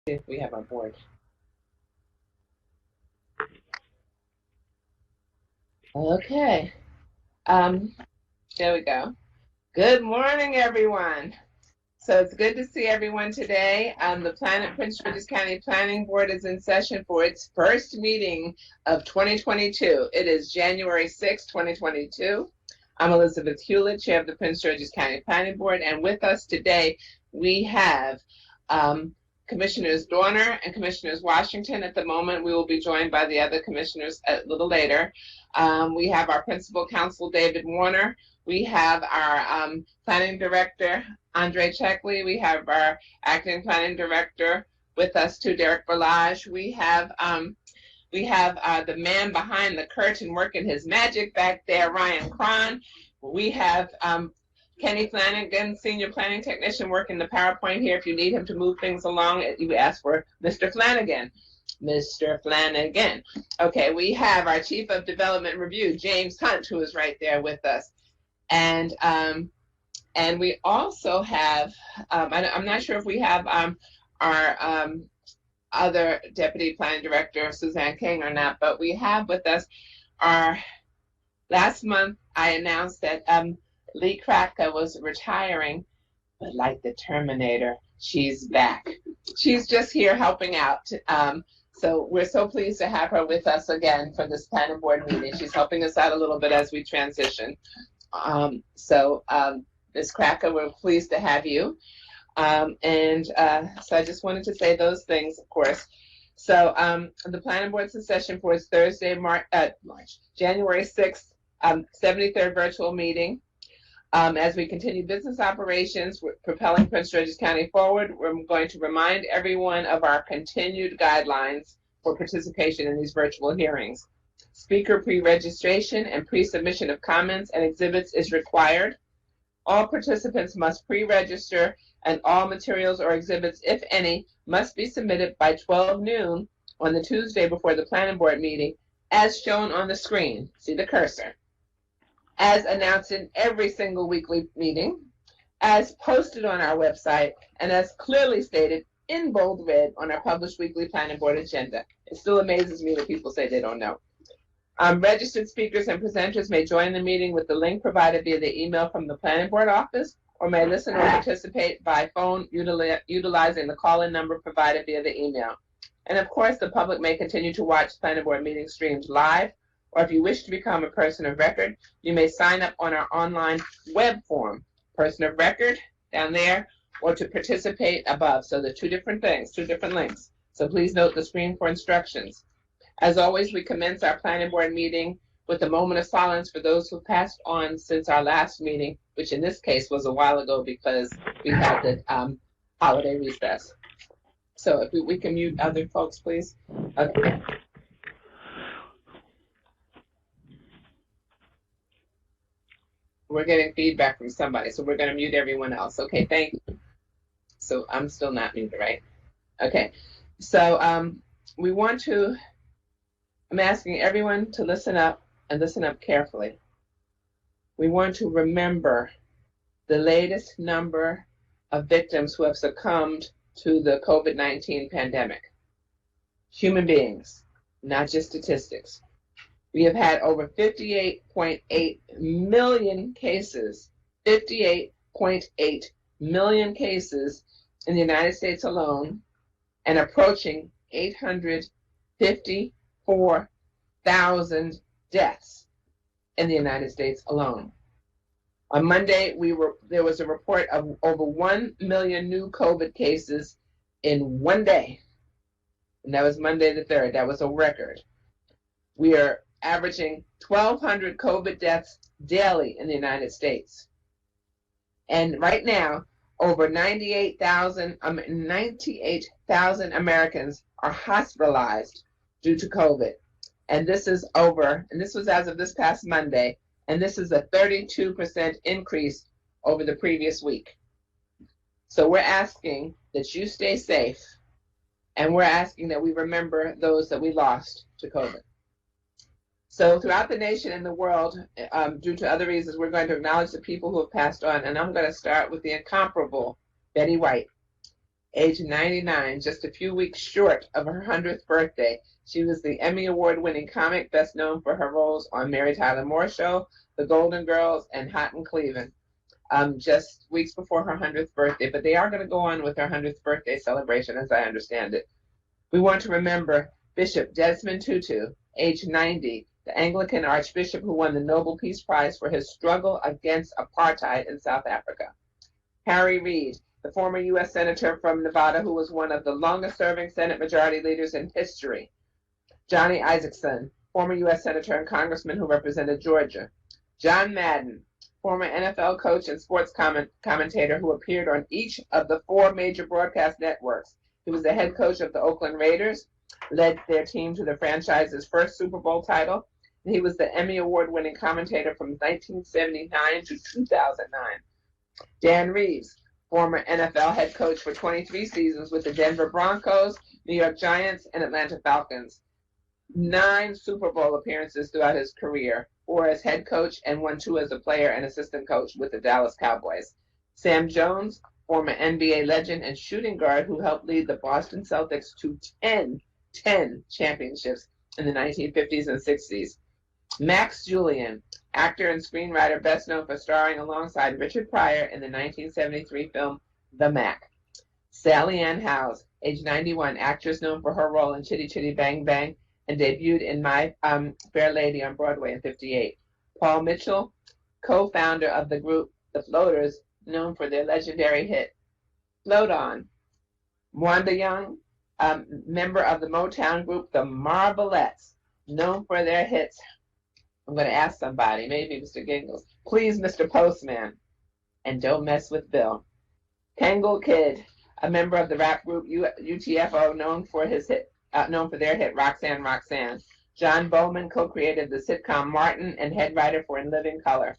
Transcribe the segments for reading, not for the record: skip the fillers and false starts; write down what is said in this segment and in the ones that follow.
If we have our board. Okay. There we go. Good morning, everyone. So it's good to see everyone today. The Prince George's County Planning Board is in session for its first meeting of 2022. It is January 6, 2022. I'm Elizabeth Hewlett, Chair of the Prince George's County Planning Board, and with us today we have Commissioners Dorner and Commissioners Washington. At the moment, we will be joined by the other commissioners a little later. We have our Principal Counsel, David Warner. We have our Planning Director, Andre Checkley. We have our Acting Planning Director with us too, Derek Berlage. We have the man behind the curtain working his magic back there, Ryan Cron. We have Kenny Flanagan, Senior Planning Technician, working the PowerPoint here. If you need him to move things along, you ask for Mr. Flanagan. Mr. Flanagan. Okay, we have our Chief of Development Review, James Hunt, who is right there with us. And we also have, I'm not sure if we have our other Deputy Planning Director, Suzanne King, or not, but we have with us last month I announced that Lee Kratka was retiring, but like the Terminator, she's back. She's just here helping out. So we're so pleased to have her with us again for this planning board meeting. She's helping us out a little bit as we transition. So Ms. Kratka, we're pleased to have you. So I just wanted to say those things, of course. So the planning board's in session for its Thursday, January 6th, 73rd virtual meeting. As we continue business operations, we're propelling Prince George's County forward. We're going to remind everyone of our continued guidelines for participation in these virtual hearings. Speaker pre-registration and pre-submission of comments and exhibits is required. All participants must pre-register, and all materials or exhibits, if any, must be submitted by 12 noon on the Tuesday before the planning board meeting, as shown on the screen. See the cursor. As announced in every single weekly meeting, as posted on our website, and as clearly stated in bold red on our published weekly planning board agenda. It still amazes me that people say they don't know. Registered speakers and presenters may join the meeting with the link provided via the email from the planning board office, or may listen or participate by phone utilizing the call-in number provided via the email. And of course, the public may continue to watch planning board meeting streams live, or if you wish to become a person of record, you may sign up on our online web form, person of record down there, or to participate above. So there are two different things, two different links. So please note the screen for instructions. As always, we commence our planning board meeting with a moment of silence for those who passed on since our last meeting, which in this case was a while ago because we had the holiday recess. So if we can mute other folks, please. Okay. We're getting feedback from somebody, so we're going to mute everyone else. Okay, thank you. So I'm still not muted, right? Okay. So I'm asking everyone to listen up and listen up carefully. We want to remember the latest number of victims who have succumbed to the COVID-19 pandemic. Human beings, not just statistics. We have had over 58.8 million cases, 58.8 million cases in the United States alone, and approaching 854,000 deaths in the United States alone. On Monday, there was a report of over 1 million new COVID cases in one day. And that was Monday the 3rd. That was a record. We are averaging 1,200 COVID deaths daily in the United States. And right now, over 98,000 Americans are hospitalized due to COVID. And this was as of this past Monday, and this is a 32% increase over the previous week. So we're asking that you stay safe, and we're asking that we remember those that we lost to COVID. So throughout the nation and the world, due to other reasons, we're going to acknowledge the people who have passed on, and I'm going to start with the incomparable Betty White. age 99, just a few weeks short of her 100th birthday. She was the Emmy Award-winning comic, best known for her roles on Mary Tyler Moore Show, The Golden Girls, and Hot in Cleveland, just weeks before her 100th birthday. But they are going to go on with her 100th birthday celebration, as I understand it. We want to remember Bishop Desmond Tutu, age 90, the Anglican Archbishop who won the Nobel Peace Prize for his struggle against apartheid in South Africa. Harry Reid, the former U.S. Senator from Nevada who was one of the longest-serving Senate Majority Leaders in history. Johnny Isakson, former U.S. Senator and Congressman who represented Georgia. John Madden, former NFL coach and sports commentator who appeared on each of the 4 major broadcast networks. He was the head coach of the Oakland Raiders, led their team to the franchise's first Super Bowl title, and he was the Emmy Award-winning commentator from 1979 to 2009. Dan Reeves, former NFL head coach for 23 seasons with the Denver Broncos, New York Giants, and Atlanta Falcons. 9 Super Bowl appearances throughout his career, 4 as head coach and 1, 2 as a player and assistant coach with the Dallas Cowboys. Sam Jones, former NBA legend and shooting guard who helped lead the Boston Celtics to 10 championships in the 1950s and 60s. Max Julien, actor and screenwriter best known for starring alongside Richard Pryor in the 1973 film The Mac. Sally Ann Howes, age 91, actress known for her role in Chitty Chitty Bang Bang and debuted in My Fair Lady on Broadway in 1958. Paul Mitchell, co-founder of the group The Floaters, known for their legendary hit Float On. Wanda Young, member of the Motown group The Marvelettes, known for their hits. I'm going to ask somebody, maybe Mr. Giggles, Please Mr. Postman, and Don't Mess with Bill. Tangle Kid, a member of the rap group UTFO, known for their hit Roxanne Roxanne. John Bowman co-created the sitcom Martin and head writer for In Living Color.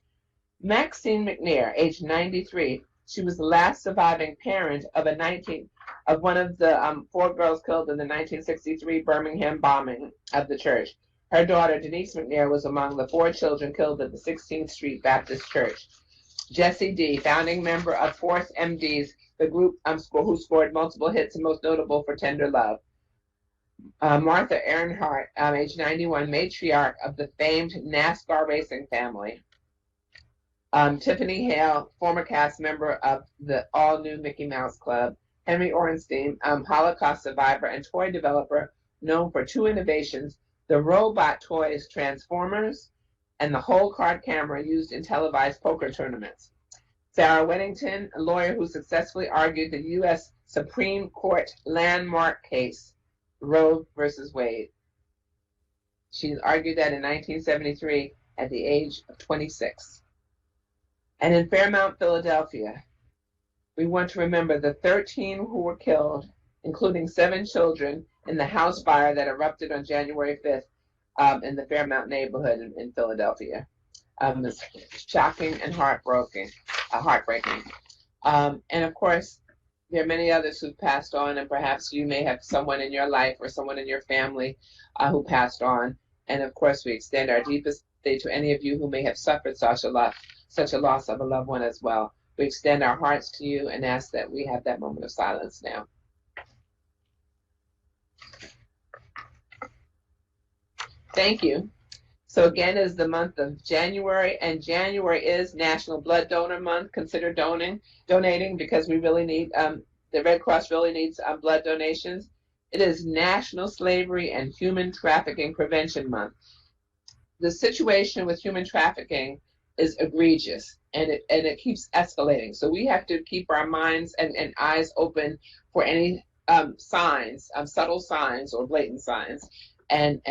Maxine McNair, age 93, she was the last surviving parent of one of the 4 girls killed in the 1963 Birmingham bombing of the church. Her daughter, Denise McNair, was among the 4 children killed at the 16th Street Baptist Church. Jesse D., founding member of Force MDs, the group who scored multiple hits and most notable for Tender Love. Martha Earnhardt, age 91, matriarch of the famed NASCAR racing family. Tiffany Hale, former cast member of the all-new Mickey Mouse Club. Henry Orenstein, Holocaust survivor and toy developer known for 2 innovations, the robot toys Transformers and the whole card camera used in televised poker tournaments. Sarah Weddington, a lawyer who successfully argued the U.S. Supreme Court landmark case, Roe versus Wade. She argued that in 1973 at the age of 26. And in Fairmount, Philadelphia, we want to remember the 13 who were killed, including 7 children, in the house fire that erupted on January 5th in the Fairmount neighborhood in Philadelphia. It's shocking and heartbreaking. And of course, there are many others who've passed on, and perhaps you may have someone in your life or someone in your family who passed on. And of course, we extend our deepest sympathy to any of you who may have suffered such a loss of a loved one as well. We extend our hearts to you and ask that we have that moment of silence now. Thank you. So again, is the month of January, and January is National Blood Donor Month. Consider donating because we really need, the Red Cross really needs blood donations. It is National Slavery and Human Trafficking Prevention Month. The situation with human trafficking is egregious, and it keeps escalating. So we have to keep our minds and eyes open for any signs, subtle signs or blatant signs, and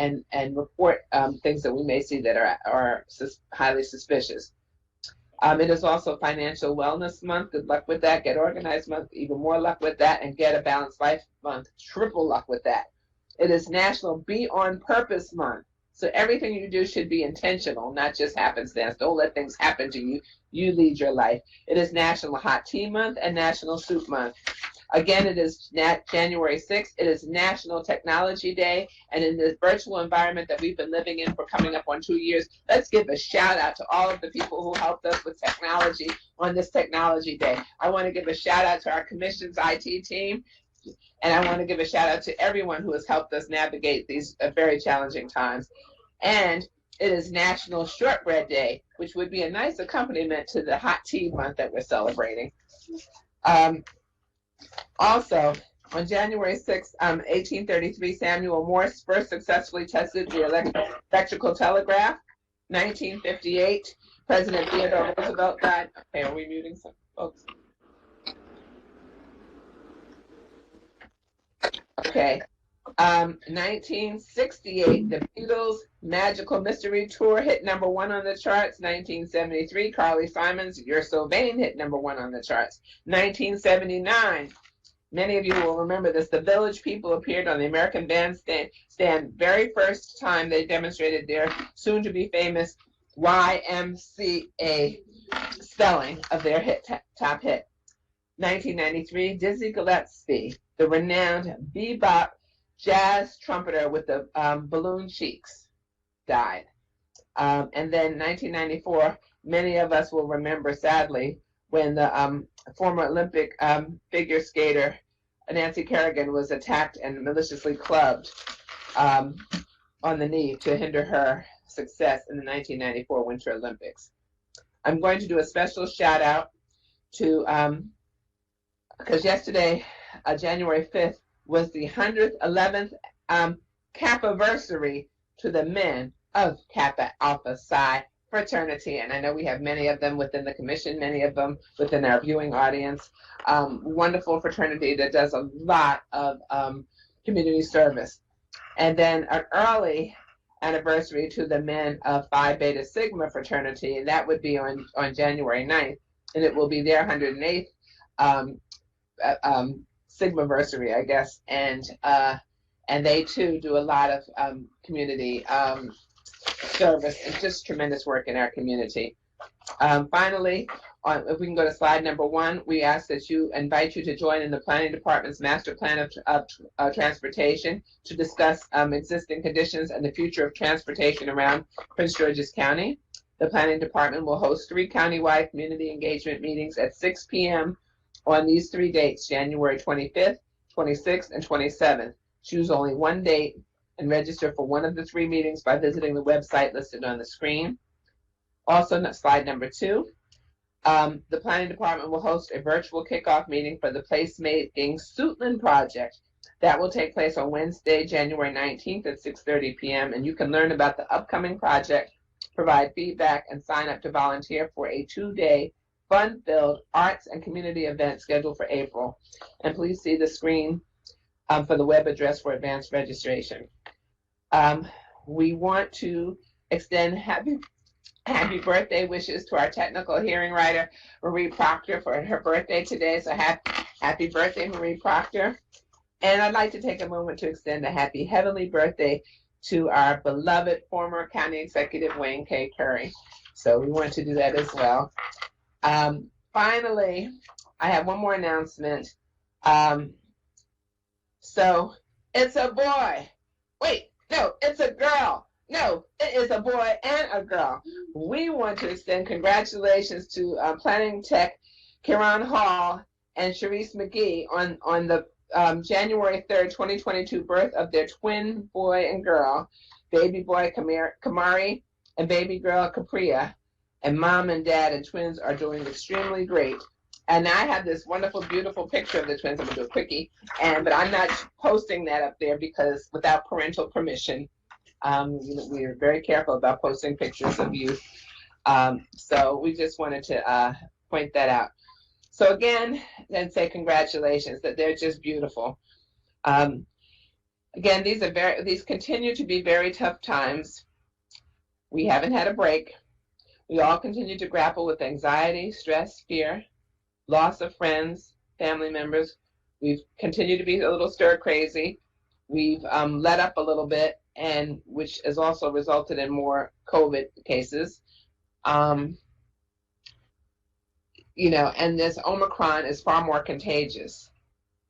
report things that we may see that are highly suspicious. It is also Financial Wellness Month. Good luck with that. Get Organized Month. Even more luck with that. And Get a Balanced Life Month. Triple luck with that. It is National Be On Purpose Month. So everything you do should be intentional, not just happenstance. Don't let things happen to you. You lead your life. It is National Hot Tea Month and National Soup Month. Again, it is January 6th. It is National Technology Day. And in this virtual environment that we've been living in for coming up on 2 years, let's give a shout out to all of the people who helped us with technology on this Technology Day. I want to give a shout out to our commissions IT team. And I want to give a shout out to everyone who has helped us navigate these very challenging times. And it is National Shortbread Day, which would be a nice accompaniment to the hot tea month that we're celebrating. Also, on January 6, 1833, Samuel Morse first successfully tested the electrical telegraph. 1958, President Theodore Roosevelt died. Okay, are we muting some folks? Okay. 1968, the Beatles' Magical Mystery Tour hit #1 on the charts. 1973, Carly Simon's You're So Vain hit #1 on the charts. 1979, many of you will remember this, the Village People appeared on the American Bandstand. Very first time they demonstrated their soon-to-be famous YMCA spelling of their top hit. 1993, Dizzy Gillespie, the renowned bebop jazz trumpeter with the balloon cheeks, died. And then 1994, many of us will remember, sadly, when the former Olympic figure skater Nancy Kerrigan was attacked and maliciously clubbed on the knee to hinder her success in the 1994 Winter Olympics. I'm going to do a special shout out to, because yesterday, January 5th, was the 111th Kappa-versary to the men of Kappa Alpha Psi fraternity. And I know we have many of them within the commission, many of them within our viewing audience. Wonderful fraternity that does a lot of community service. And then an early anniversary to the men of Phi Beta Sigma fraternity, and that would be on January 9th, and it will be their 108th Sigma-versary, I guess, and they too do a lot of community service and just tremendous work in our community. Finally, if we can go to slide #1, we ask that you invite you to join in the Planning Department's Master Plan of Transportation to discuss existing conditions and the future of transportation around Prince George's County. The Planning Department will host 3 countywide community engagement meetings at 6 p.m. on these 3 dates, January 25th, 26th, and 27th. Choose only one date and register for one of the 3 meetings by visiting the website listed on the screen. Also, slide #2. The Planning Department will host a virtual kickoff meeting for the Placemaking Suitland project. That will take place on Wednesday, January 19th at 6:30 p.m. And you can learn about the upcoming project, provide feedback, and sign up to volunteer for a 2-day fun-filled arts and community event scheduled for April. And please see the screen for the web address for advanced registration. We want to extend happy birthday wishes to our technical hearing writer, Marie Proctor, for her birthday today. So happy birthday, Marie Proctor. And I'd like to take a moment to extend a happy heavenly birthday to our beloved former County Executive Wayne K. Curry. So we want to do that as well. Finally, I have one more announcement. So it's a boy. Wait, no, it's a girl. No, it is a boy and a girl. We want to extend congratulations to Planning Tech Kieran Hall and Sharice McGee on the January 3rd, 2022 birth of their twin boy and girl, baby boy Kamari and baby girl Capria. And mom and dad and twins are doing extremely great. And I have this wonderful, beautiful picture of the twins. I'm gonna do a quickie, but I'm not posting that up there because without parental permission. We are very careful about posting pictures of youth. So we just wanted to point that out. So again, and say congratulations, that they're just beautiful. Again, these continue to be very tough times. We haven't had a break. We all continue to grapple with anxiety, stress, fear, loss of friends, family members. We've continued to be a little stir crazy. We've let up a little bit, and which has also resulted in more COVID cases. And this Omicron is far more contagious,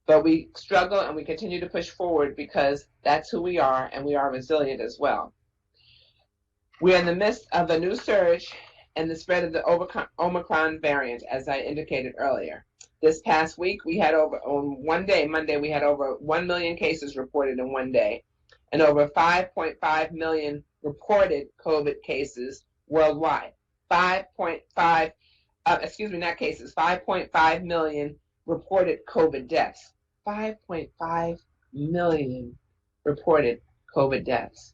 but we struggle and we continue to push forward because that's who we are, and we are resilient as well. We're in the midst of a new surge, and the spread of the Omicron variant, as I indicated earlier. This past week, we had on one day, Monday, we had over 1 million cases reported in one day, and over 5.5 million reported COVID cases worldwide. 5.5, not cases, 5.5 million reported COVID deaths. 5.5 million reported COVID deaths.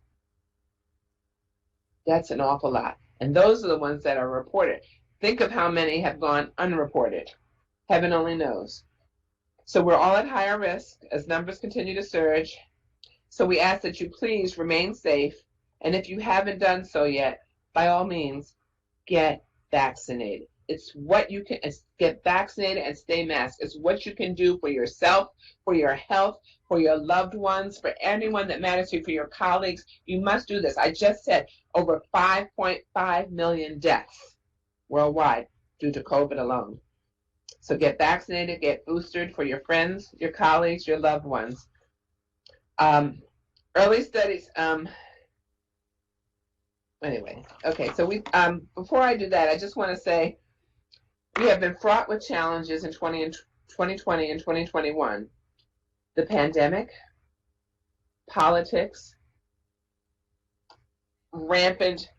That's an awful lot. And those are the ones that are reported. Think of how many have gone unreported. Heaven only knows. So we're all at higher risk as numbers continue to surge. So we ask that you please remain safe. And if you haven't done so yet, by all means, get vaccinated. It's what you can get vaccinated and stay masked. It's what you can do for yourself, for your health, for your loved ones, for anyone that matters to you, for your colleagues. You must do this. I just said over 5.5 million deaths worldwide due to COVID alone. So get vaccinated, get boosted for your friends, your colleagues, your loved ones. Early studies, anyway, okay, so before I do that, I just want to say we have been fraught with challenges in 2020 and 2021. The pandemic, politics, rampant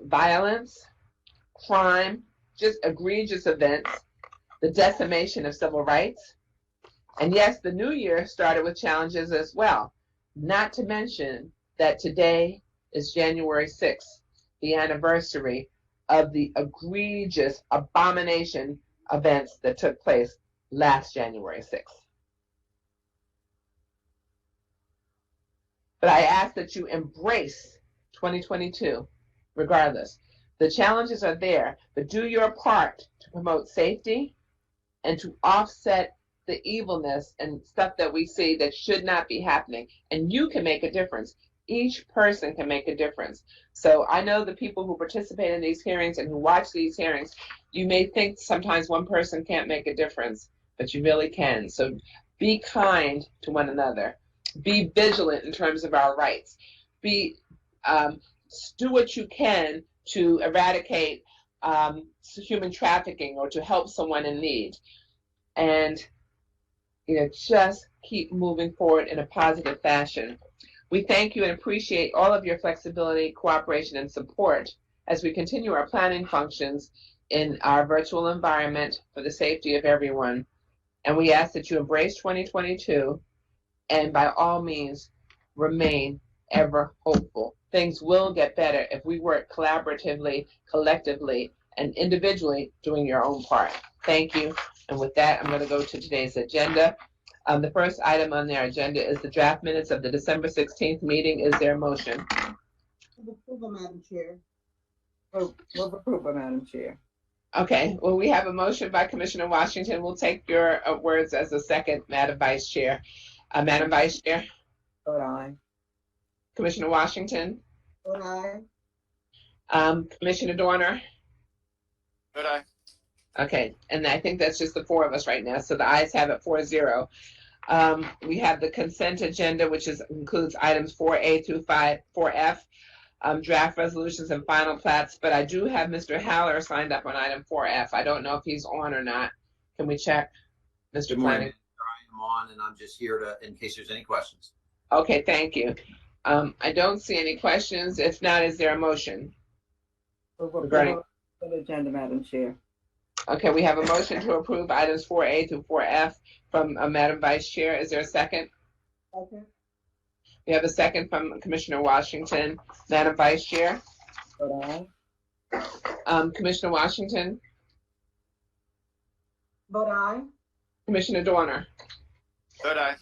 violence, crime, just egregious events, the decimation of civil rights. And yes, the new year started with challenges as well, not to mention that today is January 6th, the anniversary of the egregious abomination events that took place last January 6th. But I ask that you embrace 2022, regardless. The challenges are there, but do your part to promote safety and to offset the evilness and stuff that we see that should not be happening. And you can make a difference. Each person can make a difference. So I know the people who participate in these hearings and who watch these hearings, you may think sometimes one person can't make a difference, but you really can. So be kind to one another. Be vigilant in terms of our rights. Do what you can to eradicate human trafficking or to help someone in need. And just keep moving forward in a positive fashion. We thank you and appreciate all of your flexibility, cooperation, and support as we continue our planning functions in our virtual environment for the safety of everyone. And we ask that you embrace 2022 and by all means, remain ever hopeful. Things will get better if we work collaboratively, collectively, and individually doing your own part. Thank you. And with that, I'm going to go to today's agenda. The first item on their agenda is the draft minutes of the December 16th meeting. Is there a motion? Approval, Madam Chair. Move approval, Madam Chair. Okay, well, we have a motion by Commissioner Washington. We'll take your words as a second, Madam Vice Chair. Madam Vice Chair? Vote aye. Commissioner Washington? Vote aye. Commissioner Dorner? Vote aye. Okay, and I think that's just the four of us right now, so the ayes have it 4-0. We have the consent agenda, which includes items 4A through 4F, draft resolutions and final plats, but I do have Mr. Haller signed up on item 4F. I don't know if he's on or not. Can we check, Mr. Good Planning? morning. I am on, and I'm just here in case there's any questions. Okay, thank you. I don't see any questions. If not, is there a motion? Regarding the agenda, Madam Chair. Okay, we have a motion to approve items 4A through 4F from Madam Vice Chair. Is there a second? Okay. We have a second from Commissioner Washington. Madam Vice Chair? Vote aye. Commissioner Washington? Vote aye. Commissioner Dorner? Vote aye.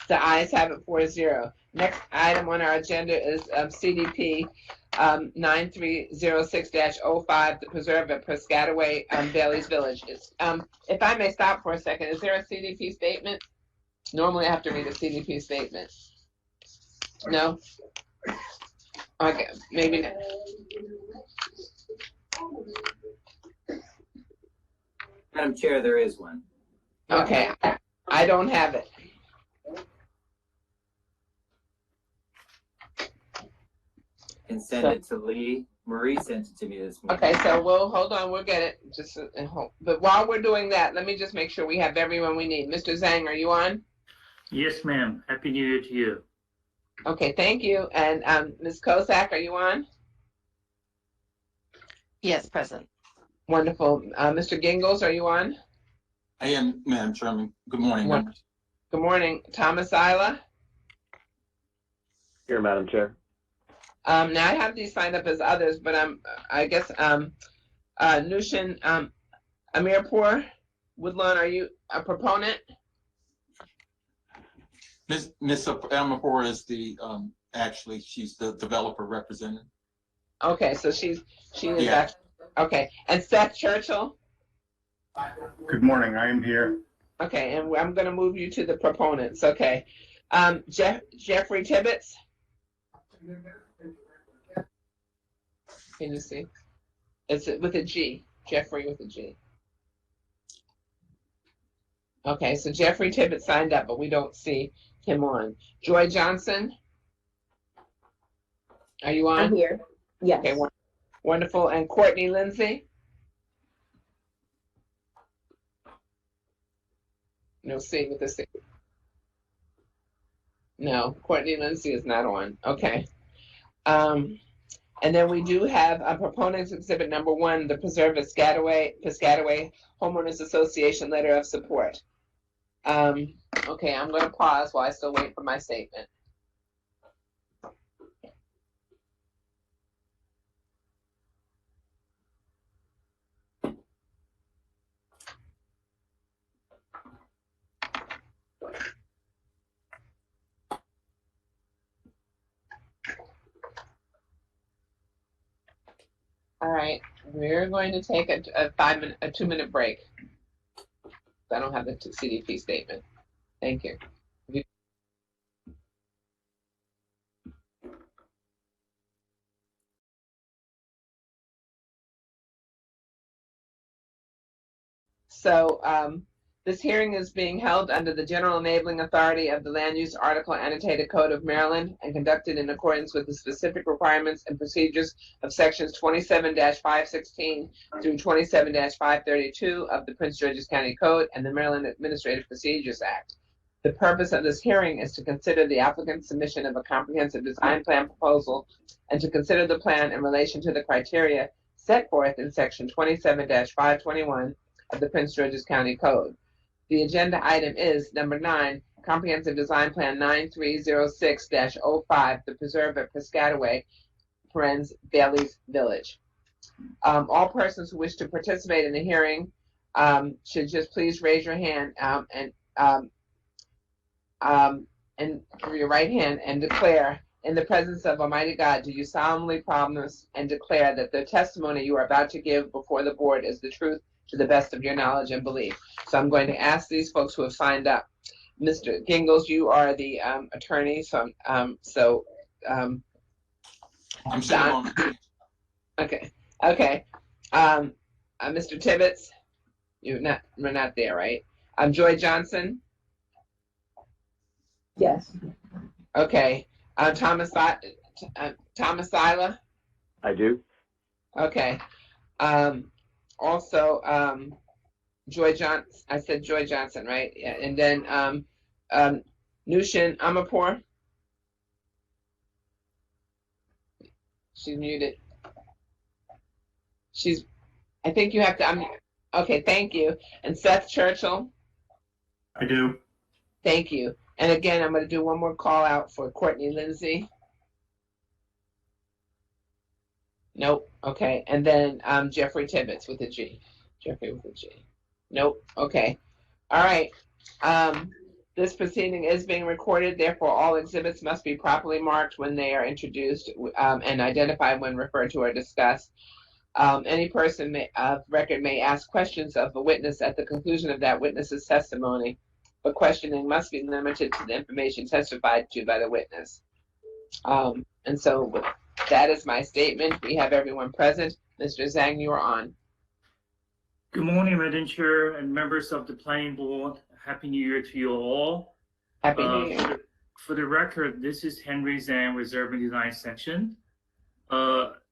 The ayes have it 4-0. Next item on our agenda is CDP 9306-05, the preserve at Piscataway, Bailey's Village. If I may stop for a second, is there a CDP statement? Normally I have to read a CDP statement. No? Okay, maybe not. Madam Chair, there is one. Okay, I don't have it. And send it to Lee Marie sent it to me this morning. Okay, so we'll, hold on, we'll get it, but while we're doing that, let me just make sure we have everyone we need. Mr. Zhang, are you on? Yes, ma'am. Happy New Year to you. Okay, thank you. And Ms. Kozak, are you on? Yes, present. Wonderful. Mr. Gingles, are you on? I am, Madam Chairman. Good morning, What- members. Good morning. Thomas Isla? Here, Madam Chair. Now I have these signed up as others, but I guess, Nushin, Amirpur Woodlawn, are you a proponent? Ms. Amirpour is the, actually, she's the developer representative. Okay, so she is Yeah. that, okay. And Seth Churchill? Good morning, I am here. Okay, and I'm gonna move you to the proponents, okay. Jeffrey Tibbetts? Can you see? It's with a G, Jeffrey with a G. Okay, so Jeffrey Tibbetts signed up, but we don't see him on. Joy Johnson? Are you on? I'm here. Yes. Okay, wonderful. And Courtney Lindsay? No C with the C. No, Courtney Lindsay is not on. Okay. And then we do have a proponents exhibit number 1, the Preserve Piscataway Homeowners Association Letter of Support. Okay, I'm going to pause while I still wait for my statement. All right, we're going to take a 2-minute break. I don't have the CDP statement. Thank you. So this hearing is being held under the general enabling authority of the Land Use Article Annotated Code of Maryland and conducted in accordance with the specific requirements and procedures of sections 27-516 through 27-532 of the Prince George's County Code and the Maryland Administrative Procedures Act. The purpose of this hearing is to consider the applicant's submission of a comprehensive design plan proposal and to consider the plan in relation to the criteria set forth in section 27-521 of the Prince George's County Code. The agenda item is number 9, Comprehensive Design Plan 9306-05, the Preserve at Piscataway, Bailey's Village. All persons who wish to participate in the hearing should just please raise your hand and through your right hand and declare, in the presence of Almighty God, do you solemnly promise and declare that the testimony you are about to give before the board is the truth to the best of your knowledge and belief? So I'm going to ask these folks who have signed up. Mr. Gingles, you are the attorney, so I'm sitting on the okay. Mr. Tibbetts, we're not there, right? Joy Johnson. Yes. Okay. Thomas Isla. I do. Okay. Also, Joy Johnson, I said Joy Johnson, right? Yeah. And then Nushin Amirpour. She's muted. I think you have to, okay, thank you. And Seth Churchill. I do. Thank you. And again, I'm going to do one more call out for Courtney Lindsay. Nope. Okay. And then Jeffrey Tibbetts with a G. Jeffrey with a G. Nope. Okay. All right. This proceeding is being recorded. Therefore, all exhibits must be properly marked when they are introduced and identified when referred to or discussed. Any person of record may ask questions of the witness at the conclusion of that witness's testimony, but questioning must be limited to the information testified to by the witness. And so that is my statement. We have everyone present. Mr. Zhang, you are on. Good morning, Madam Chair and members of the Planning Board. Happy New Year to you all. Happy New Year. For the record, this is Henry Zhang, Reserve and Design Section.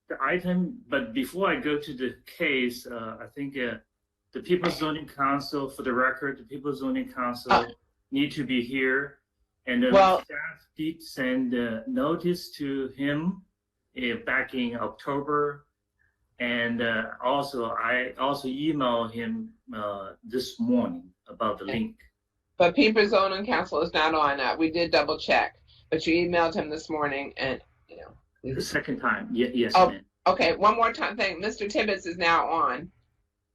the item, but before I go to the case, I think the People's Zoning Council, for the record, the People's Zoning Council need to be here. And the Well- staff did send a notice to him back in October. And also, I also emailed him this morning about the link. But People's Zoning Council is not on that. We did double check, but you emailed him this morning and, you know. The second time, yes, Oh. ma'am. Okay, one more time thing. Mr. Tibbetts is now on.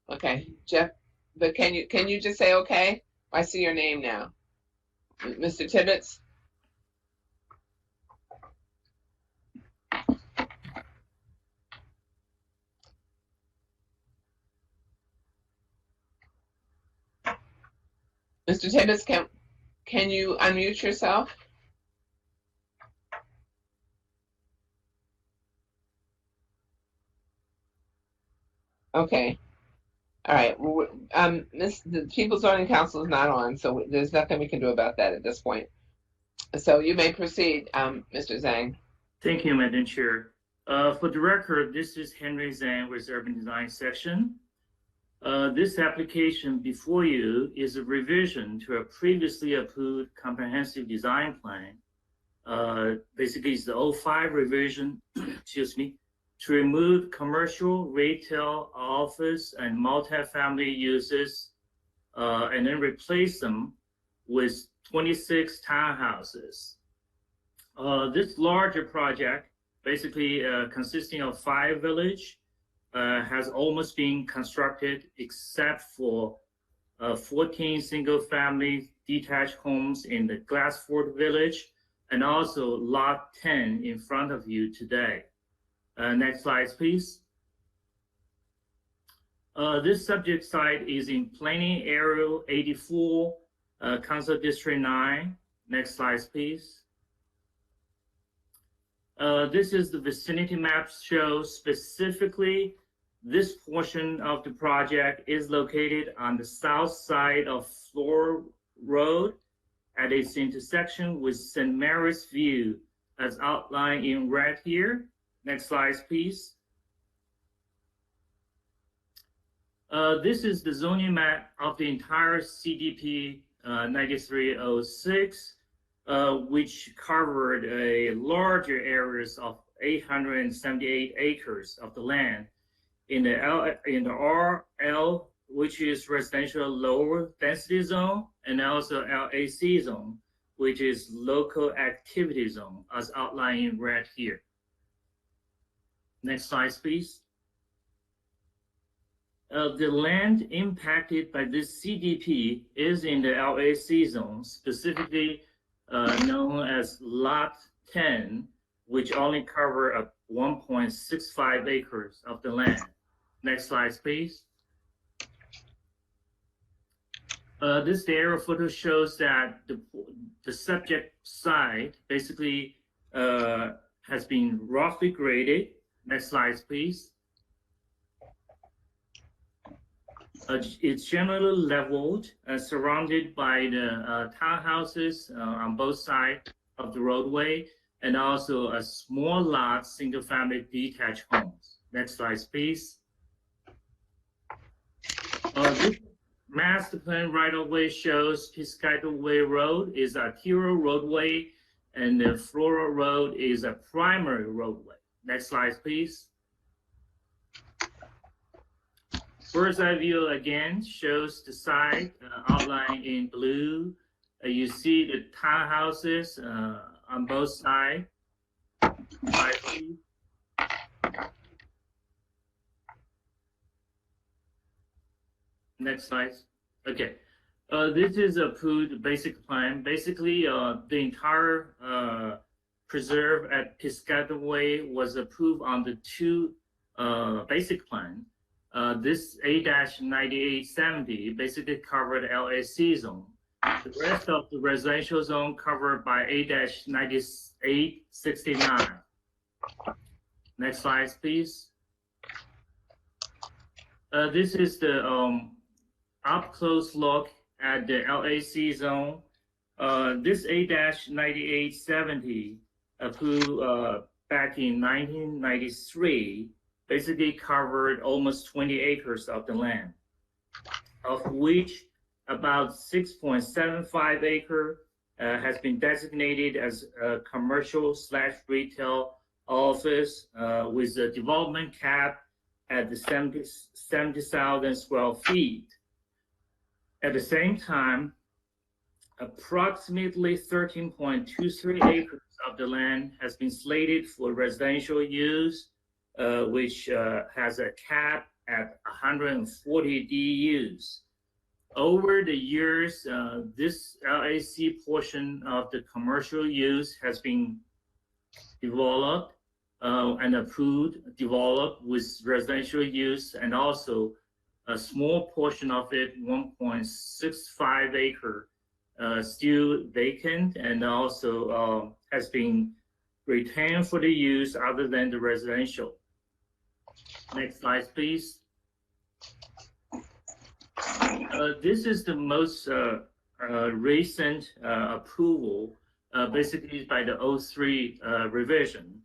Okay, Jeff, but can you just say okay? I see your name now. Mr. Tibbetts? Mr. Tibbetts, can you unmute yourself? Okay. All right. The People's Zoning Council is not on, so there's nothing we can do about that at this point. So you may proceed, Mr. Zhang. Thank you, Madam Chair. For the record, this is Henry Zhang with Urban Design Section. This application before you is a revision to a previously approved comprehensive design plan. Basically, it's the 05 revision, excuse me, to remove commercial, retail, office, and multifamily uses, and then replace them with 26 townhouses. This larger project, basically consisting of 5 villages, has almost been constructed except for 14 single-family detached homes in the Glassford Village, and also Lot 10 in front of you today. Next slide, please. This subject site is in Planning Area 84, Council District 9. Next slide, please. This is the vicinity map shows specifically this portion of the project is located on the south side of Flora Road at its intersection with St. Mary's View as outlined in red here. Next slide, please. This is the zoning map of the entire CDP 9306, which covered a larger areas of 878 acres of the land in the RL, which is residential lower density zone, and also LAC zone, which is local activity zone, as outlined in red here. Next slide, please. The land impacted by this CDP is in the LAC zone, specifically known as Lot 10, which only cover 1.65 acres of the land. Next slide, please. This aerial photo shows that the subject site basically has been roughly graded. Next slide, please. It's generally leveled, surrounded by the townhouses on both sides of the roadway, and also a small lot, single-family detached homes. Next slide, please. This master plan right-of-way shows Piscataway Road is a arterial roadway, and the Flora Road is a primary roadway. Next slide, please. Bird's eye view again shows the site outlined in blue. You see the townhouses on both sides. Next slide. Okay. This is approved basic plan. Basically, the entire preserve at Piscataway was approved on the 2 basic plan. This A-9870 basically covered LAC zone. The rest of the residential zone covered by A-9869. Next slide, please. This is the up-close look at the LAC zone. This A-9870 approved back in 1993 basically covered almost 20 acres of the land, of which about 6.75 acre has been designated as a commercial/retail office with a development cap at the 70,000 square feet. At the same time, approximately 13.23 acres of the land has been slated for residential use, which has a cap at 140 DUs. Over the years, this LAC portion of the commercial use has been developed and approved, developed with residential use, and also a small portion of it, 1.65 acre, still vacant, and also has been retained for the use other than the residential. Next slide, please. This is the most recent approval, basically by the 03 revision.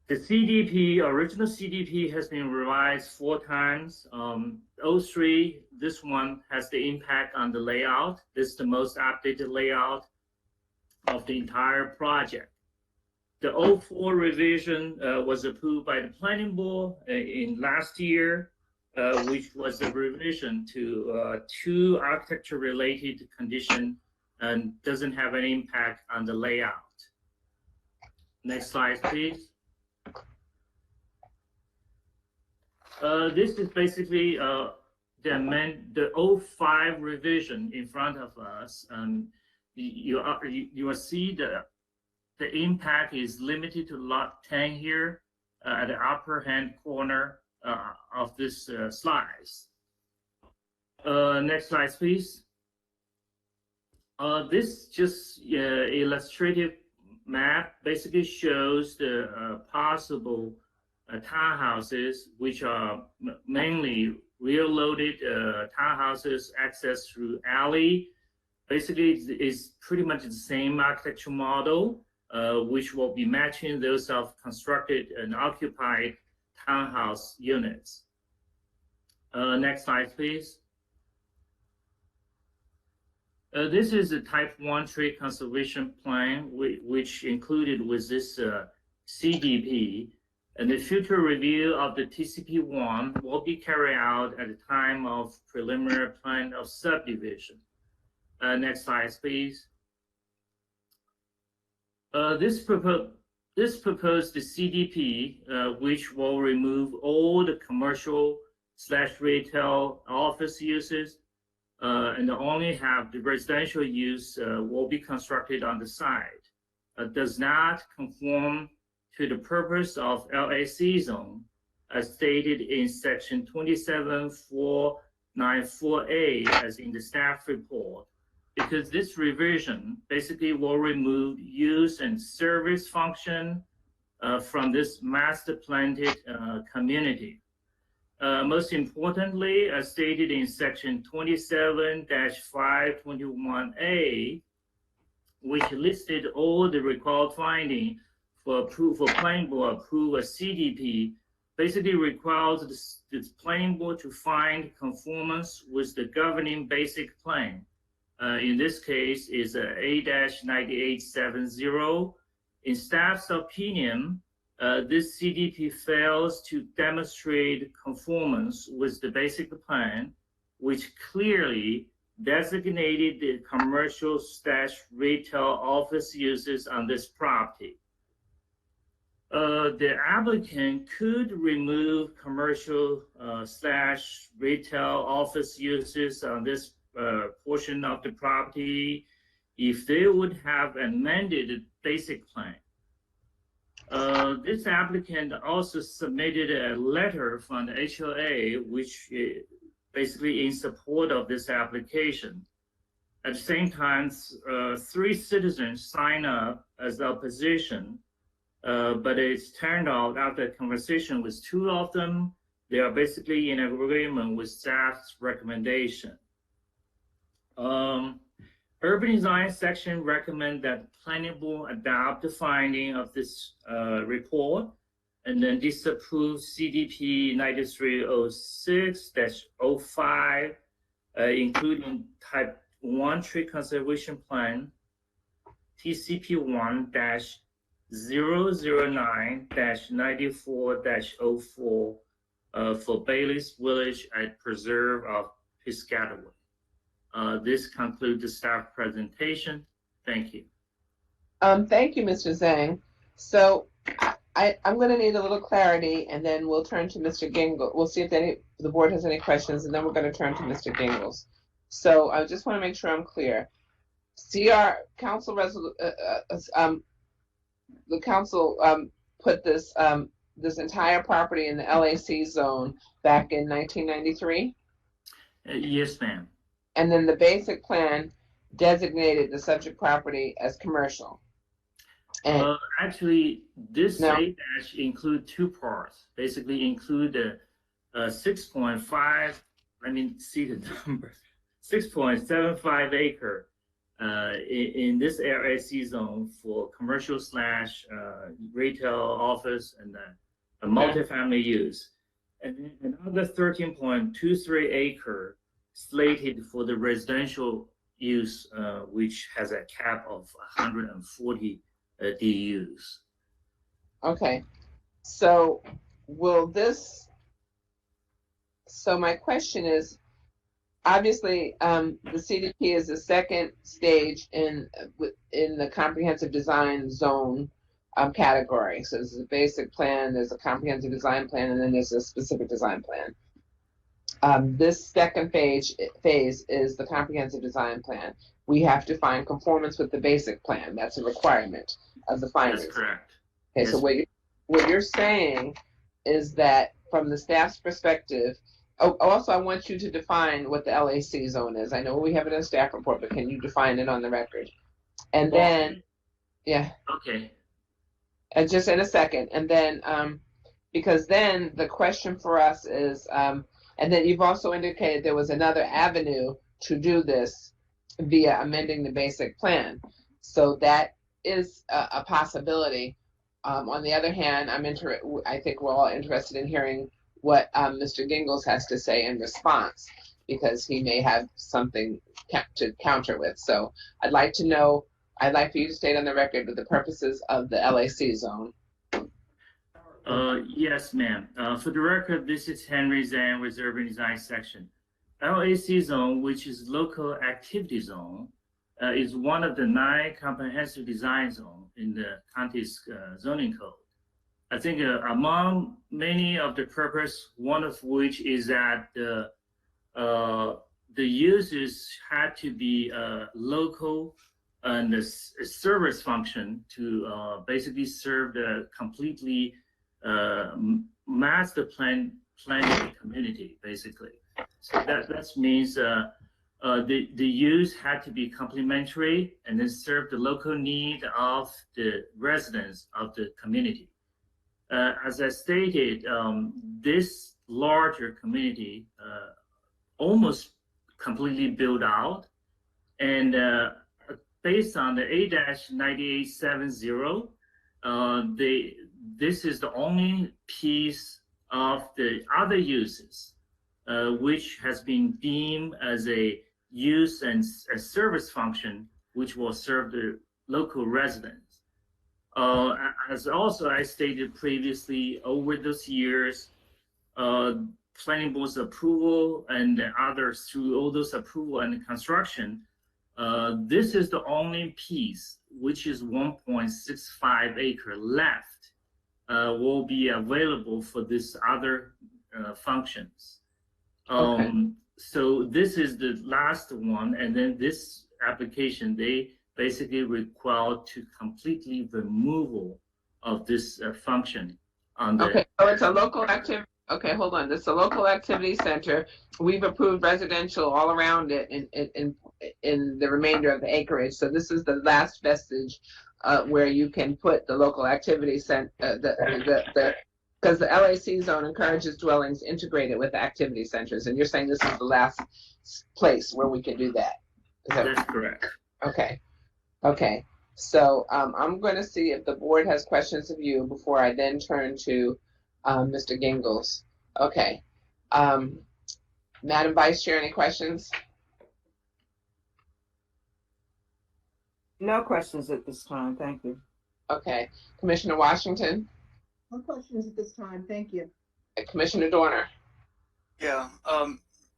The CDP, original CDP, has been revised 4 times. 03, this one has the impact on the layout. This is the most updated layout of the entire project. The 04 revision was approved by the planning board in last year, which was a revision to 2 architecture-related conditions and doesn't have any impact on the layout. Next slide, please. This is basically the 05 revision in front of us. You will see the impact is limited to lot 10 here at the upper hand corner of this slides. Next slide, please. This just illustrative map basically shows the possible townhouses, which are mainly rear-loaded townhouses accessed through alley. Basically, it's pretty much the same architecture model, which will be matching those of constructed and occupied townhouse units. Next slide, please. This is a type 1 tree conservation plan, which included with this CDP. And the future review of the TCP1 will be carried out at the time of preliminary plan of subdivision. Next slide, please. This proposed the CDP, which will remove all the commercial/retail office uses, and only have the residential use will be constructed on the site. Does not conform to the purpose of LAC zone, as stated in section 27494A as in the staff report, because this revision basically will remove use and service function from this master planned community. Most importantly, as stated in section 27-521A, which listed all the required findings for planning board approve a CDP, basically requires this planning board to find conformance with the governing basic plan. In this case is A-9870. In staff's opinion, this CDP fails to demonstrate conformance with the basic plan, which clearly designated the commercial/retail office uses on this property. The applicant could remove commercial/retail office uses on this portion of the property if they would have amended the basic plan. This applicant also submitted a letter from the HOA, which basically in support of this application. At the same time, 3 citizens signed up as opposition. But it's turned out after a conversation with 2 of them, they are basically in agreement with staff's recommendation. Urban design section recommend that the planning board adopt the finding of this report and then disapprove CDP 9306-05, including type 1 tree conservation plan, TCP 1-009-94-04 for Bailey's Village at Preserve of Piscataway. This concludes the staff presentation. Thank you. Thank you, Mr. Zhang. So I'm going to need a little clarity, and then we'll turn to Mr. Gingle. We'll see if the board has any questions, and then we're going to turn to Mr. Gingles. So I just want to make sure I'm clear. The council put this this entire property in the LAC zone back in 1993, Yes, ma'am. and then the basic plan designated the subject property as commercial. And Actually, this No. A-dash include two parts. Basically include the 6.5, let me see the number, 6.75 acre in this LAC zone for commercial / retail, office, and a multifamily use. And then another 13.23 acre slated for the residential use, which has a cap of 140 DUs. okay, so so my question is, obviously, the CDP is the second stage in the comprehensive design zone category. So there's a basic plan, there's a comprehensive design plan, and then there's a specific design plan. This second phase is the comprehensive design plan. We have to find conformance with the basic plan. That's a requirement of the findings. That's correct. Okay, so what you're saying is that from the staff's perspective, also I want you to define what the LAC zone is. I know we have it in a staff report, but can you define it on the record? And then, yeah, Okay. and just in a second, and then because then the question for us is, and then you've also indicated there was another avenue to do this via amending the basic plan. So that is a possibility. On the other hand, I think we're all interested in hearing what Mr. Gingles has to say in response, because he may have something to counter with. So I'd like for you to state on the record the purposes of the LAC zone. Yes, ma'am. For the record, this is Henry Zhang with Urban Design Section. LAC zone, which is local activity zone, is one of the 9 comprehensive design zones in the county's zoning code. I think among many of the purpose, one of which is that the uses had to be local and a service function to basically serve the completely master planning community, basically. So that means the use had to be complementary and then serve the local need of the residents of the community. As I stated, this larger community almost completely built out, and based on the A-9870, this is the only piece of the other uses which has been deemed as a use and a service function which will serve the local residents. As also I stated previously, over those years, planning board's approval and the others through all those approval and construction, this is the only piece which is 1.65 acre left will be available for this other functions. Okay. So this is the last one, and then this application, they basically require to completely removal of this function on the. Okay, so it's a local activity. Okay, hold on. It's a local activity center. We've approved residential all around it in the remainder of the acreage. So this is the last vestige where you can put the local activity center, because the LAC zone encourages dwellings integrated with activity centers, and you're saying this is the last place where we can do that. That's correct. Okay, okay. So I'm going to see if the board has questions of you before I then turn to Mr. Gingles. Okay. Madam Vice Chair, any questions? No questions at this time, thank you. Okay. Commissioner Washington? No questions at this time, thank you. Commissioner Dorner? Yeah,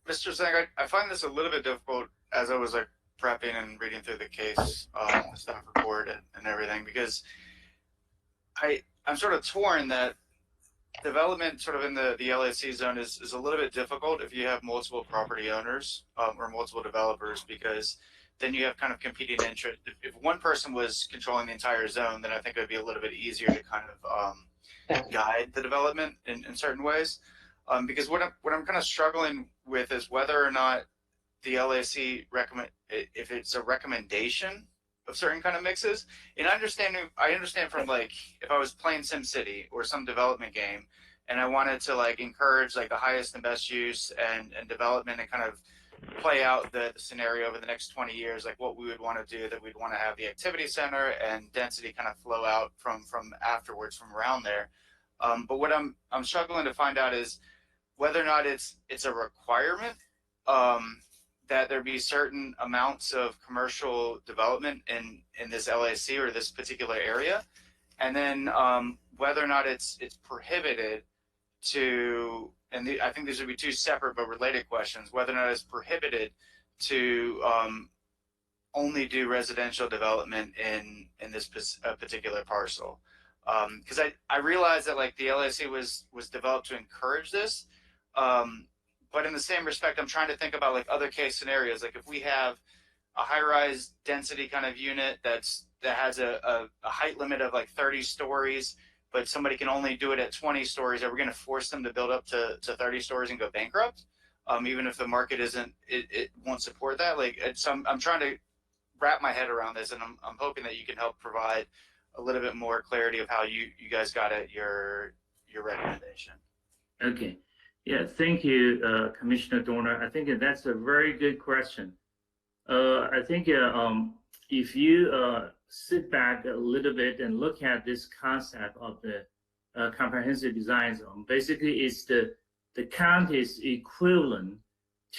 Mr. Zhang, I find this a little bit difficult as I was like prepping and reading through the case, the staff report and everything, because I'm sort of torn that development sort of in the LAC zone is a little bit difficult if you have multiple property owners or multiple developers, because then you have kind of competing interests. If one person was controlling the entire zone, then I think it would be a little bit easier to kind of guide the development in certain ways. Because what I'm kind of struggling with is whether or not the LAC recommend, if it's a recommendation of certain kind of mixes. And I understand from like, if I was playing SimCity or some development game and I wanted to like encourage like the highest and best use and development and kind of play out the scenario over the next 20 years, like what we would want to do, that we'd want to have the activity center and density kind of flow out from afterwards from around there. But what I'm struggling to find out is whether or not it's a requirement that there be certain amounts of commercial development in this LAC or this particular area, and then whether or not it's prohibited to, and I think these would be two separate but related questions, whether or not it's prohibited to only do residential development in this particular parcel. Because I realized that like the LAC was developed to encourage this, but in the same respect, I'm trying to think about like other case scenarios. Like if we have a high-rise density kind of unit that has a height limit of like 30 stories, but somebody can only do it at 20 stories, are we going to force them to build up to 30 stories and go bankrupt? Even if the market it won't support that. Like I'm trying to wrap my head around this, and I'm hoping that you can help provide a little bit more clarity of how you guys got at your recommendation. Okay. Yeah, thank you, Commissioner Dorner. I think that's a very good question. I think if you sit back a little bit and look at this concept of the comprehensive design zone, basically it's the county's equivalent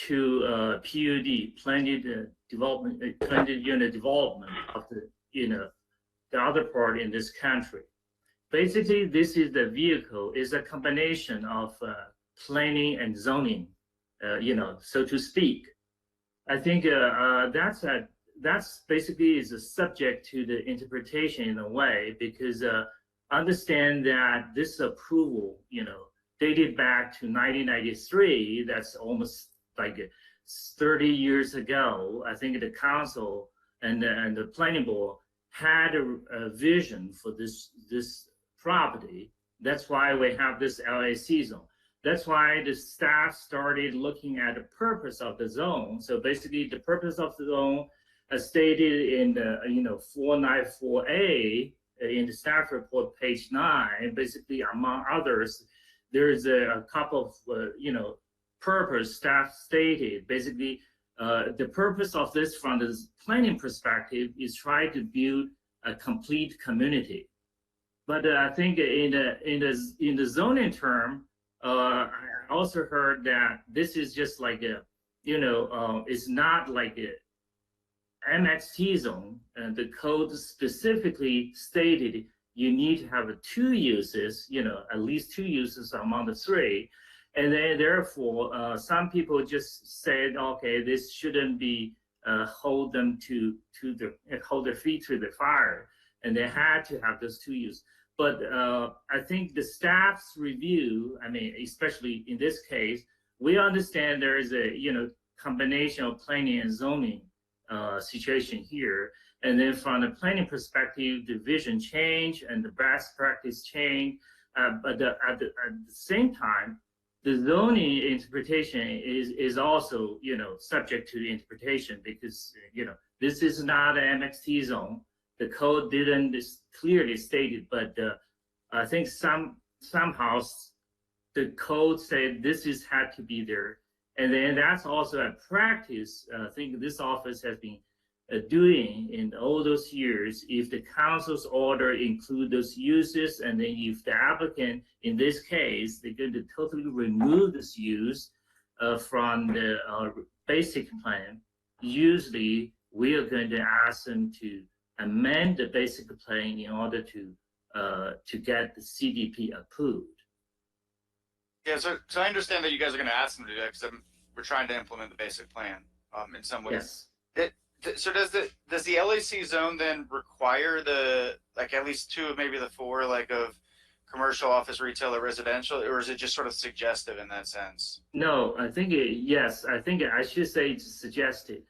to PUD, planned unit development of the other part in this country. Basically, this is the vehicle, is a combination of planning and zoning, so to speak. I think that's basically is a subject to the interpretation in a way, because understand that this approval, dated back to 1993. That's almost like 30 years ago. I think the council and the planning board had a vision for this property. That's why we have this LAC zone. That's why the staff started looking at the purpose of the zone. So basically, the purpose of the zone, as stated in the 494A in the staff report, page 9. Basically, among others, there is a couple of purpose staff stated. Basically, the purpose of this from the planning perspective is try to build a complete community. But I think in the zoning term, I also heard that this is just like it's not like a MXT zone, and the code specifically stated you need to have 2 uses, at least 2 uses among the 3. And then therefore, some people just said, okay, this shouldn't be hold their feet to the fire, and they had to have those 2 uses. But I think the staff's review, especially in this case, we understand there is a combination of planning and zoning situation here. And then from the planning perspective, the vision change and the best practice change. But at the same time, the zoning interpretation is also subject to the interpretation, because this is not an MXT zone. The code didn't clearly state it, but I think somehow the code said this had to be there, and then that's also a practice. I think this office has been doing in all those years, if the council's order include those uses, and then if the applicant, in this case, they're going to totally remove this use from the basic plan, usually we are going to ask them to amend the basic plan in order to get the CDP approved. Yeah, so I understand that you guys are going to ask them to do that because we're trying to implement the basic plan in some ways. Yes. So does the LAC zone then require at least 2 of maybe the 4 of commercial, office, retail, or residential, or is it just sort of suggestive in that sense? No, I think yes. I think I should say it's suggested,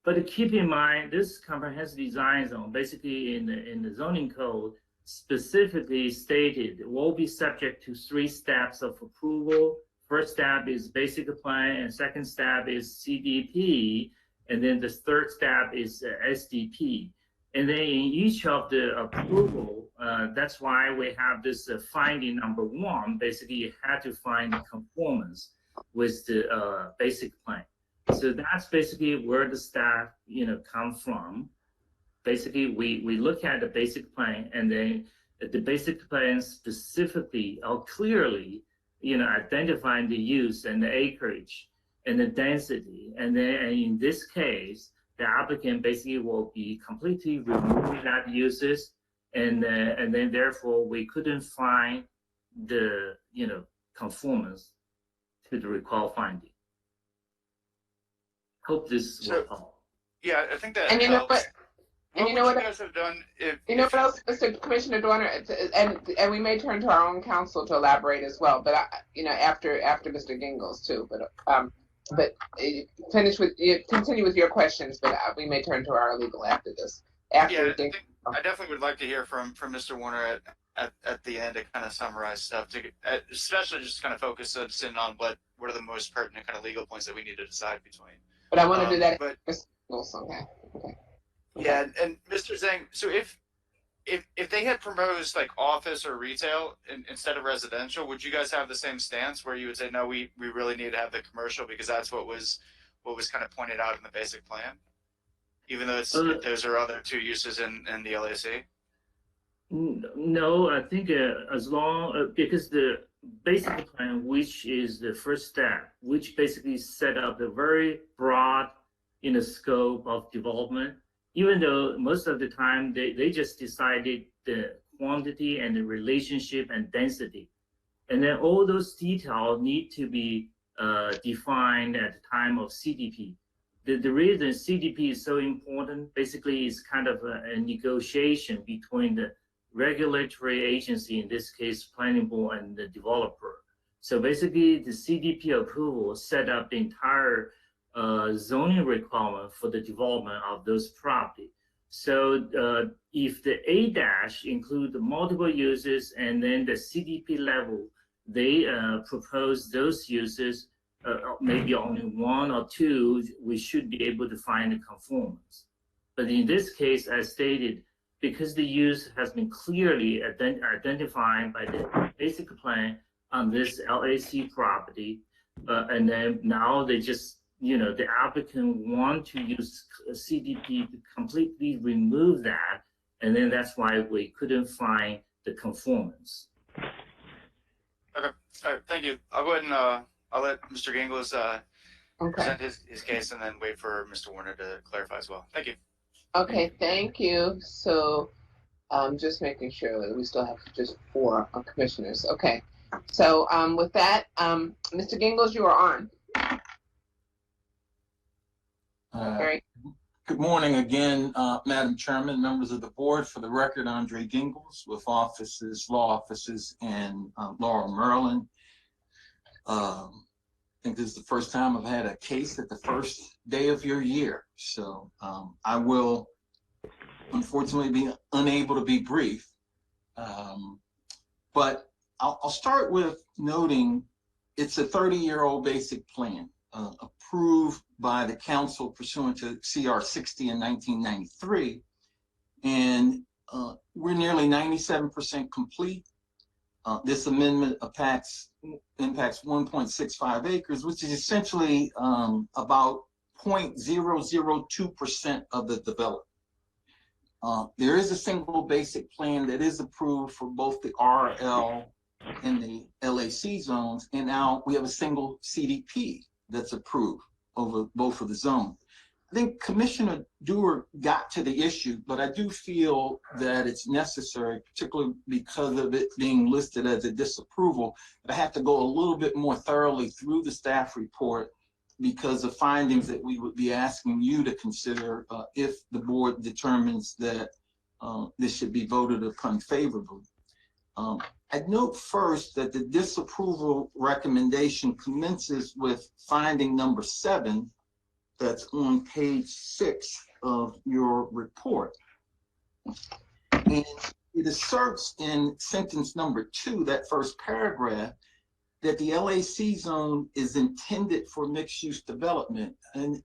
but keep in mind this comprehensive design zone, basically in the zoning code, specifically stated will be subject to 3 steps of approval. First step is basic plan, and second step is CDP, and then the third step is SDP. And then in each of the approval, that's why we have this finding number 1. Basically, you had to find the conformance with the basic plan. So that's basically where the staff, come from. Basically, we look at the basic plan, and then the basic plan specifically or clearly, identifying the use and the acreage and the density. And then in this case, the applicant basically will be completely removing that uses, and then therefore we couldn't find the conformance to the required finding. Hope this will help. Yeah, I think that And you know what? And you know what you guys have done? What else, Mr. Commissioner Dorner, and we may turn to our own counsel to elaborate as well, but after Mr. Gingles too. But continue with your questions, but we may turn to our legal after this. I definitely would like to hear from Mr. Warner at the end to kind of summarize stuff, especially just kind of focus us in on what are the most pertinent kind of legal points that we need to decide between. But I want to do that. But Okay. Yeah, and Mr. Zhang, so if they had proposed office or retail instead of residential, would you guys have the same stance where you would say, no, we really need to have the commercial because that's what was kind of pointed out in the basic plan, even though those are other 2 uses in the LAC? No, I think as long because the basic plan, which is the first step, which basically set up the very broad scope of development. Even though most of the time they just decided the quantity and the relationship and density. And then all those details need to be defined at the time of CDP. The reason CDP is so important basically is kind of a negotiation between the regulatory agency, in this case, planning board, and the developer. So basically the CDP approval set up the entire zoning requirement for the development of those property. So if the A- include the multiple uses and then the CDP level, they propose those uses, maybe only 1 or 2, we should be able to find the conformance. But in this case, as stated, because the use has been clearly identified by the basic plan on this LAC property, and then now they just the applicant want to use CDP to completely remove that, and then that's why we couldn't find the conformance. Okay, all right, thank you. I'll go ahead and I'll let Mr. Gingles present his case, and then wait for Mr. Warner to clarify as well. Thank you. Okay, thank you. So, just making sure that we still have just 4 commissioners. Okay, so with that, Mr. Gingles, you are on. Good morning again, Madam Chairman, members of the board. For the record, Andre Gingles with law offices in Laurel, Maryland. I think this is the first time I've had a case at the first day of your year. So I will unfortunately be unable to be brief. But I'll start with noting it's a 30-year-old basic plan. Approved by the council pursuant to CR 60 in 1993. And we're nearly 97% complete. This amendment impacts 1.65 acres, which is essentially about 0.002% of the development. There is a single basic plan that is approved for both the RL and the LAC zones, and now we have a single CDP that's approved over both of the zones. I think Commissioner Dewar got to the issue, but I do feel that it's necessary, particularly because of it being listed as a disapproval, that I have to go a little bit more thoroughly through the staff report because of findings that we would be asking you to consider if the board determines that this should be voted upon favorably. I'd note first that the disapproval recommendation commences with finding number 7 that's on page 6 of your report. And it asserts in sentence number 2, that first paragraph, that the LAC zone is intended for mixed-use development. And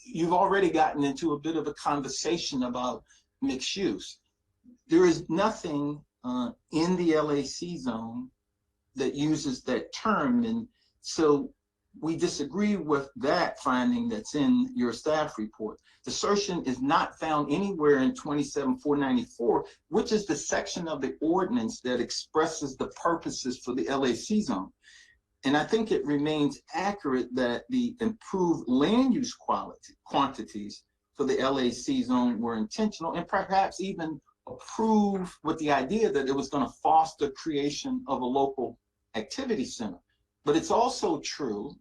you've already gotten into a bit of a conversation about mixed use. There is nothing in the LAC zone that uses that term. And so we disagree with that finding that's in your staff report. The assertion is not found anywhere in 27-494, which is the section of the ordinance that expresses the purposes for the LAC zone. And I think it remains accurate that the improved land use quantities for the LAC zone were intentional and perhaps even approved with the idea that it was going to foster creation of a local activity center. But it's also true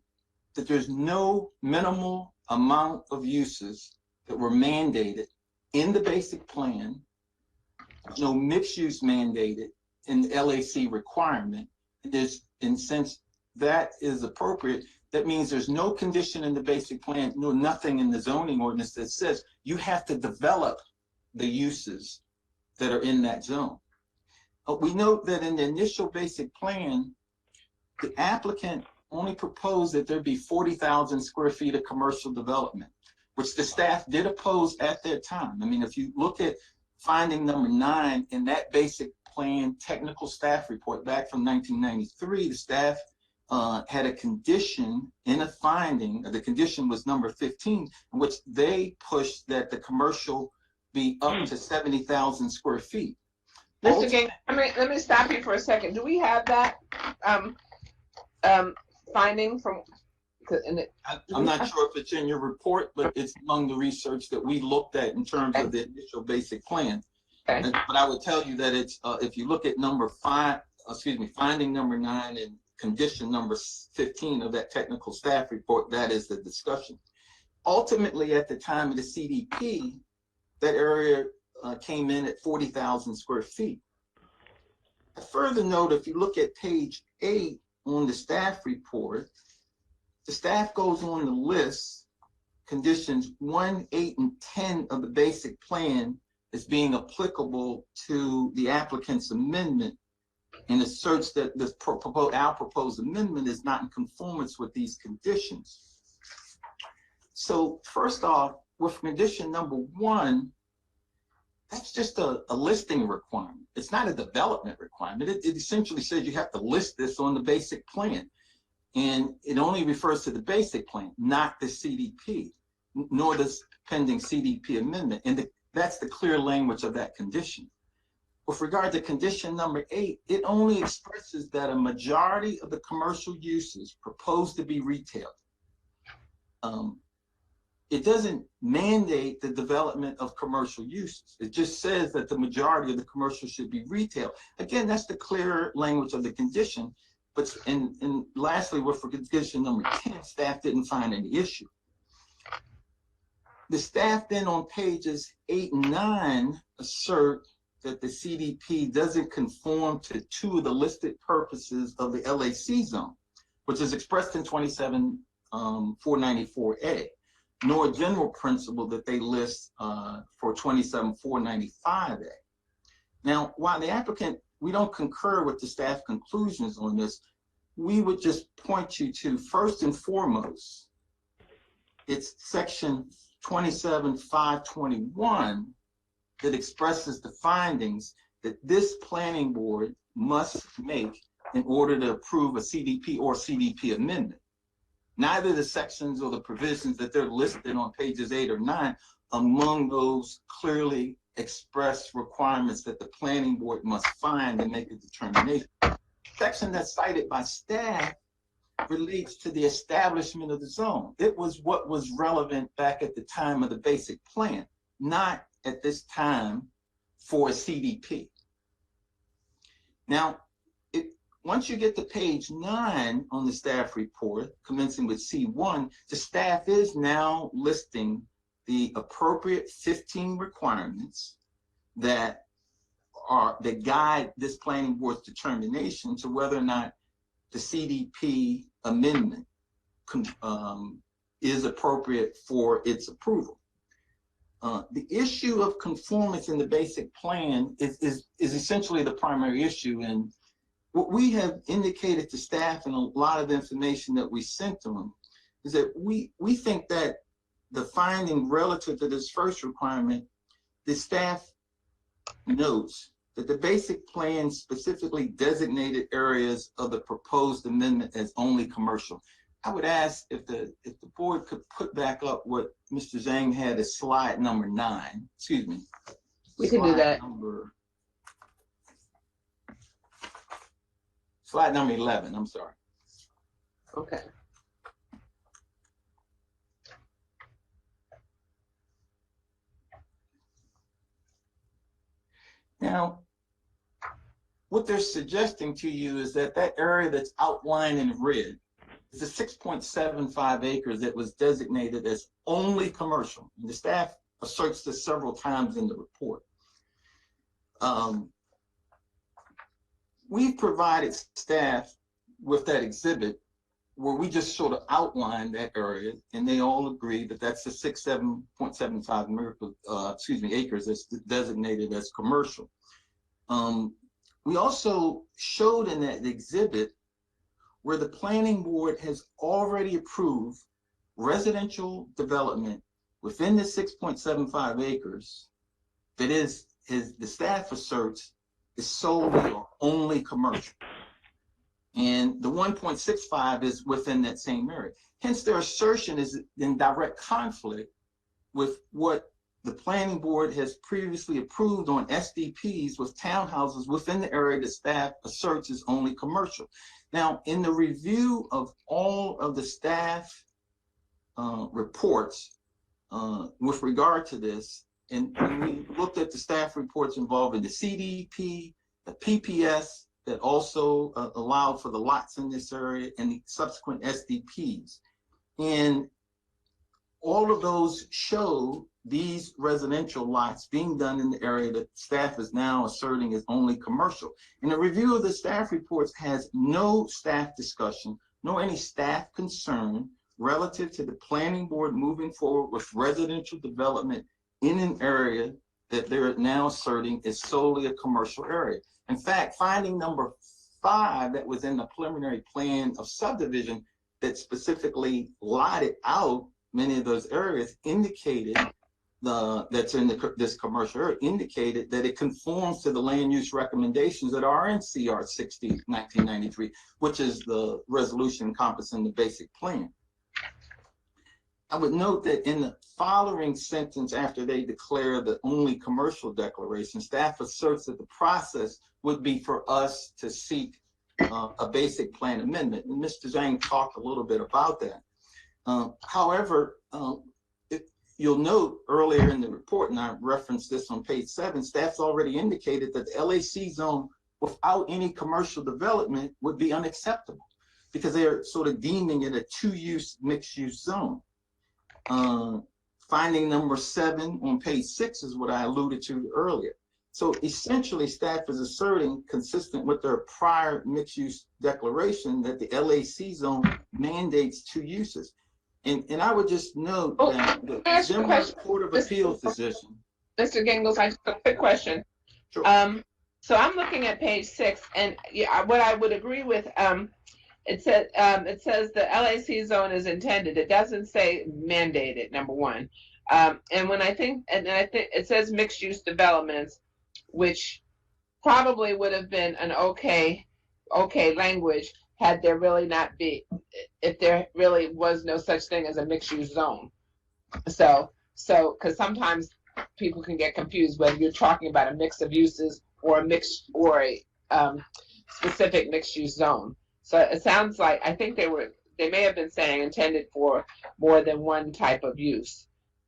that there's no minimal amount of uses that were mandated in the basic plan, no mixed use mandated in the LAC requirement. There's, in sense, that is appropriate. That means there's no condition in the basic plan, no nothing in the zoning ordinance that says you have to develop the uses that are in that zone. We note that in the initial basic plan, the applicant only proposed that there be 40,000 square feet of commercial development, which the staff did oppose at that time. I mean, if you look at finding number 9 in that basic plan technical staff report back from 1993, the staff had a condition in a finding, the condition was number 15, in which they pushed that the commercial be up to 70,000 square feet. Mr. Gang, let me stop you for a second. Do we have that finding from? I'm not sure if it's in your report, but it's among the research that we looked at in terms of the initial basic plan. Okay. But I would tell you that it's if you look at finding number 9 and condition number 15 of that technical staff report, that is the discussion. Ultimately, at the time of the CDP, that area came in at 40,000 square feet. A further note, if you look at page 8 on the staff report, the staff goes on to list conditions 1, 8, and 10 of the basic plan as being applicable to the applicant's amendment, and asserts that our proposed amendment is not in conformance with these conditions. So first off, with condition number 1, that's just a listing requirement. It's not a development requirement. It essentially says you have to list this on the basic plan. And it only refers to the basic plan, not the CDP, nor this pending CDP amendment. And that's the clear language of that condition. With regard to condition number 8, it only expresses that a majority of the commercial uses proposed to be retail. It doesn't mandate the development of commercial uses. It just says that the majority of the commercial should be retail. Again, that's the clear language of the condition. But and lastly, with condition number 10, staff didn't find any issue. The staff then on pages 8 and 9 assert that the CDP doesn't conform to 2 of the listed purposes of the LAC zone, which is expressed in 27-494A, nor a general principle that they list for 27-495A. Now, while the applicant, we don't concur with the staff conclusions on this, we would just point you to, first and foremost, it's section 27-521 that expresses the findings that this planning board must make in order to approve a CDP or CDP amendment. Neither the sections or the provisions that they're listed on pages 8 or 9 among those clearly expressed requirements that the planning board must find and make a determination. Section that's cited by staff relates to the establishment of the zone. It was what was relevant back at the time of the basic plan, not at this time for a CDP. Now, once you get to page 9 on the staff report, commencing with C1, the staff is now listing the appropriate 15 requirements that guide this planning board's determination to whether or not the CDP amendment is appropriate for its approval. The issue of conformance in the basic plan is essentially the primary issue. And what we have indicated to staff and a lot of the information that we sent to them is that we think that the finding relative to this first requirement, the staff notes that the basic plan specifically designated areas of the proposed amendment as only commercial. I would ask if the board could put back up what Mr. Zhang had as slide number 9. Excuse me. We can do that. Slide number 11, I'm sorry. Okay. Now, what they're suggesting to you is that that area that's outlined in red is the 6.75 acres that was designated as only commercial. And the staff asserts this several times in the report. We've provided staff with that exhibit where we just sort of outlined that area, and they all agree that that's the 7.75 acres that's designated as commercial. We also showed in that exhibit where the planning board has already approved residential development within the 6.75 acres that the staff asserts is solely or only commercial. And the 1.65 is within that same area. Hence, their assertion is in direct conflict with what the planning board has previously approved on SDPs with townhouses within the area that staff asserts is only commercial. Now, in the review of all of the staff reports with regard to this, and we looked at the staff reports involving the CDP, the PPS that also allowed for the lots in this area, and the subsequent SDPs. And all of those show these residential lots being done in the area that staff is now asserting is only commercial. And the review of the staff reports has no staff discussion, nor any staff concern relative to the planning board moving forward with residential development in an area that they're now asserting is solely a commercial area. In fact, finding number 5 that was in the preliminary plan of subdivision that specifically lotted out many of those areas indicated that's in this commercial area indicated that it conforms to the land use recommendations that are in CR 60 1993, which is the resolution encompassing the basic plan. I would note that in the following sentence after they declare the only commercial declaration, staff asserts that the process would be for us to seek a basic plan amendment. And Mr. Zhang talked a little bit about that. However, you'll note earlier in the report, and I referenced this on page 7, staff's already indicated that the LAC zone without any commercial development would be unacceptable because they're sort of deeming it a 2-use mixed-use zone. Finding number 7 on page 6 is what I alluded to earlier. So essentially, staff is asserting, consistent with their prior mixed-use declaration, that the LAC zone mandates 2 uses. And I would just note that the Denver Court of Appeals decision. Mr. Gingles, I just have a quick question. Sure. So I'm looking at page 6, and yeah, what I would agree with, it says the LAC zone is intended. It doesn't say mandated, number 1. And when I think it says mixed use developments, which probably would have been an okay language had there really not be, if there really was no such thing as a mixed-use zone. So, because sometimes people can get confused whether you're talking about a mix of uses or a specific mixed-use zone. So it sounds like, I think they may have been saying intended for more than one type of use.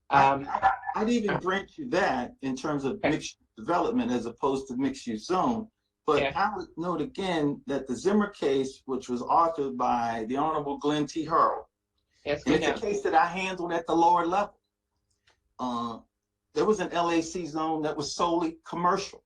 I'd even grant you that in terms of mixed development as opposed to mixed-use zone. But I would note again that the Zimmer case, which was authored by the Honorable Glenn T. Hurl, and it's a case that I handled at the lower level. There was an LAC zone that was solely commercial,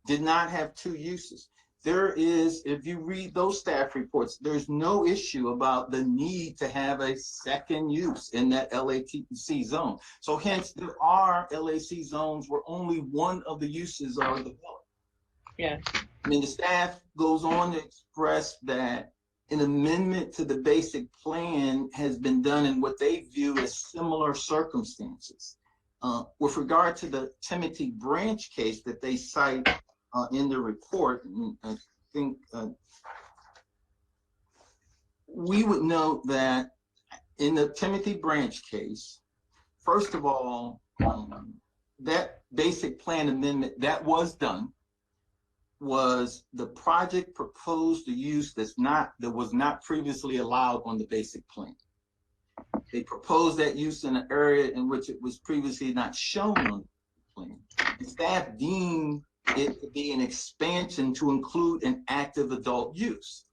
did not have two uses. There is, if you read those staff reports, there's no issue about the need to have a second use in that LAC zone. So hence, there are LAC zones where only one of the uses are developed. Yeah. I mean, the staff goes on to express that an amendment to the basic plan has been done in what they view as similar circumstances. With regard to the Timothy Branch case that they cite in the report, and I think we would note that in the Timothy Branch case, first of all, that basic plan amendment that was done was the project proposed a use that was not previously allowed on the basic plan. They proposed that use in an area in which it was previously not shown on the plan. The staff deemed it to be an expansion to include an active adult use.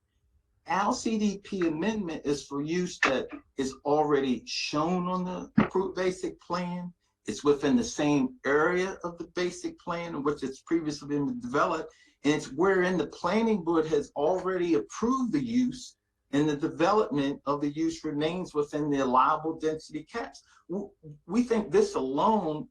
Our CDP amendment is for use that is already shown on the approved basic plan. It's within the same area of the basic plan in which it's previously been developed, and it's wherein the planning board has already approved the use and the development of the use remains within the allowable density caps. We think this alone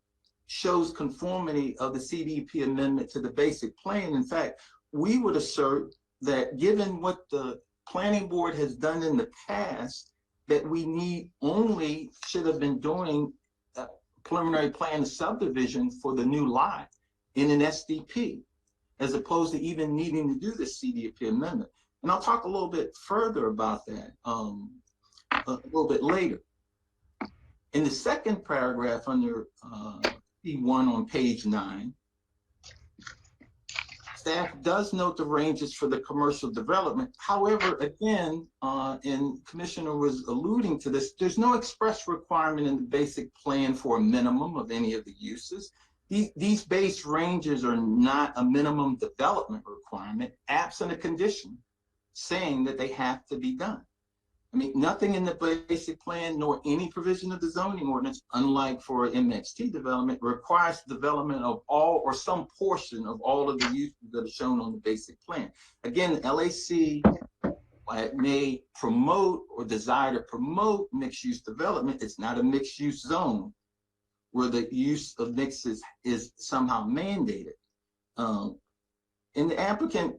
shows conformity of the CDP amendment to the basic plan. In fact, we would assert that given what the planning board has done in the past, that we should have been doing a preliminary plan subdivision for the new lot in an SDP, as opposed to even needing to do the CDP amendment. And I'll talk a little bit further about that a little bit later. In the second paragraph under P1 on page 9, staff does note the ranges for the commercial development. However, again, and Commissioner was alluding to this, there's no express requirement in the basic plan for a minimum of any of the uses. These base ranges are not a minimum development requirement, absent a condition saying that they have to be done. I mean, nothing in the basic plan nor any provision of the zoning ordinance, unlike for MXT development, requires development of all or some portion of all of the uses that are shown on the basic plan. Again, the LAC may promote or desire to promote mixed-use development. It's not a mixed-use zone where the use of mixes is somehow mandated. And the applicant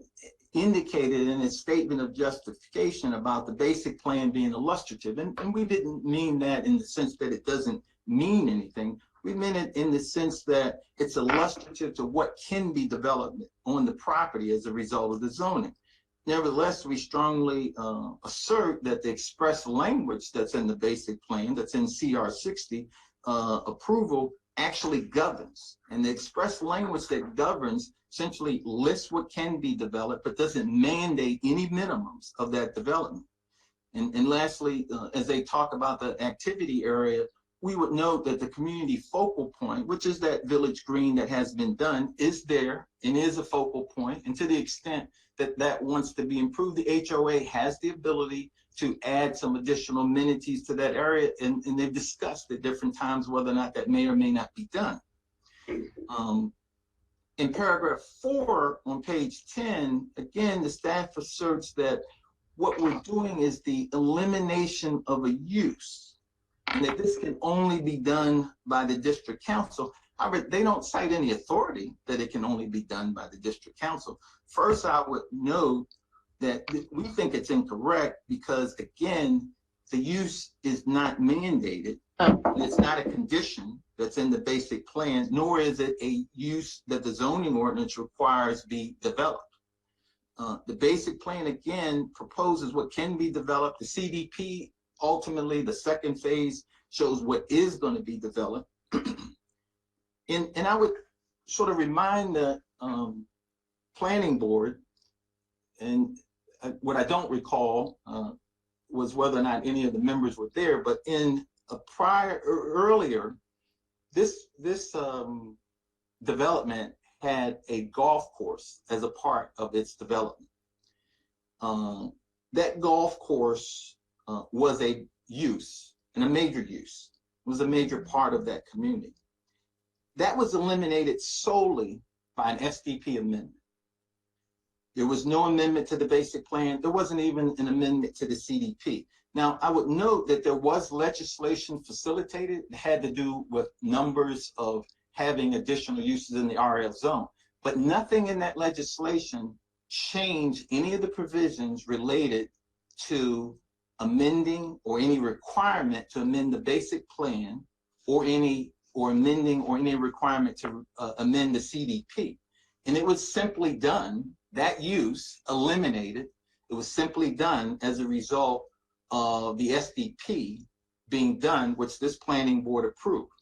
indicated in his statement of justification about the basic plan being illustrative, and we didn't mean that in the sense that it doesn't mean anything. We meant it in the sense that it's illustrative to what can be developed on the property as a result of the zoning. Nevertheless, we strongly assert that the express language that's in the basic plan, that's in CR 60 approval, actually governs. And the express language that governs essentially lists what can be developed, but doesn't mandate any minimums of that development. And lastly, as they talk about the activity area, we would note that the community focal point, which is that village green that has been done, is there and is a focal point. And to the extent that that wants to be improved, the HOA has the ability to add some additional amenities to that area. And they've discussed at different times whether or not that may or may not be done. In paragraph 4 on page 10, again, the staff asserts that what we're doing is the elimination of a use, and that this can only be done by the district council. However, they don't cite any authority that it can only be done by the district council. First, I would note that we think it's incorrect because, again, the use is not mandated. It's not a condition that's in the basic plan, nor is it a use that the zoning ordinance requires be developed. The basic plan again proposes what can be developed. The CDP, ultimately, the second phase shows what is going to be developed. And I would sort of remind the planning board, and what I don't recall was whether or not any of the members were there, but in a earlier, this development had a golf course as a part of its development. That golf course was a use, and a major use. It was a major part of that community. That was eliminated solely by an SDP amendment. There was no amendment to the basic plan. There wasn't even an amendment to the CDP. Now, I would note that there was legislation facilitated. It had to do with numbers of having additional uses in the RF zone, but nothing in that legislation changed any of the provisions related to amending or any requirement to amend the basic plan or amending or any requirement to amend the CDP. And it was simply done, that use eliminated, it was simply done as a result of the SDP being done, which this planning board approved.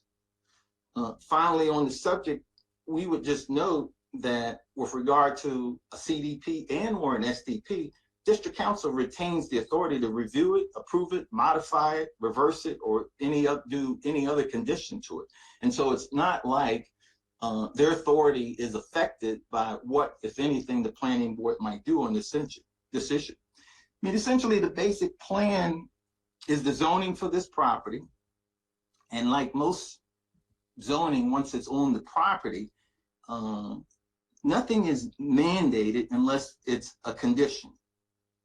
Finally, on the subject, we would just note that with regard to a CDP and or an SDP, district council retains the authority to review it, approve it, modify it, reverse it, or do any other condition to it. And so it's not like their authority is affected by what, if anything, the planning board might do on this issue. I mean, essentially, the basic plan is the zoning for this property. And like most zoning, once it's on the property, nothing is mandated unless it's a condition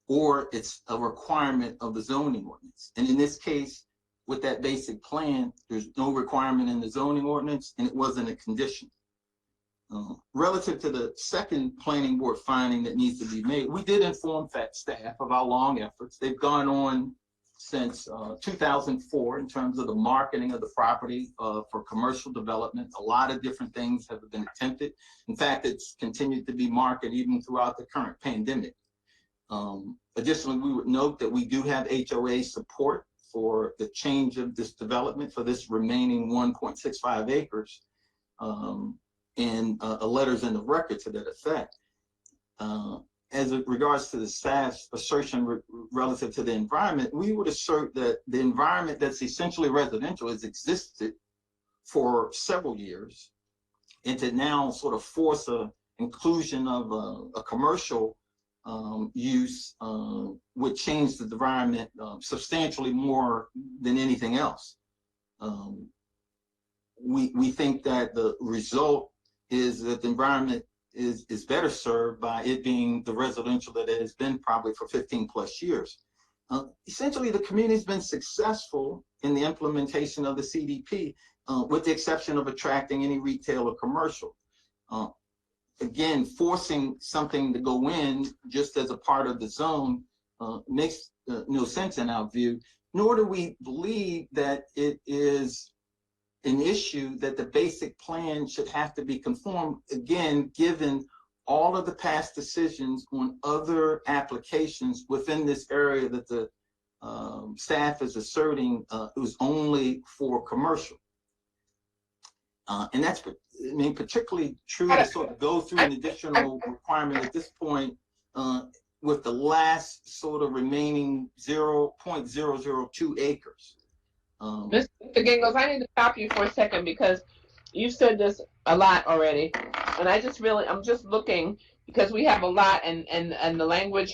or it's a requirement of the zoning ordinance. And in this case, with that basic plan, there's no requirement in the zoning ordinance, and it wasn't a condition. Relative to the second planning board finding that needs to be made, we did inform staff of our long efforts. They've gone on since 2004 in terms of the marketing of the property for commercial development. A lot of different things have been attempted. In fact, it's continued to be marketed even throughout the current pandemic. Additionally, we would note that we do have HOA support for the change of this development for this remaining 1.65 acres, and letters in the record to that effect. As it regards to the staff's assertion relative to the environment, we would assert that the environment that's essentially residential has existed for several years, and to now sort of force a inclusion of a commercial use would change the environment substantially more than anything else. We think that the result is that the environment is better served by it being the residential that it has been probably for 15 plus years. Essentially, the community has been successful in the implementation of the CDP, with the exception of attracting any retail or commercial. Again, forcing something to go in just as a part of the zone makes no sense in our view, nor do we believe that it is an issue that the basic plan should have to be conformed, again, given all of the past decisions on other applications within this area that the staff is asserting was only for commercial. And that's, I mean, particularly true to sort of go through an additional requirement at this point with the last sort of remaining 0.002 acres. Mr. Gingles, I need to stop you for a second because you've said this a lot already, and I'm just looking because we have a lot, and the language.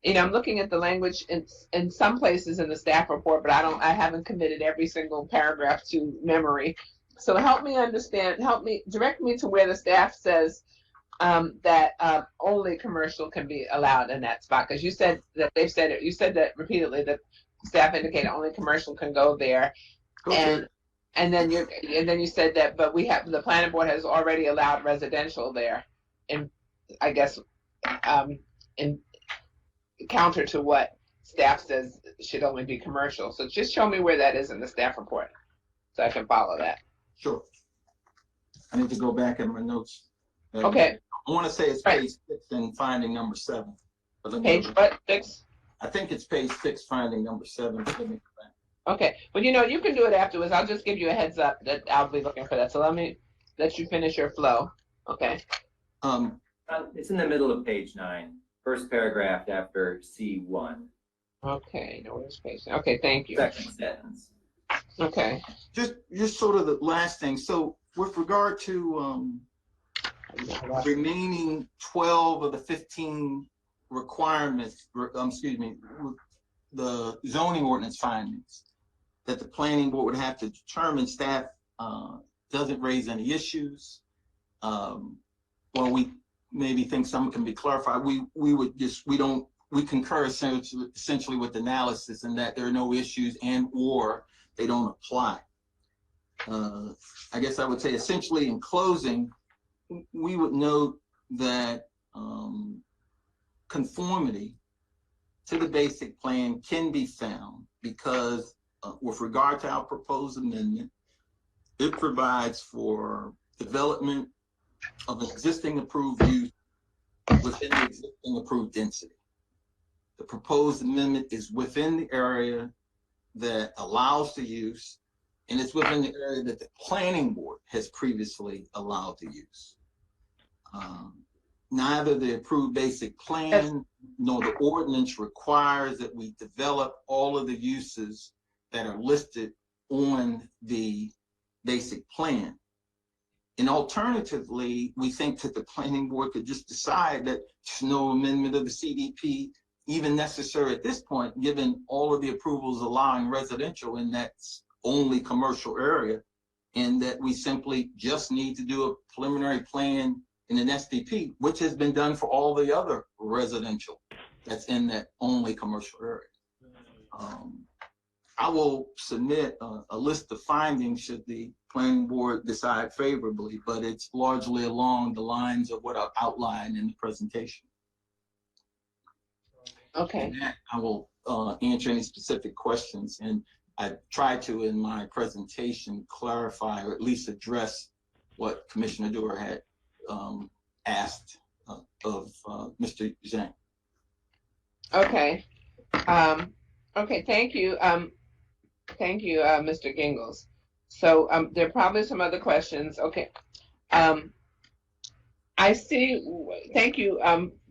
I'm looking at the language in some places in the staff report, but I haven't committed every single paragraph to memory. So help me understand. Direct me to where the staff says that only commercial can be allowed in that spot, because you said that they've said it. You said that repeatedly that staff indicated only commercial can go there, okay. and then you said that, but the planning board has already allowed residential there, and I guess in counter to what staff says should only be commercial. So just show me where that is in the staff report, so I can follow that. Sure. I need to go back in my notes. Okay, I want to say it's Right. page 6 and finding number 7. But let me- page what, 6? I think it's page 6, finding number 7. Let me go back. Okay, well, you can do it afterwards. I'll just give you a heads up that I'll be looking for that. So let me let you finish your flow. Okay, It's in the middle of page 9, first paragraph after C1, okay, no, where's page? Okay, thank you. second sentence. Okay, Just sort of the last thing. So with regard to remaining 12 of the 15 requirements, the zoning ordinance findings that the planning board would have to determine, staff doesn't raise any issues. Well, we maybe think some can be clarified. We concur essentially with the analysis and that there are no issues and or they don't apply. I guess I would say essentially in closing, we would note that conformity to the basic plan can be found because with regard to our proposed amendment, it provides for development of an existing approved use within the existing approved density. The proposed amendment is within the area that allows the use, and it's within the area that the planning board has previously allowed the use. Neither the approved basic plan nor the ordinance requires that we develop all of the uses that are listed on the basic plan. And alternatively, we think that the planning board could just decide that there's no amendment of the CDP even necessary at this point, given all of the approvals allowing residential in that only commercial area, and that we simply just need to do a preliminary plan in an SPP, which has been done for all the other residential that's in that only commercial area. I will submit a list of findings should the planning board decide favorably, but it's largely along the lines of what I've outlined in the presentation. okay, And that I will answer any specific questions. And I tried to, in my presentation, clarify or at least address what Commissioner Dewar had asked of Mr. Zhang. okay. Okay, thank you. Thank you, Mr. Gingles. So there are probably some other questions. Okay. I see, thank you,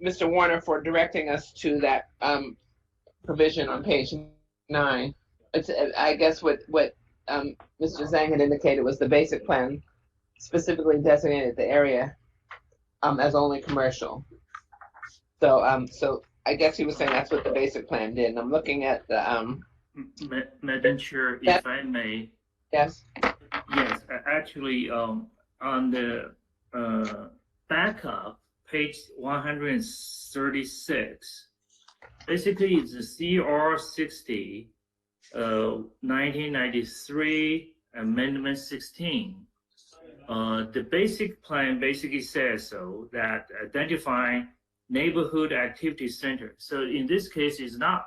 Mr. Warner, for directing us to that provision on page 9. It's, I guess what Mr. Zhang had indicated was the basic plan specifically designated the area as only commercial. So so I guess he was saying that's what the basic plan did. And I'm looking at the Madam Chair, if I may. yes. Yes, actually, on the backup, page 136, basically it's the CR 60, 1993, Amendment 16. The basic plan basically says so that identifying neighborhood activity center. So in this case, it's not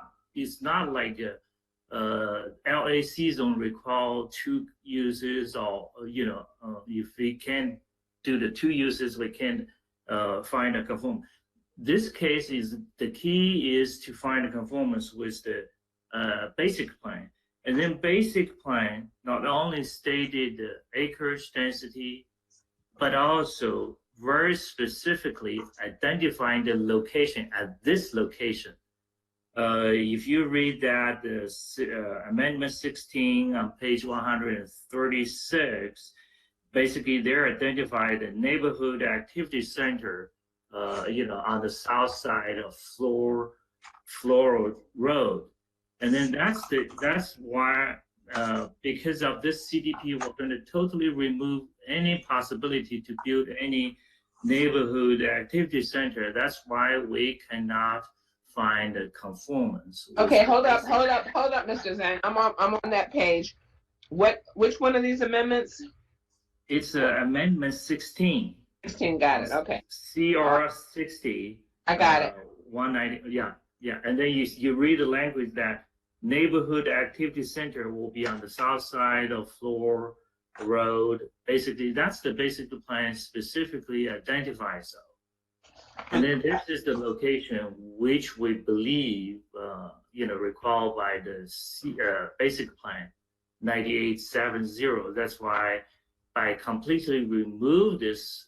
like LAC zone require 2 uses, or if we can do the 2 uses, we can find a conform. This case is the key is to find a conformance with the basic plan, and then basic plan not only stated the acreage density, but also very specifically identifying the location at this location. If you read that Amendment 16 on page 136, basically they're identified the neighborhood activity center, on the south side of Floral Road, and then that's why because of this CDP, we're going to totally remove any possibility to build any neighborhood activity center. That's why we cannot find a conformance. Okay, hold up, Mr. Zhang. I'm on that page. Which one of these amendments? It's Amendment 16. 16, got it. Okay, CR 60. I got it. 190. Yeah. And then you read the language that neighborhood activity center will be on the south side of Floral road. Basically, that's the basic plan specifically identifies so. And then this is the location which we believe, recalled by the basic plan 9870. That's why I completely remove this,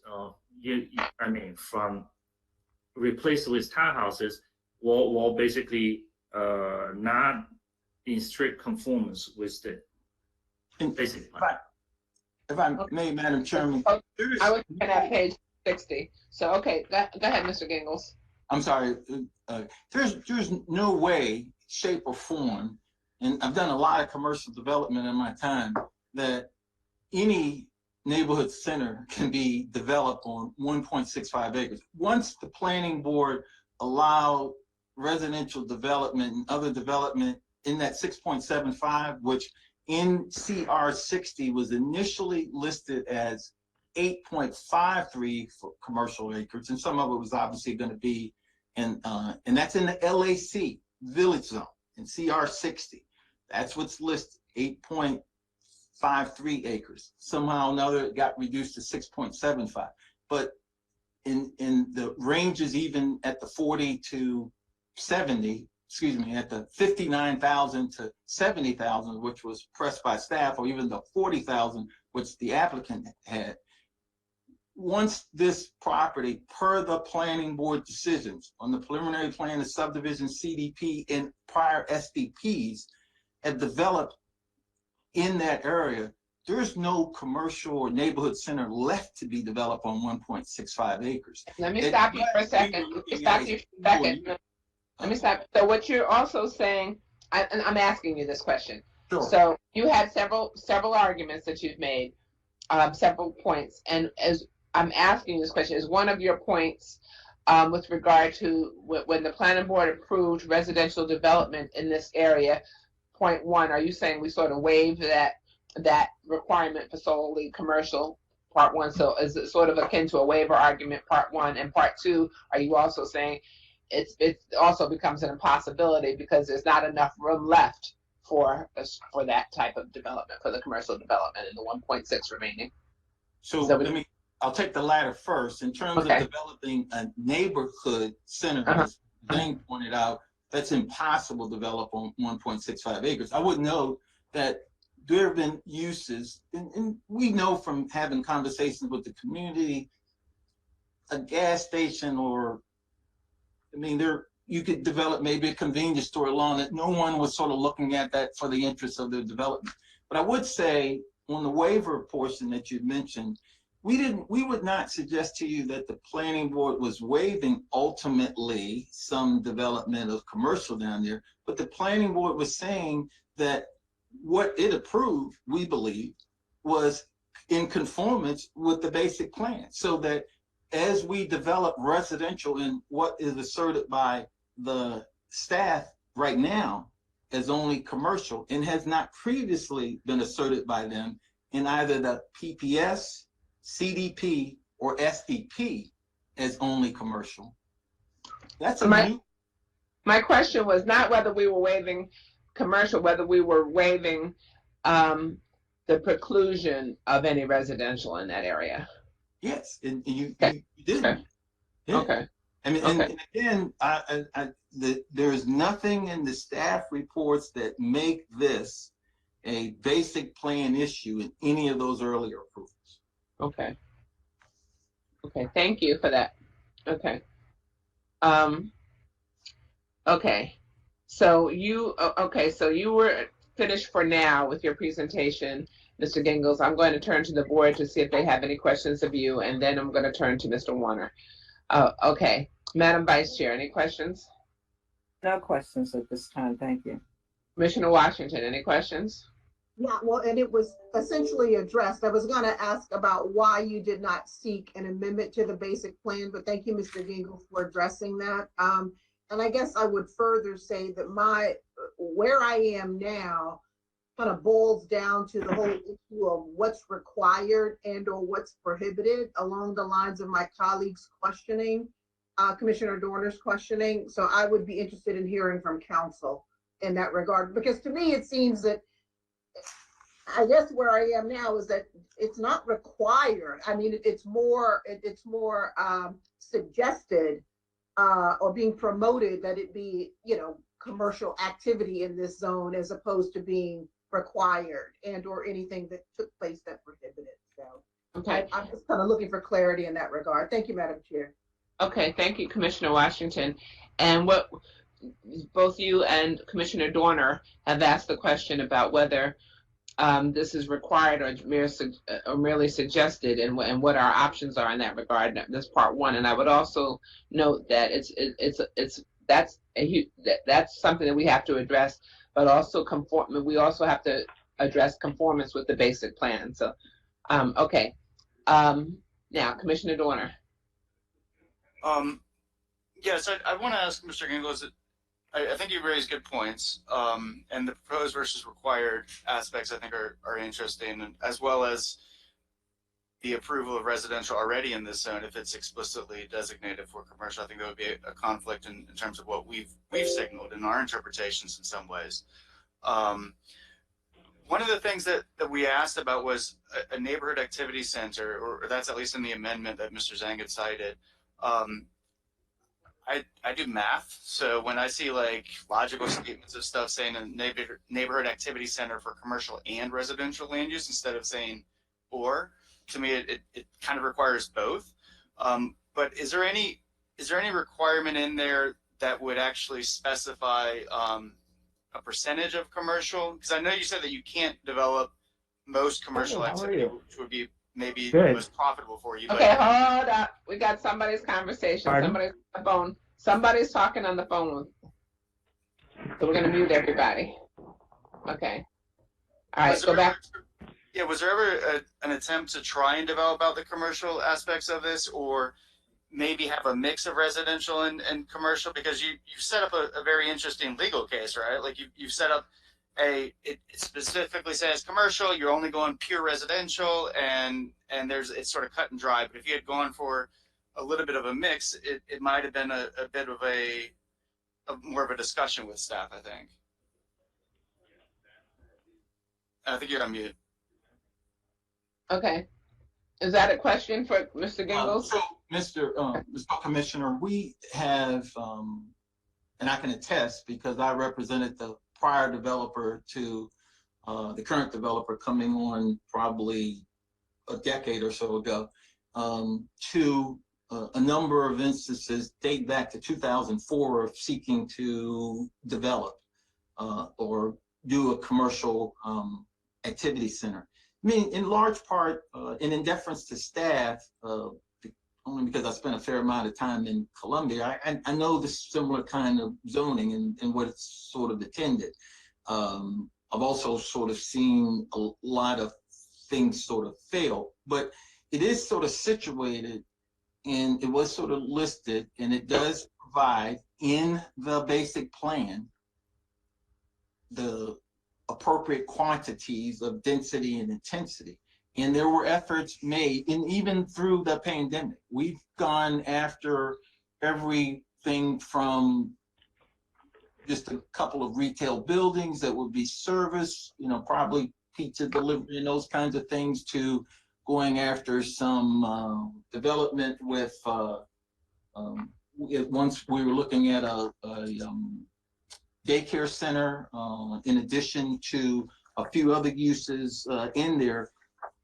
from replace with townhouses, will basically not in strict conformance with the basic plan. If I may, Madam Chairman, I was looking at page 60. So, okay, go ahead, Mr. Gingles. I'm sorry, there's no way, shape or form, and I've done a lot of commercial development in my time, that any neighborhood center can be developed on 1.65 acres. Once the planning board allowed residential development and other development in that 6.75, which in CR 60 was initially listed as 8.53 for commercial acres, and some of it was obviously going to be in, and that's in the LAC village zone in CR 60. That's what's listed, 8.53 acres. Somehow or another, it got reduced to 6.75. But in the ranges, even at the 40 to 70, at the 59,000 to 70,000, which was pressed by staff, or even the 40,000, which the applicant had. Once this property, per the planning board decisions on the preliminary plan of subdivision, CDP, and prior SDPs, have developed in that area, there's no commercial or neighborhood center left to be developed on 1.65 acres. Let me stop you for a second. Let me stop. So what you're also saying, and I'm asking you this question. Sure. So you had several arguments that you've made, several points, and as I'm asking you this question, is one of your points with regard to when the planning board approved residential development in this area, point one, are you saying we sort of waived that requirement for solely commercial, part one? So is it sort of akin to a waiver argument, part one? And part two, are you also saying it also becomes an impossibility because there's not enough room left for that type of development, for the commercial development in the 1.6 remaining? So I'll take the latter first. In terms of developing a neighborhood center, as Zane pointed out, that's impossible to develop on 1.65 acres. I would note that there have been uses, and we know from having conversations with the community, a gas station, or, you could develop maybe a convenience store along it. No one was sort of looking at that for the interest of the development. But I would say on the waiver portion that you mentioned, we would not suggest to you that the planning board was waiving ultimately some development of commercial down there, but the planning board was saying that what it approved, we believe, was in conformance with the basic plan. So that as we develop residential in what is asserted by the staff right now as only commercial, and has not previously been asserted by them in either the PPS, CDP, or SDP as only commercial. That's my question was not whether we were waiving commercial, whether we were waiving the preclusion of any residential in that area. Yes, and you did. Okay. Yeah. Okay. And again, there is nothing in the staff reports that make this a basic plan issue in any of those earlier approvals. Okay. Okay, thank you for that. Okay. Okay. So you were finished for now with your presentation, Mr. Gingles. I'm going to turn to the board to see if they have any questions of you, and then I'm going to turn to Mr. Warner. Okay. Madam Vice Chair, any questions? No questions at this time, thank you. Commissioner Washington, any questions? Yeah, well, and it was essentially addressed. I was going to ask about why you did not seek an amendment to the basic plan, but thank you, Mr. Gingles, for addressing that. And I guess I would further say that where I am now kind of boils down to the whole issue of what's required and or what's prohibited along the lines of my colleagues' questioning, Commissioner Dorner's questioning. So I would be interested in hearing from council in that regard, because to me, it seems that I guess where I am now is that it's not required. I mean, it's more suggested or being promoted that it be, commercial activity in this zone as opposed to being required and or anything that took place that prohibited. So Okay. I'm just kind of looking for clarity in that regard. Thank you, Madam Chair. Okay, thank you, Commissioner Washington. And what both you and Commissioner Dorner have asked the question about whether this is required or merely suggested, and what our options are in that regard. That's part one. And I would also note that that's something that we have to address, but also we also have to address conformance with the basic plan. So, okay. Now, Commissioner Dorner. Yes, I want to ask Mr. Gingles. I think you raised good points, and the proposed versus required aspects I think are interesting, as well as the approval of residential already in this zone if it's explicitly designated for commercial. I think that would be a conflict in terms of what we've signaled in our interpretations in some ways. One of the things that we asked about was a neighborhood activity center, or that's at least in the amendment that Mr. Zhang had cited. I do math, so when I see like logical statements of stuff saying a neighborhood activity center for commercial and residential land use instead of saying or, to me it kind of requires both. But is there any requirement in there that would actually specify a percentage of commercial? Because I know you said that you can't develop most commercial activity, which would be maybe the most profitable for you. Okay, hold up. We got somebody's conversation. Pardon? Somebody's on the phone. Somebody's talking on the phone. So we're gonna mute everybody. Okay. All right, go back. Yeah, was there ever an attempt to try and develop out the commercial aspects of this, or maybe have a mix of residential and commercial? Because you set up a very interesting legal case, right? Like you've set up it specifically says commercial, you're only going pure residential, and it's sort of cut and dry. But if you had gone for a little bit of a mix, it might have been a bit of a more of a discussion with staff, I think. I think you're on mute. Okay. Is that a question for Mr. Gingles? So, Mr. Commissioner, we have, and I can attest because I represented the prior developer to the current developer coming on probably a decade or so ago, to a number of instances date back to 2004 of seeking to develop or do a commercial activity center. I mean, in large part, and in deference to staff, only because I spent a fair amount of time in Columbia, I know the similar kind of zoning and what it's sort of intended. I've also sort of seen a lot of things sort of fail, but it is sort of situated and it was sort of listed, and it does provide in the basic plan the appropriate quantities of density and intensity. And there were efforts made, and even through the pandemic, we've gone after everything from just a couple of retail buildings that would be service, probably pizza delivery and those kinds of things, to going after some development with, once we were looking at a daycare center, in addition to a few other uses in there,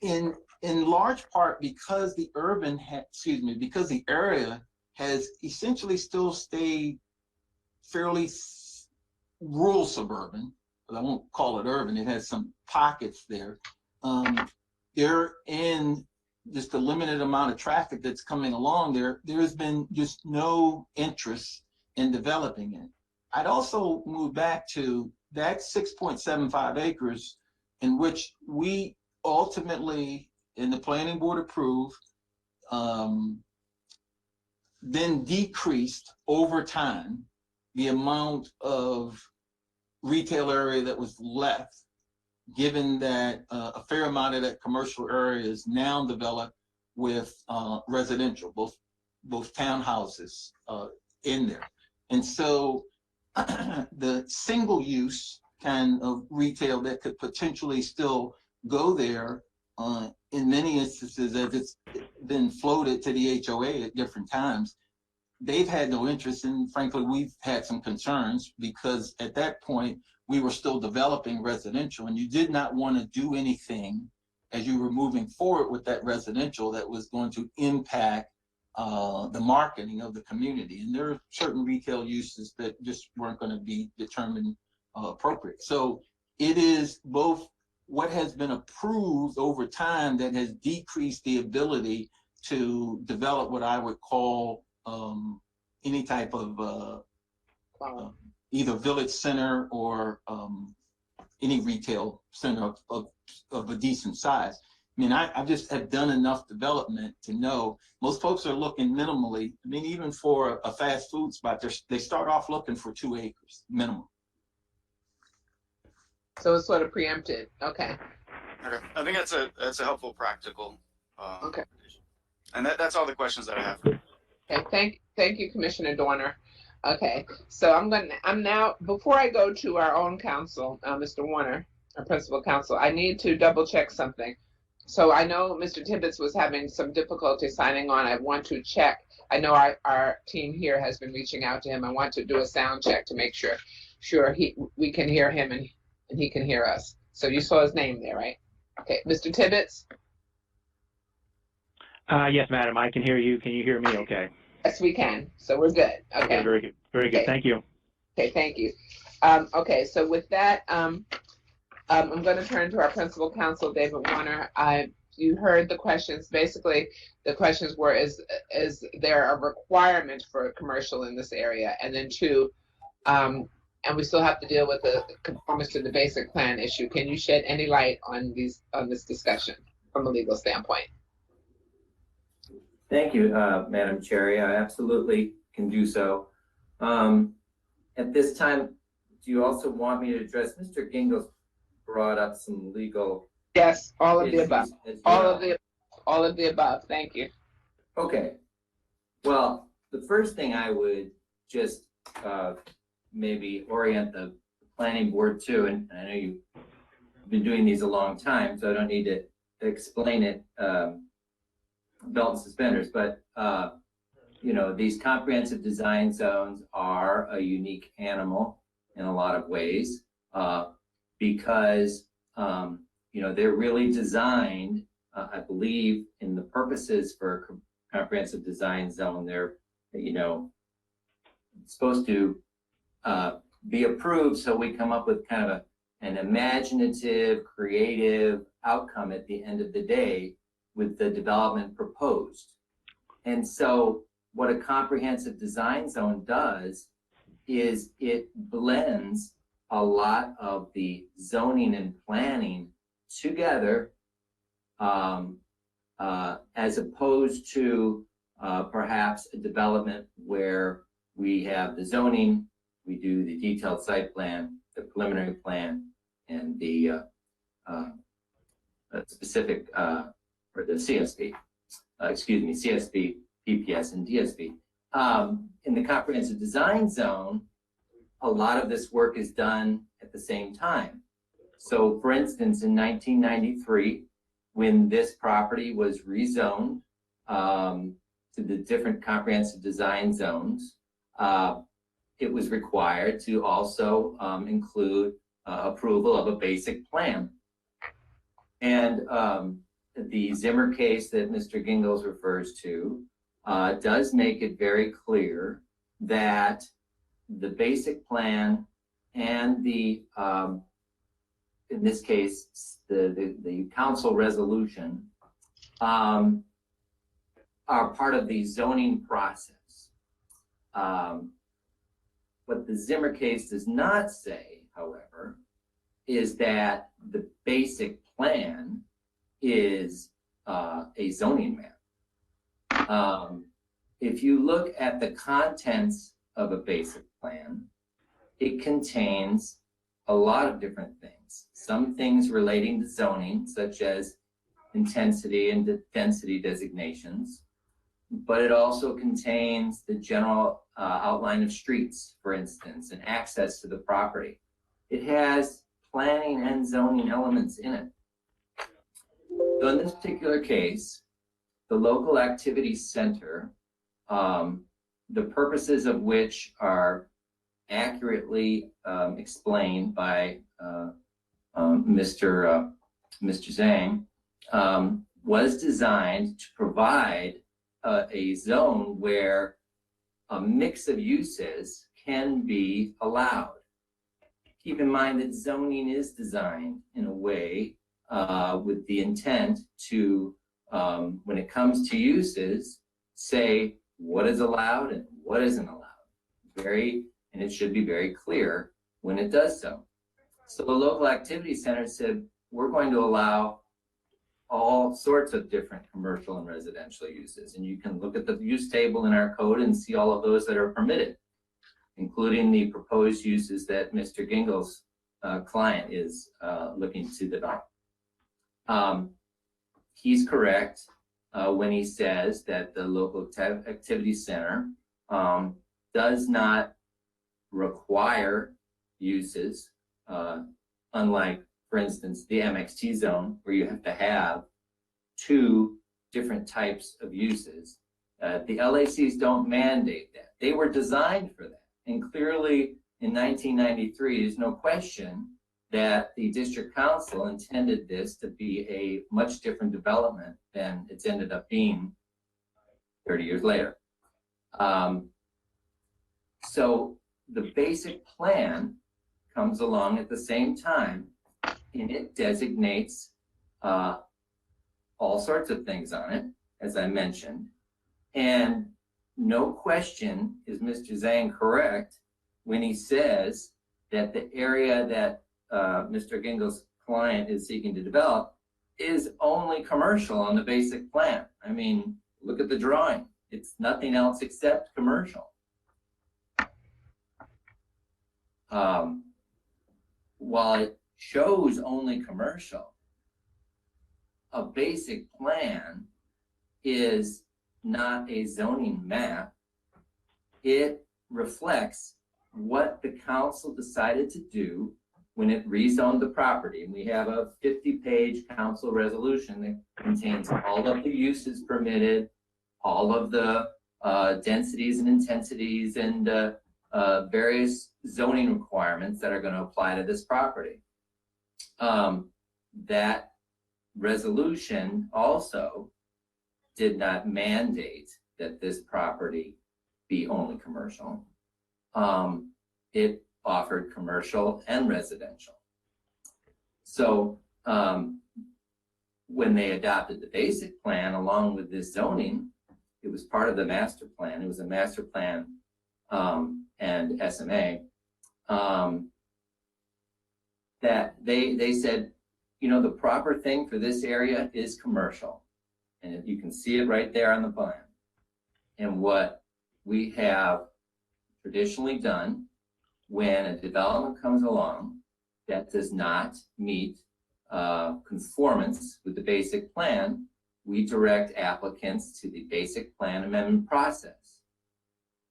in large part because the because the area has essentially still stayed fairly rural suburban, but I won't call it urban. It has some pockets there. There, in just a limited amount of traffic that's coming along there, there's been just no interest in developing it. I'd also move back to that 6.75 acres in which we ultimately, in the planning board approved, then decreased over time the amount of retail area that was left, given that a fair amount of that commercial area is now developed with residential, both townhouses in there. And so the single use kind of retail that could potentially still go there in many instances, as it's been floated to the HOA at different times. They've had no interest, and frankly, we've had some concerns because at that point, we were still developing residential, and you did not want to do anything as you were moving forward with that residential that was going to impact the marketing of the community. And there are certain retail uses that just weren't going to be determined appropriate. So it is both what has been approved over time that has decreased the ability to develop what I would call any type of either village center or any retail center of a decent size. I mean, I just have done enough development to know most folks are looking minimally. I mean, even for a fast food spot, they start off looking for 2 acres minimum. So it's sort of preempted. Okay. Okay. I think that's a helpful practical. Okay. And that's all the questions that I have. Okay. Thank you, Commissioner Dorner. Okay. So I'm now, before I go to our own counsel, Mr. Warner, our principal counsel, I need to double check something. So I know Mr. Tibbetts was having some difficulty signing on. I want to check. I know our team here has been reaching out to him. I want to do a sound check to make sure we can hear him and he can hear us. So you saw his name there, right? Okay, Mr. Tibbetts? Yes, madam, I can hear you. Can you hear me okay? Yes, we can. So we're good. Okay. Very good. Very good. Okay. Thank you. Okay, thank you. Okay, so with that, I'm going to turn to our principal counsel, David Warner. You heard the questions. Basically, the questions were, is there a requirement for commercial in this area? And then 2, and we still have to deal with the conformance to the basic plan issue. Can you shed any light on this discussion from a legal standpoint? Thank you, Madam Chair. I absolutely can do so. At this time, do you also want me to address Mr. Gingles brought up some legal? Yes, all of the issues above. as well. All of the above. Thank you. Okay. Well, the first thing I would just maybe orient the planning board to, and I know you've been doing these a long time, so I don't need to explain it belt and suspenders, but you know, these comprehensive design zones are a unique animal in a lot of ways because you know, they're really designed, I believe, in the purposes for a comprehensive design zone. They're, you know, supposed to be approved so we come up with kind of an imaginative, creative outcome at the end of the day with the development proposed. And so what a comprehensive design zone does is it blends a lot of the zoning and planning together as opposed to perhaps a development where we have the zoning, we do the detailed site plan, the preliminary plan, and the specific or the CSP, CSP, PPS, and DSP. In the comprehensive design zone, a lot of this work is done at the same time. So for instance, in 1993, when this property was rezoned to the different comprehensive design zones, it was required to also include approval of a basic plan. And the Zimmer case that Mr. Gingles refers to does make it very clear that the basic plan and the, in this case, the council resolution are part of the zoning process. What the Zimmer case does not say, however, is that the basic plan is a zoning map. If you look at the contents of a basic plan, it contains a lot of different things. Some things relating to zoning, such as intensity and density designations, but it also contains the general outline of streets, for instance, and access to the property. It has planning and zoning elements in it. So in this particular case, the local activity center, the purposes of which are accurately explained by Mr. Zhang, was designed to provide a zone where a mix of uses can be allowed. Keep in mind that zoning is designed in a way with the intent to, when it comes to uses, say what is allowed and what isn't allowed. And it should be very clear when it does so. So the local activity center said, we're going to allow all sorts of different commercial and residential uses. And you can look at the use table in our code and see all of those that are permitted, including the proposed uses that Mr. Gingle's client is looking to develop. He's correct when he says that the local activity center does not require uses, unlike, for instance, the MXT zone, where you have to have 2 different types of uses. The LACs don't mandate that. They were designed for that. And clearly, in 1993, there's no question that the district council intended this to be a much different development than it's ended up being 30 years later. So the basic plan comes along at the same time, and it designates all sorts of things on it, as I mentioned. And no question is Mr. Zhang correct when he says that the area that Mr. Gingle's client is seeking to develop is only commercial on the basic plan. I mean, look at the drawing. It's nothing else except commercial. While it shows only commercial, a basic plan is not a zoning map. It reflects what the council decided to do when it rezoned the property. And we have a 50-page council resolution that contains all of the uses permitted, all of the densities and intensities and various zoning requirements that are going to apply to this property. That resolution also did not mandate that this property be only commercial. It offered commercial and residential. So when they adopted the basic plan along with this zoning, it was part of the master plan. It was a master plan and SMA that they said, you know, the proper thing for this area is commercial. And you can see it right there on the plan. And what we have traditionally done when a development comes along that does not meet conformance with the basic plan, we direct applicants to the basic plan amendment process.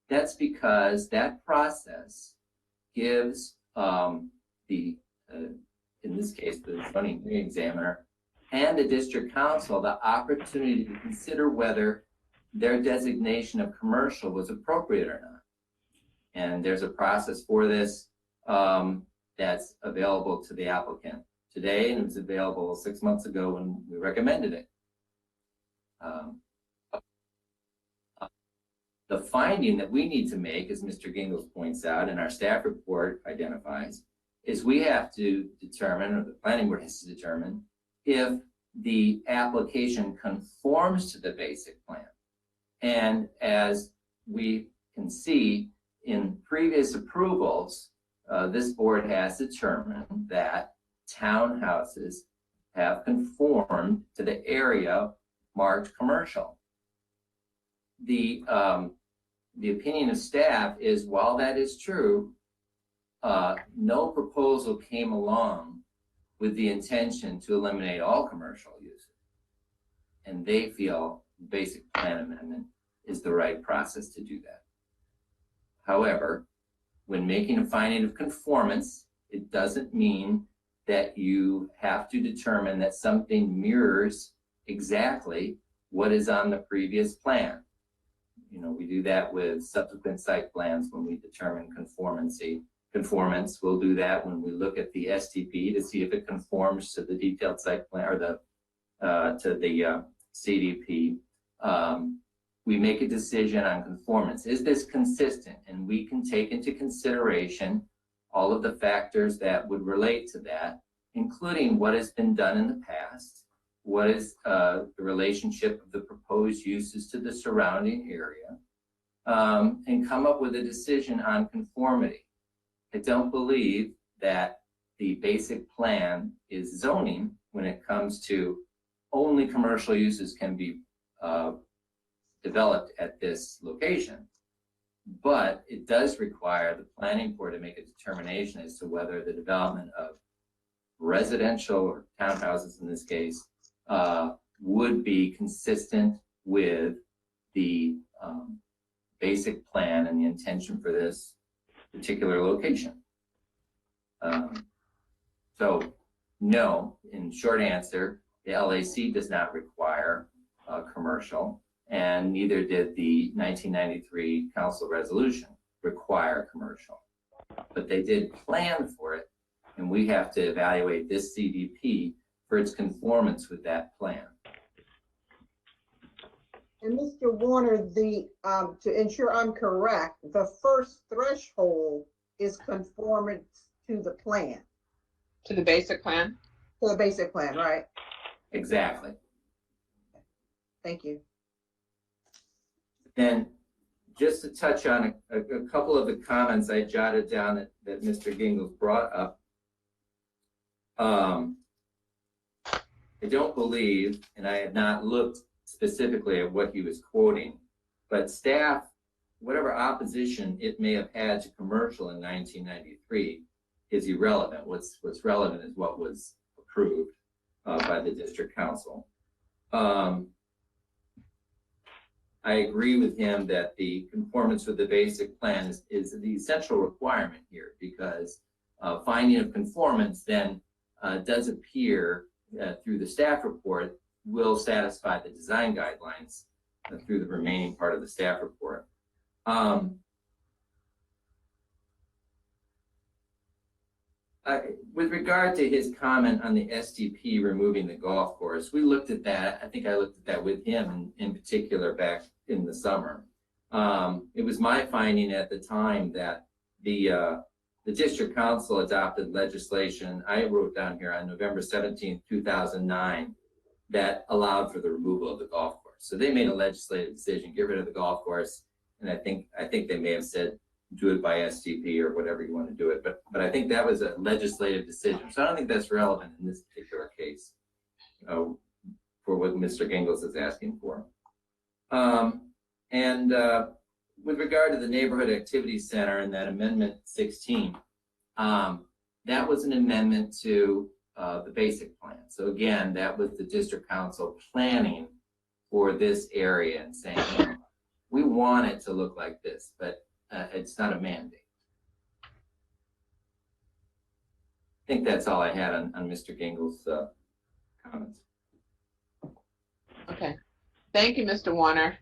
That's because that process gives in this case, the zoning examiner and the district council the opportunity to consider whether their designation of commercial was appropriate or not. And there's a process for this that's available to the applicant today, and it was available 6 months ago when we recommended it. The finding that we need to make, as Mr. Gingles points out and our staff report identifies, is we have to determine, or the planning board has to determine, if the application conforms to the basic plan. And as we can see in previous approvals, this board has determined that townhouses have conformed to the area marked commercial. The opinion of staff is, while that is true, no proposal came along with the intention to eliminate all commercial uses. And they feel the basic plan amendment is the right process to do that. However, when making a finding of conformance, it doesn't mean that you have to determine that something mirrors exactly what is on the previous plan. You know, we do that with subsequent site plans when we determine conformance. We'll do that when we look at the STP to see if it conforms to the detailed site plan or to the CDP. We make a decision on conformance. Is this consistent? And we can take into consideration all of the factors that would relate to that, including what has been done in the past, what is the relationship of the proposed uses to the surrounding area, and come up with a decision on conformity. I don't believe that the basic plan is zoning when it comes to only commercial uses can be developed at this location. But it does require the planning board to make a determination as to whether the development of residential or townhouses in this case would be consistent with the basic plan and the intention for this particular location. So no, in short answer, the LAC does not require commercial, and neither did the 1993 council resolution require commercial. But they did plan for it, and we have to evaluate this CDP for its conformance with that plan. And Mr. Warner, to ensure I'm correct, the first threshold is conformance to the plan, To the basic plan? to the basic plan, right? Exactly. Thank you. And just to touch on a couple of the comments I jotted down that Mr. Gingles brought up. I don't believe, and I had not looked specifically at what he was quoting, but staff, whatever opposition it may have had to commercial in 1993 is irrelevant. What's relevant is what was approved by the district council. I agree with him that the conformance with the basic plan is the essential requirement here, because finding of conformance then does appear through the staff report will satisfy the design guidelines through the remaining part of the staff report. With regard to his comment on the STP removing the golf course, we looked at that. I think I looked at that with him in particular back in the summer. It was my finding at the time that the district council adopted legislation, I wrote down here on November 17th, 2009, that allowed for the removal of the golf course. So they made a legislative decision, get rid of the golf course. And I think they may have said, do it by STP or whatever you want to do it. But I think that was a legislative decision. So I don't think that's relevant in this particular case for what Mr. Gingles is asking for. With regard to the Neighborhood Activity Center and that Amendment 16, that was an amendment to the basic plan. So again, that was the district council planning for this area and saying, you know, we want it to look like this, but it's not a mandate. I think that's all I had on Mr. Gingles' comments. Okay. Thank you, Mr. Warner.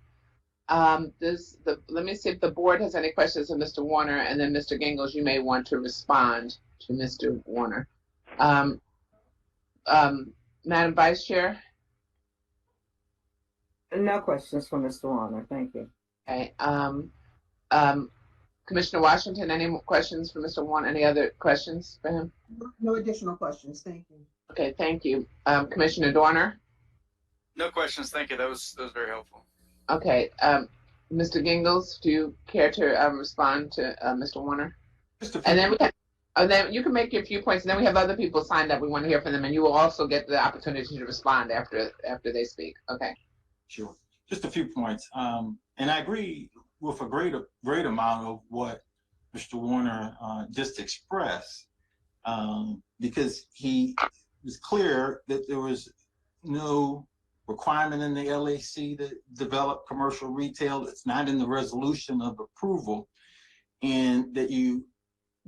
Let me see if the board has any questions of Mr. Warner, and then Mr. Gingles, you may want to respond to Mr. Warner. Madam Vice Chair? No questions for Mr. Warner, thank you. Okay. Commissioner Washington, any more questions for Mr. Warner? Any other questions for him? No additional questions, thank you. Okay, thank you. Commissioner Dorner? No questions, thank you. That was very helpful. Okay, Mr. Gingles, do you care to respond to Mr. Warner? And then then you can make your few points, and then we have other people signed up. We want to hear from them, and you will also get the opportunity to respond after they speak. Okay. Sure. Just a few points. And I agree with a great amount of what Mr. Warner just expressed, because he was clear that there was no requirement in the LAC to develop commercial retail. It's not in the resolution of approval, and that you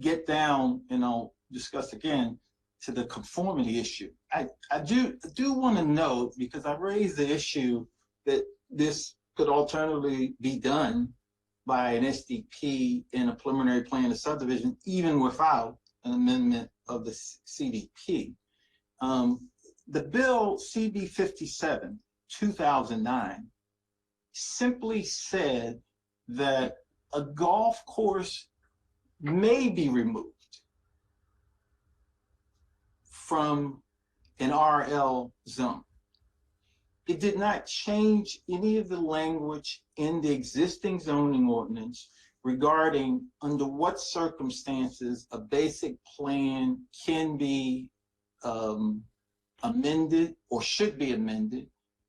get down, and I'll discuss again, to the conformity issue. I do want to note, because I raised the issue that this could alternatively be done by an SDP in a preliminary plan of subdivision, even without an amendment of the CDP. The bill CB 57, 2009, simply said that a golf course may be removed from an RL zone. It did not change any of the language in the existing zoning ordinance regarding under what circumstances a basic plan can be amended or should be amended,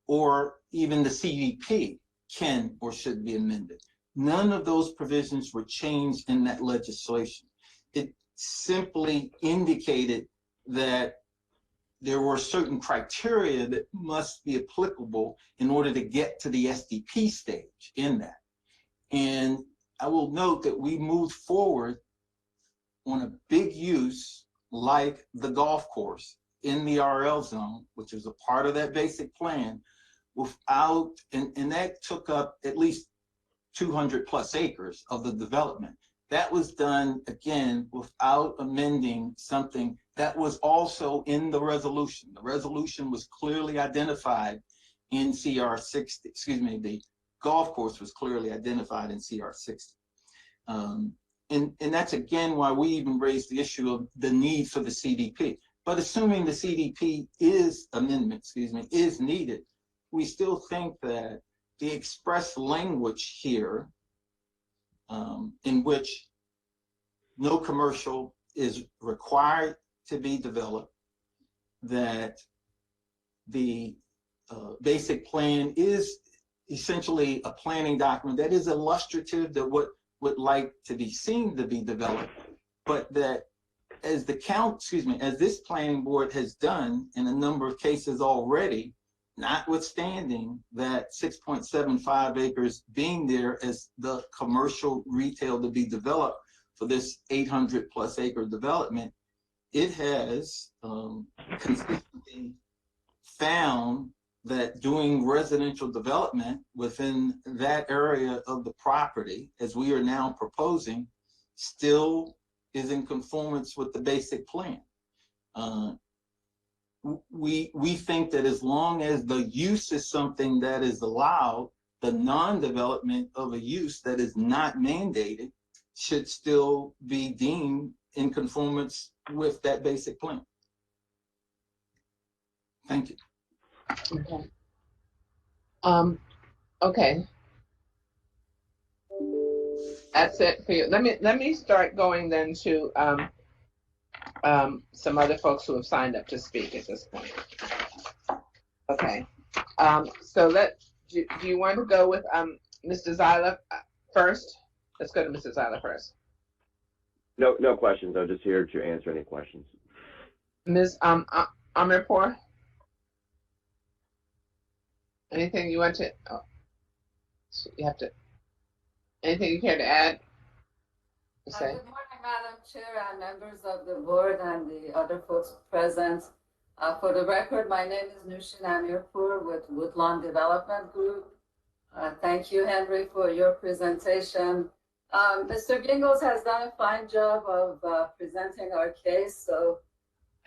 or even the CDP can or should be amended. None of those provisions were changed in that legislation. It simply indicated that there were certain criteria that must be applicable in order to get to the SDP stage in that. And I will note that we moved forward on a big use like the golf course in the RL zone, which is a part of that basic plan, without, and that took up at least 200 plus acres of the development. That was done, again, without amending something that was also in the resolution. The resolution was clearly identified in CR 60, excuse me, the golf course was clearly identified in CR 60. And that's again why we even raised the issue of the need for the CDP. But assuming the CDP is is needed, we still think that the express language here, in which no commercial is required to be developed, that the basic plan is essentially a planning document that is illustrative that what would like to be seen to be developed, but that as as this planning board has done in a number of cases already, notwithstanding that 6.75 acres being there as the commercial retail to be developed for this 800 plus acre development, it has consistently found that doing residential development within that area of the property, as we are now proposing, still is in conformance with the basic plan. We think that as long as the use is something that is allowed, the non-development of a use that is not mandated should still be deemed in conformance with that basic plan. Thank you. Okay. Okay. That's it for you. Let me start going then to some other folks who have signed up to speak at this point. Okay. So do you want to go with Mr. Zyla first? Let's go to Mr. Zyla first. No questions. I'm just here to answer any questions. Ms. Amirpour? Anything you want to, you have to, anything you care to add? Good morning, Madam Chair and members of the board and the other folks present. For the record, my name is Nushin Amirpour with Woodlawn Development Group. Thank you, Henry, for your presentation. Mr. Gingles has done a fine job of presenting our case, so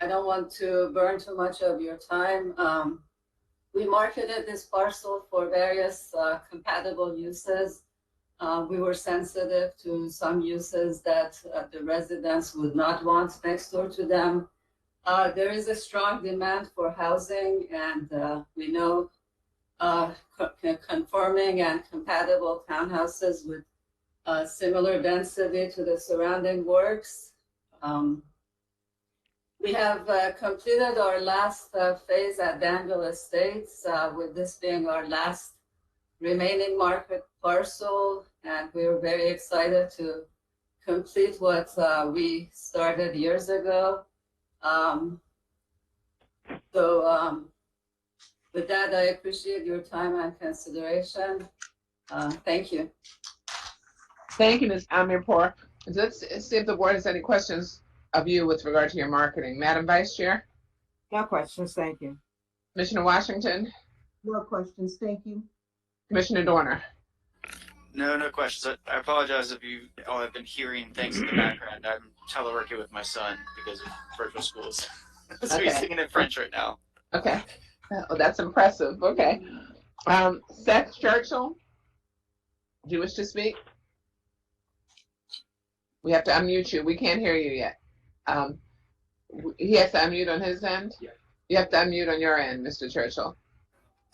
I don't want to burn too much of your time. We marketed this parcel for various compatible uses. We were sensitive to some uses that the residents would not want next door to them. There is a strong demand for housing, and we know conforming and compatible townhouses with similar density to the surrounding works. We have completed our last phase at Danville Estates, with this being our last remaining market parcel, and we're very excited to complete what we started years ago. With that, I appreciate your time and consideration. Thank you. Thank you, Ms. Amirpour. Let's see if the board has any questions of you with regard to your marketing. Madam Vice Chair, No questions, thank you. Commissioner Washington, No questions, thank you. Commissioner Dorner. No questions. I apologize if you all have been hearing things in the background. I'm teleworking with my son because of virtual schools. So he's Okay. singing in French right now. Okay, well, that's impressive. Okay. Seth Churchill, do you wish to speak? We have to unmute you. We can't hear you yet. He has to unmute on his end? Yeah. You have to unmute on your end, Mr. Churchill.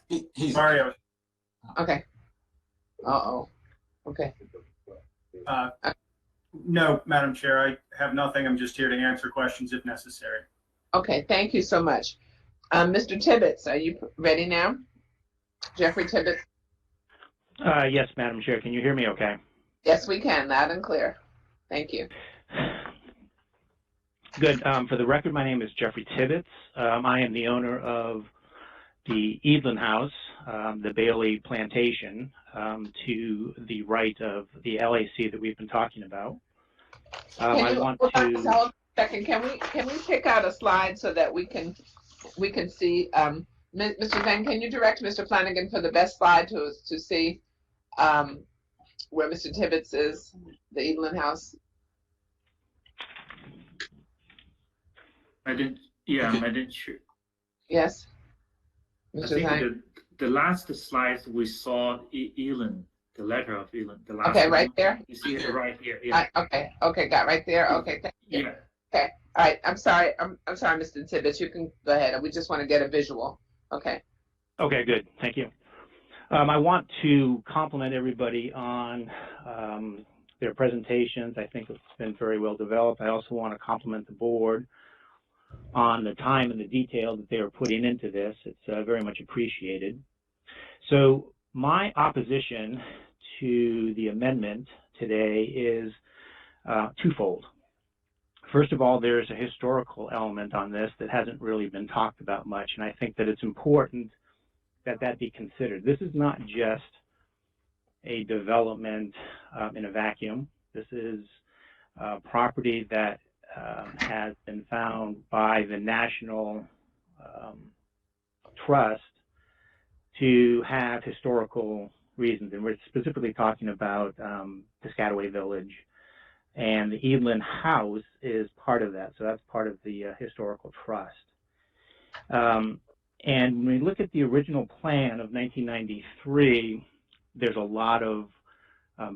He's Sorry, I was, Okay. Uh-oh. Okay. no, Madam Chair, I have nothing. I'm just here to answer questions if necessary. Okay, thank you so much. Mr. Tibbetts, are you ready now? Jeffrey Tibbetts? Yes, Madam Chair. Can you hear me okay? Yes, we can, loud and clear. Thank you. Good. For the record, my name is Jeffrey Tibbetts. I am the owner of the Evelyn House, the Bailey Plantation, to the right of the LAC that we've been talking about. I want hold on to. a second. Can we pick out a slide so that we can see? Mr. Zhang, can you direct Mr. Flanagan for the best slide to see where Mr. Tibbetts is, the Evelyn House? I didn't sure. Yes. I Mr. think Zhang. the last slides we saw Elon, the letter of Elon, the last. Okay, right there. You see it right here. Yeah. Okay, got right there. Okay, thank you. Yeah. Okay, all right. I'm sorry, Mr. Tibbetts. You can go ahead. We just want to get a visual. Okay. Okay, good. Thank you. I want to compliment everybody on their presentations. I think it's been very well developed. I also want to compliment the board on the time and the detail that they are putting into this. It's very much appreciated. So my opposition to the amendment today is twofold. First of all, there's a historical element on this that hasn't really been talked about much, and I think that it's important that that be considered. This is not just a development in a vacuum. This is property that has been found by the National Trust to have historical reasons, and we're specifically talking about Piscataway Village, and the Evelyn House is part of that, so that's part of the historical trust. And when we look at the original plan of 1993, there's a lot of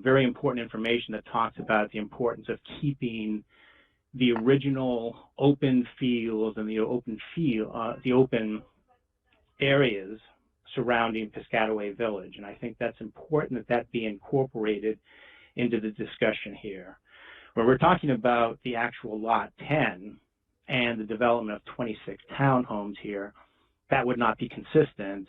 very important information that talks about the importance of keeping the original open fields and the open areas surrounding Piscataway Village. And I think that's important that that be incorporated into the discussion here. When we're talking about the actual Lot 10 and the development of 26 townhomes here, that would not be consistent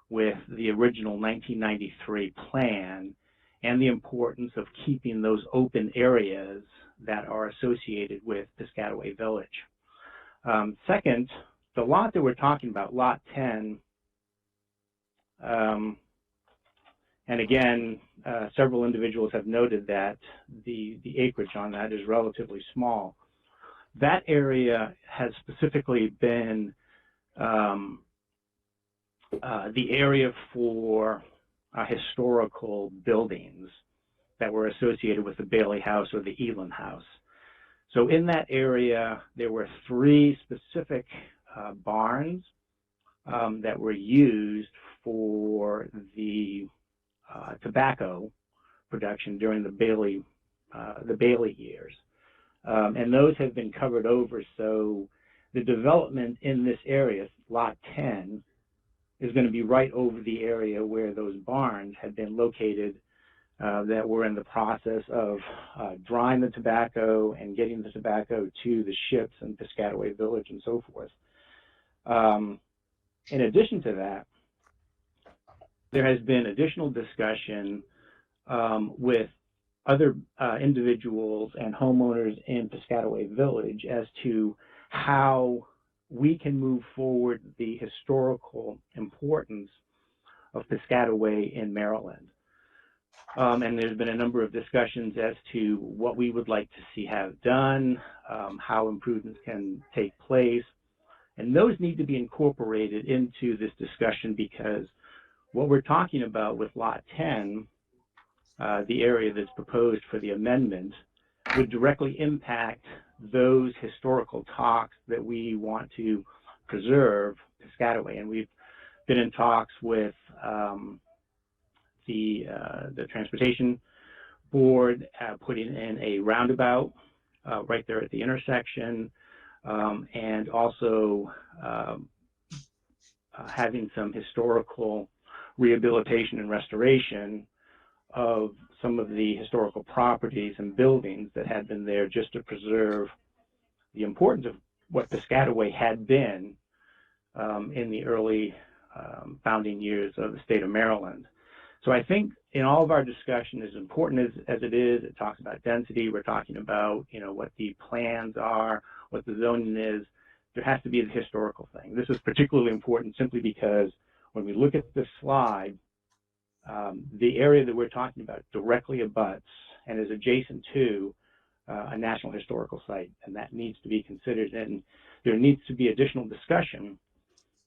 with the original 1993 plan and the importance of keeping those open areas that are associated with Piscataway Village. Second, the lot that we're talking about, Lot 10, and again, several individuals have noted that the acreage on that is relatively small. That area has specifically been the area for historical buildings that were associated with the Bailey House or the Evelyn House. So in that area, there were 3 specific barns that were used for the tobacco production during the Bailey years. And those have been covered over, so the development in this area, Lot 10, is going to be right over the area where those barns had been located that were in the process of drying the tobacco and getting the tobacco to the ships in Piscataway Village and so forth. In addition to that, there has been additional discussion with other individuals and homeowners in Piscataway Village as to how we can move forward the historical importance of Piscataway in Maryland. And there's been a number of discussions as to what we would like to see have done, how improvements can take place. And those need to be incorporated into this discussion, because what we're talking about with Lot 10, the area that's proposed for the amendment, would directly impact those historical talks that we want to preserve Piscataway. And we've been in talks with the Transportation Board, putting in a roundabout right there at the intersection, and also having some historical rehabilitation and restoration of some of the historical properties and buildings that had been there, just to preserve the importance of what Piscataway had been in the early founding years of the state of Maryland. So I think in all of our discussion, as important as it is, it talks about density, we're talking about, you know, what the plans are, what the zoning is, there has to be a historical thing. This is particularly important simply because when we look at this slide, the area that we're talking about directly abuts and is adjacent to a National Historical Site, and that needs to be considered. And there needs to be additional discussion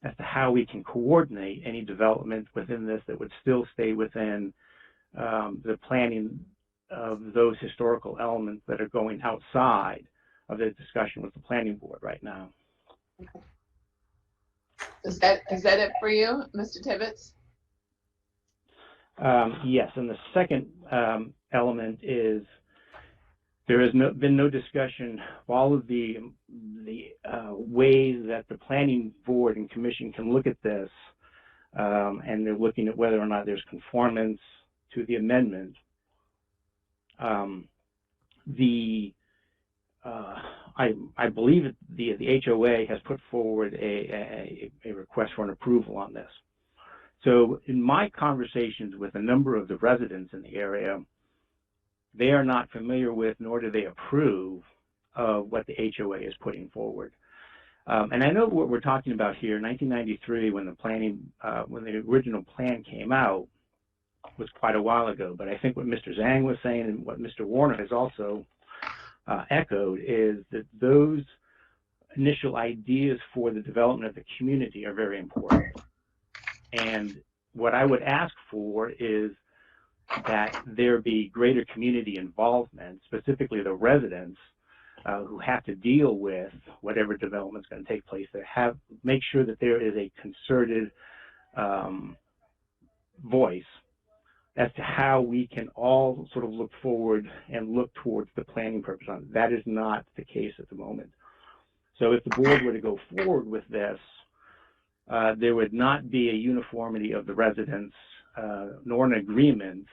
as to how we can coordinate any development within this that would still stay within the planning of those historical elements that are going outside of the discussion with the planning board right now. Is that it for you, Mr. Tibbetts? Yes, and the second element is there has been no discussion of all of the ways that the planning board and commission can look at this, and they're looking at whether or not there's conformance to the amendment. I believe the HOA has put forward a request for an approval on this. So in my conversations with a number of the residents in the area, they are not familiar with, nor do they approve of what the HOA is putting forward. And I know what we're talking about here, 1993, when the original plan came out, was quite a while ago. But I think what Mr. Zhang was saying and what Mr. Warner has also echoed is that those initial ideas for the development of the community are very important. And what I would ask for is that there be greater community involvement, specifically the residents who have to deal with whatever development is going to take place there. Make sure that there is a concerted voice as to how we can all sort of look forward and look towards the planning purpose on it. That is not the case at the moment. So if the board were to go forward with this, there would not be a uniformity of the residents, nor an agreement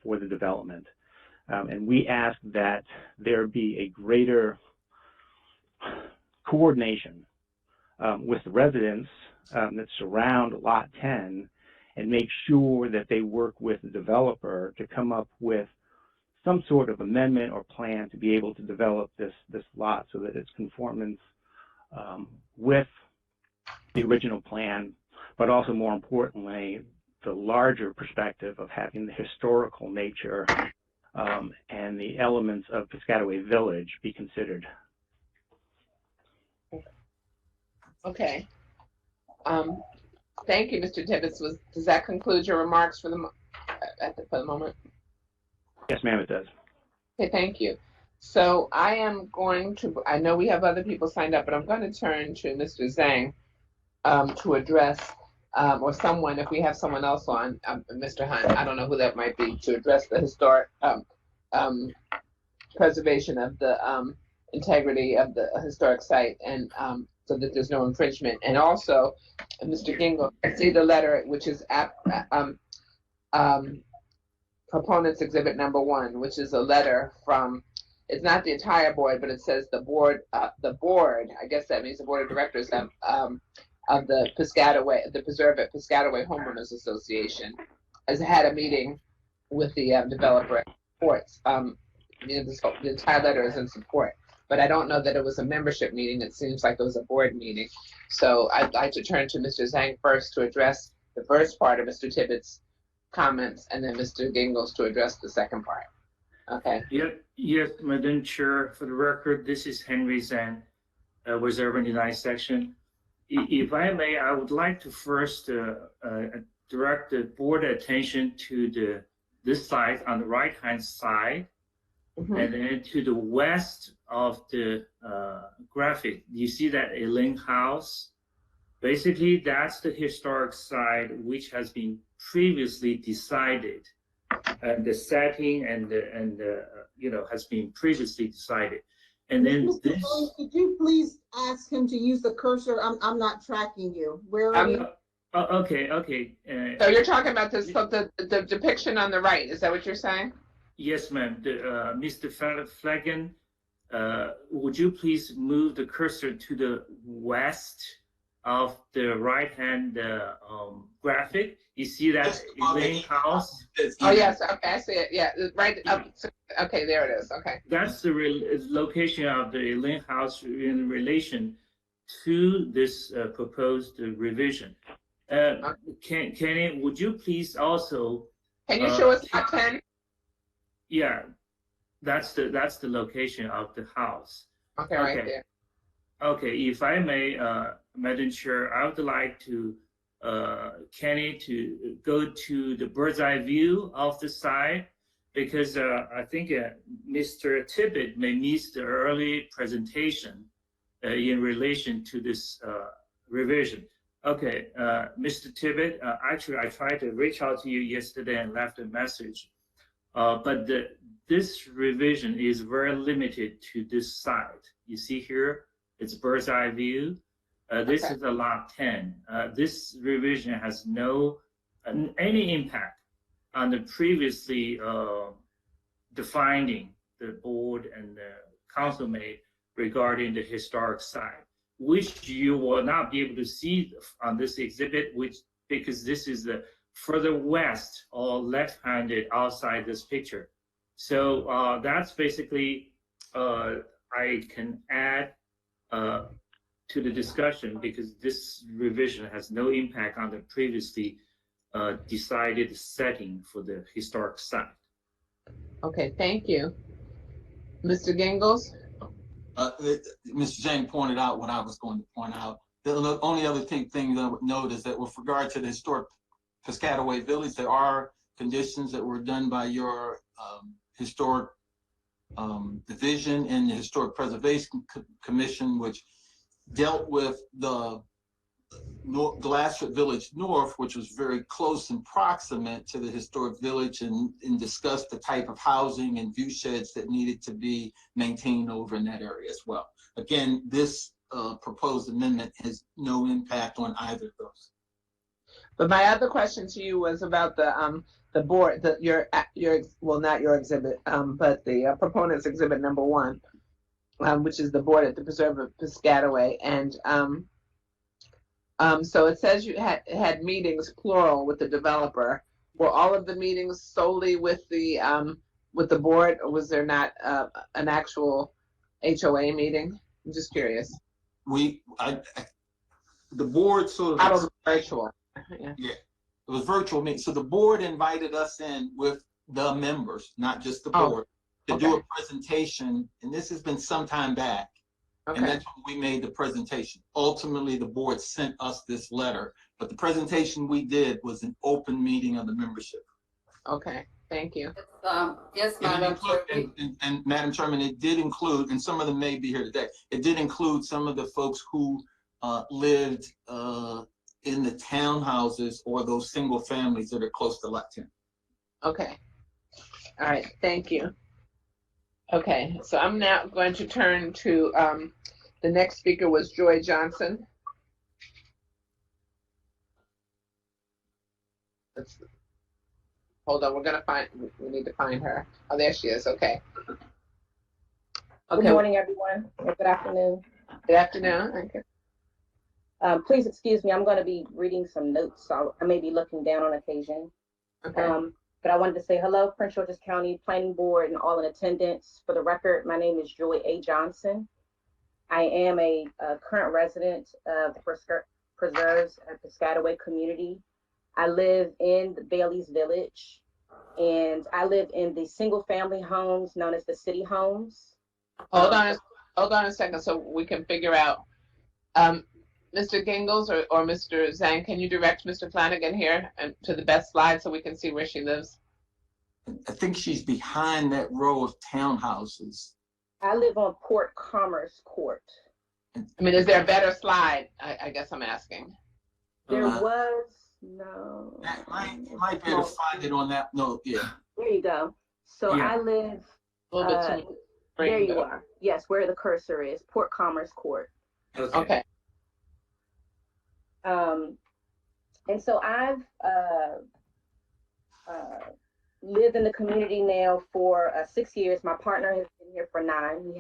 for the development. And we ask that there be a greater coordination with the residents that surround Lot 10, and make sure that they work with the developer to come up with some sort of amendment or plan to be able to develop this lot so that it's conformance with the original plan, but also more importantly, the larger perspective of having the historical nature and the elements of Piscataway Village be considered. Okay. Thank you, Mr. Tibbetts. Does that conclude your remarks for the moment? Yes, ma'am, it does. Okay, thank you. So I am going to, I know we have other people signed up, but I'm going to turn to Mr. Zhang to address, or someone, if we have someone else on, Mr. Hunt, I don't know who that might be, to address the historic preservation of the integrity of the historic site, and so that there's no infringement. And also, Mr. Gingle, I see the letter, which is Proponents Exhibit Number 1, which is a letter from, it's not the entire board, but it says the board, I guess that means the board of directors of the Piscataway, the Preserve at Piscataway Homeowners Association, has had a meeting with the developer supports. The entire letter is in support, but I don't know that it was a membership meeting. It seems like it was a board meeting. So I'd like to turn to Mr. Zhang first to address the first part of Mr. Tibbetts' comments, and then Mr. Gingles to address the second part. Okay. Yes, Madam Chair, for the record, this is Henry Zhang, with Urban Design Section. If I may, I would like to first direct the board attention to this side on the right-hand side, and then to the west of the graphic. You see that Elaine House? Basically, that's the historic site which has been previously decided. The setting and has been previously decided. And then Mr. this. Rose, could you please ask him to use the cursor? I'm not tracking you. Where are you? Okay. So you're talking about this, the depiction on the right, is that what you're saying? Yes, ma'am. Mr. Flanagan, would you please move the cursor to the west of the right-hand graphic? You see that Elaine House? Oh, yes, okay, I see it, yeah, right up, okay, there it is, okay. That's the location of the Elaine House in relation to this proposed revision. Kenny, would you please also? Can you show us lot 10? Yeah, that's the location of the house. Okay, right there. Okay, if I may, Madam Chair, I would like to Kenny to go to the bird's eye view of the site, because I think Mr. Tibbet may miss the early presentation in relation to this revision. Okay, Mr. Tibbet, actually I tried to reach out to you yesterday and left a message, but this revision is very limited to this site. You see here, it's bird's eye view. This is a lot 10. This revision has no any impact on the previously defining the board and the council made regarding the historic site, which you will not be able to see on this exhibit, because this is the further west or left-handed outside this picture. So that's basically I can add to the discussion, because this revision has no impact on the previously decided setting for the historic site. Okay, thank you. Mr. Gingles? Mr. Zhang pointed out what I was going to point out. The only other thing that I would note is that with regard to the historic Piscataway Village, there are conditions that were done by your historic division and the Historic Preservation Commission, which dealt with the Glassford Village North, which was very close and proximate to the historic village, and discussed the type of housing and view sheds that needed to be maintained over in that area as well. Again, this proposed amendment has no impact on either of those. But my other question to you was about the board, your well, not your exhibit, but the proponent's exhibit number 1, which is the board at the Preserve of Piscataway, and so it says you had meetings plural with the developer. Were all of the meetings solely with the board, or was there not an actual HOA meeting? I'm just curious. The board sort of. Out of virtual. Yeah, it was virtual meeting. So the board invited us in with the members, not just the board, to do a presentation. And this has been some time back. And that's when we made the presentation. Ultimately, the board sent us this letter, but the presentation we did was an open meeting of the membership. Okay, thank you. Yes, Madam Chair. And Madam Chairman, it did include, and some of them may be here today, it did include some of the folks who lived in the townhouses or those single families that are close to Lot 10. Okay. All right, thank you. Okay, so I'm now going to turn to the next speaker was Joy Johnson. Hold on, we need to find her. Oh, there she is, okay. Good morning, everyone, or good afternoon. Good afternoon, thank you. Please excuse me, I'm going to be reading some notes, so I may be looking down on occasion. Okay. But I wanted to say hello, Prince George's County Planning Board and all in attendance. For the record, my name is Joy A. Johnson. I am a current resident of the Preserves at Piscataway community. I live in the Bailey's Village, and I live in the single-family homes known as the city homes. Hold on a second so we can figure out. Mr. Gingles or Mr. Zhang, can you direct Mr. Flanagan here and to the best slide so we can see where she lives? I think she's behind that row of townhouses. I live on Port Commerce Court. I mean, is there a better slide? I guess I'm asking. There was no. Might be able to find it on that note. Yeah. There you go. So Yeah. I live. A little bit too There you are. Yes, where the cursor is, Port Commerce Court. Okay. And so I've lived in the community now for 6 years. My partner has been here for 9. He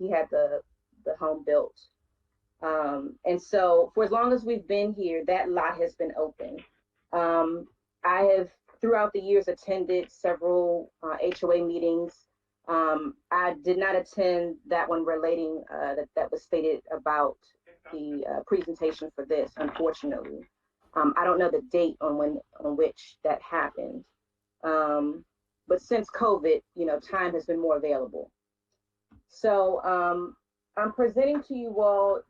had the home built. And so for as long as we've been here, that lot has been open. I have throughout the years attended several HOA meetings. I did not attend that one relating that was stated about the presentation for this, unfortunately. I don't know the date on which that happened. But since COVID, time has been more available. So I'm presenting to you all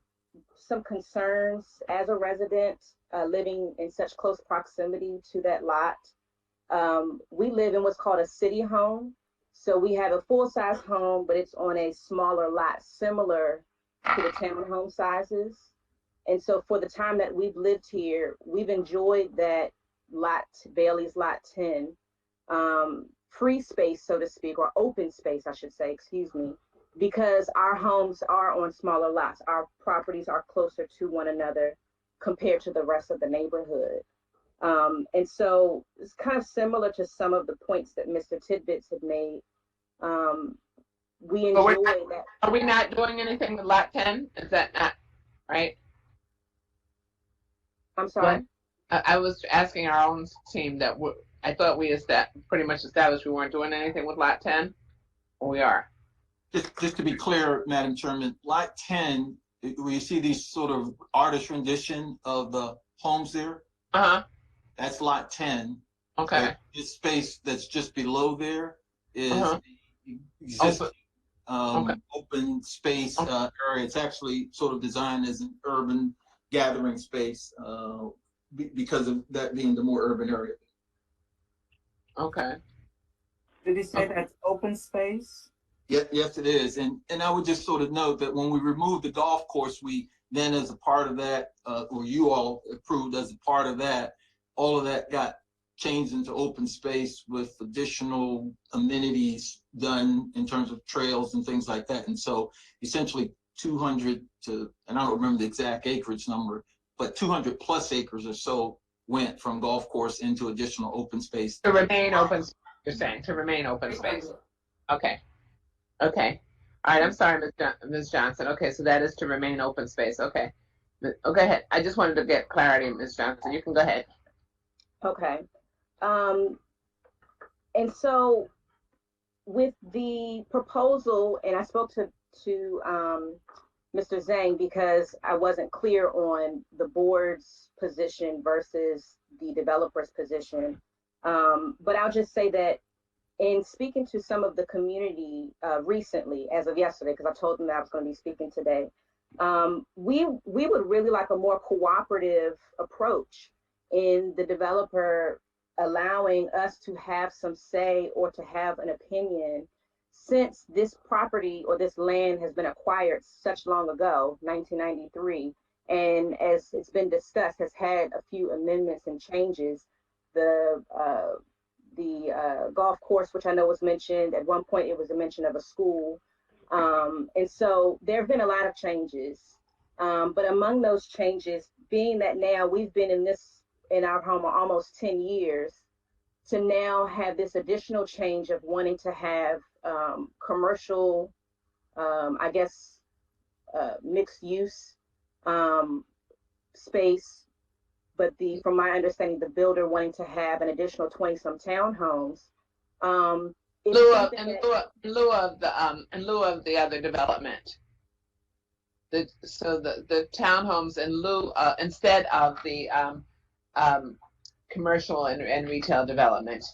some concerns as a resident living in such close proximity to that lot. We live in what's called a city home. So we have a full-size home, but it's on a smaller lot, similar to the townhome sizes. And so for the time that we've lived here, we've enjoyed that lot, Bailey's Lot 10, free space, so to speak, or open space, I should say, excuse me, because our homes are on smaller lots. Our properties are closer to one another compared to the rest of the neighborhood. And so it's kind of similar to some of the points that Mr. Tidbits had made. We enjoy that. Are we not doing anything with Lot 10? Is that not right? I'm sorry? I was asking our own team that I thought we pretty much established we weren't doing anything with Lot 10. Or we are. Just to be clear, Madam Chairman, Lot 10, where you see these sort of artist rendition of the homes there? Uh-huh. That's Lot 10. Okay. This space that's just below there is the existing open space area. It's actually sort of designed as an urban gathering space because of that being the more urban area. Okay. Did he say that's open space? Yes, it is. And I would just sort of note that when we removed the golf course, we then as a part of that, or you all approved as a part of that, all of that got changed into open space with additional amenities done in terms of trails and things like that. And so essentially 200 to, and I don't remember the exact acreage number, but 200 plus acres or so went from golf course into additional open space. To remain open, you're saying, to remain open space. Okay. Okay. All right, I'm sorry, Ms. Johnson. Okay, so that is to remain open space. Okay. Go ahead. I just wanted to get clarity, Ms. Johnson. You can go ahead. Okay. And so with the proposal, and I spoke to Mr. Zhang because I wasn't clear on the board's position versus the developer's position. But I'll just say that in speaking to some of the community recently, as of yesterday, because I told them that I was going to be speaking today, we would really like a more cooperative approach in the developer allowing us to have some say or to have an opinion, since this property or this land has been acquired such long ago, 1993, and as it's been discussed, has had a few amendments and changes. The golf course, which I know was mentioned at one point, it was a mention of a school, and so there have been a lot of changes. But among those changes, being that now we've been in our home almost 10 years, to now have this additional change of wanting to have commercial, I guess, mixed use space, but from my understanding, the builder wanting to have an additional 20-some townhomes. In lieu of the other development. So the townhomes in lieu instead of the commercial and retail development.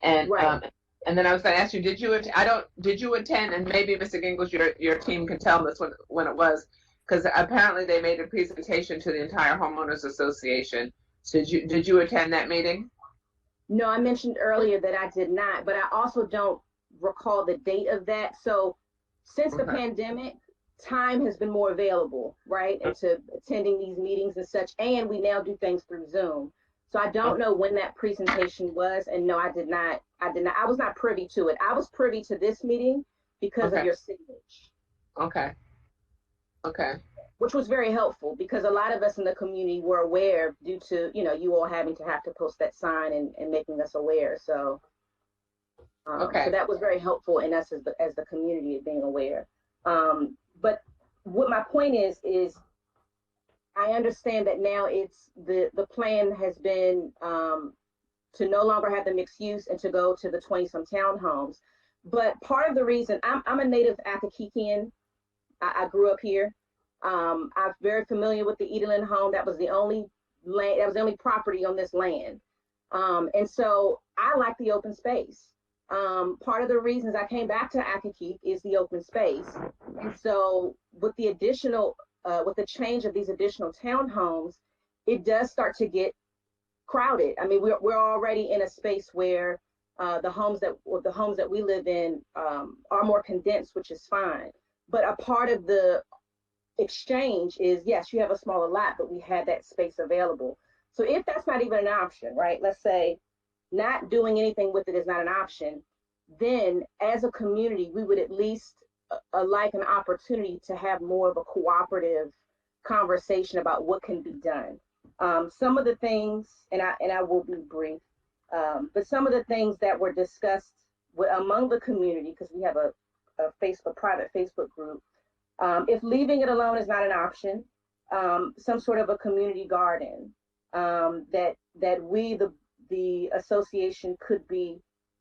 And, Right. and then I was gonna ask you, did you attend, and maybe Mr. Gingles, your team can tell us when it was, because apparently they made a presentation to the entire homeowners association. So did you attend that meeting? No, I mentioned earlier that I did not, but I also don't recall the date of that. So since the Okay. pandemic, time has been more available, right? Into attending these meetings and such. And we now do things through Zoom. So I don't know when that presentation was. And no, I did not. I was not privy to it. I was privy to this meeting because of Okay. your signage. Okay. Okay. Which was very helpful because a lot of us in the community were aware due to, you all having to have to post that sign and making us aware. So, Okay. so that was very helpful in us as the community of being aware. But what my point is I understand that now it's the plan has been to no longer have the mixed use and to go to the 20-some townhomes. But part of the reason I'm a native Accokeekian. I grew up here. I'm very familiar with the Edelin home. That was the only land, that was the only property on this land. And so I like the open space. Part of the reasons I came back to Accokeek is the open space. And so with the additional, with the change of these additional townhomes, it does start to get crowded. I mean, we're already in a space where the homes that we live in are more condensed, which is fine. But a part of the exchange is, yes, you have a smaller lot, but we had that space available. So if that's not even an option, right? Let's say not doing anything with it is not an option, then as a community, we would at least like an opportunity to have more of a cooperative conversation about what can be done. Some of the things, and I will be brief, but some of the things that were discussed among the community, because we have a private Facebook group, if leaving it alone is not an option, some sort of a community garden that we, the association, could be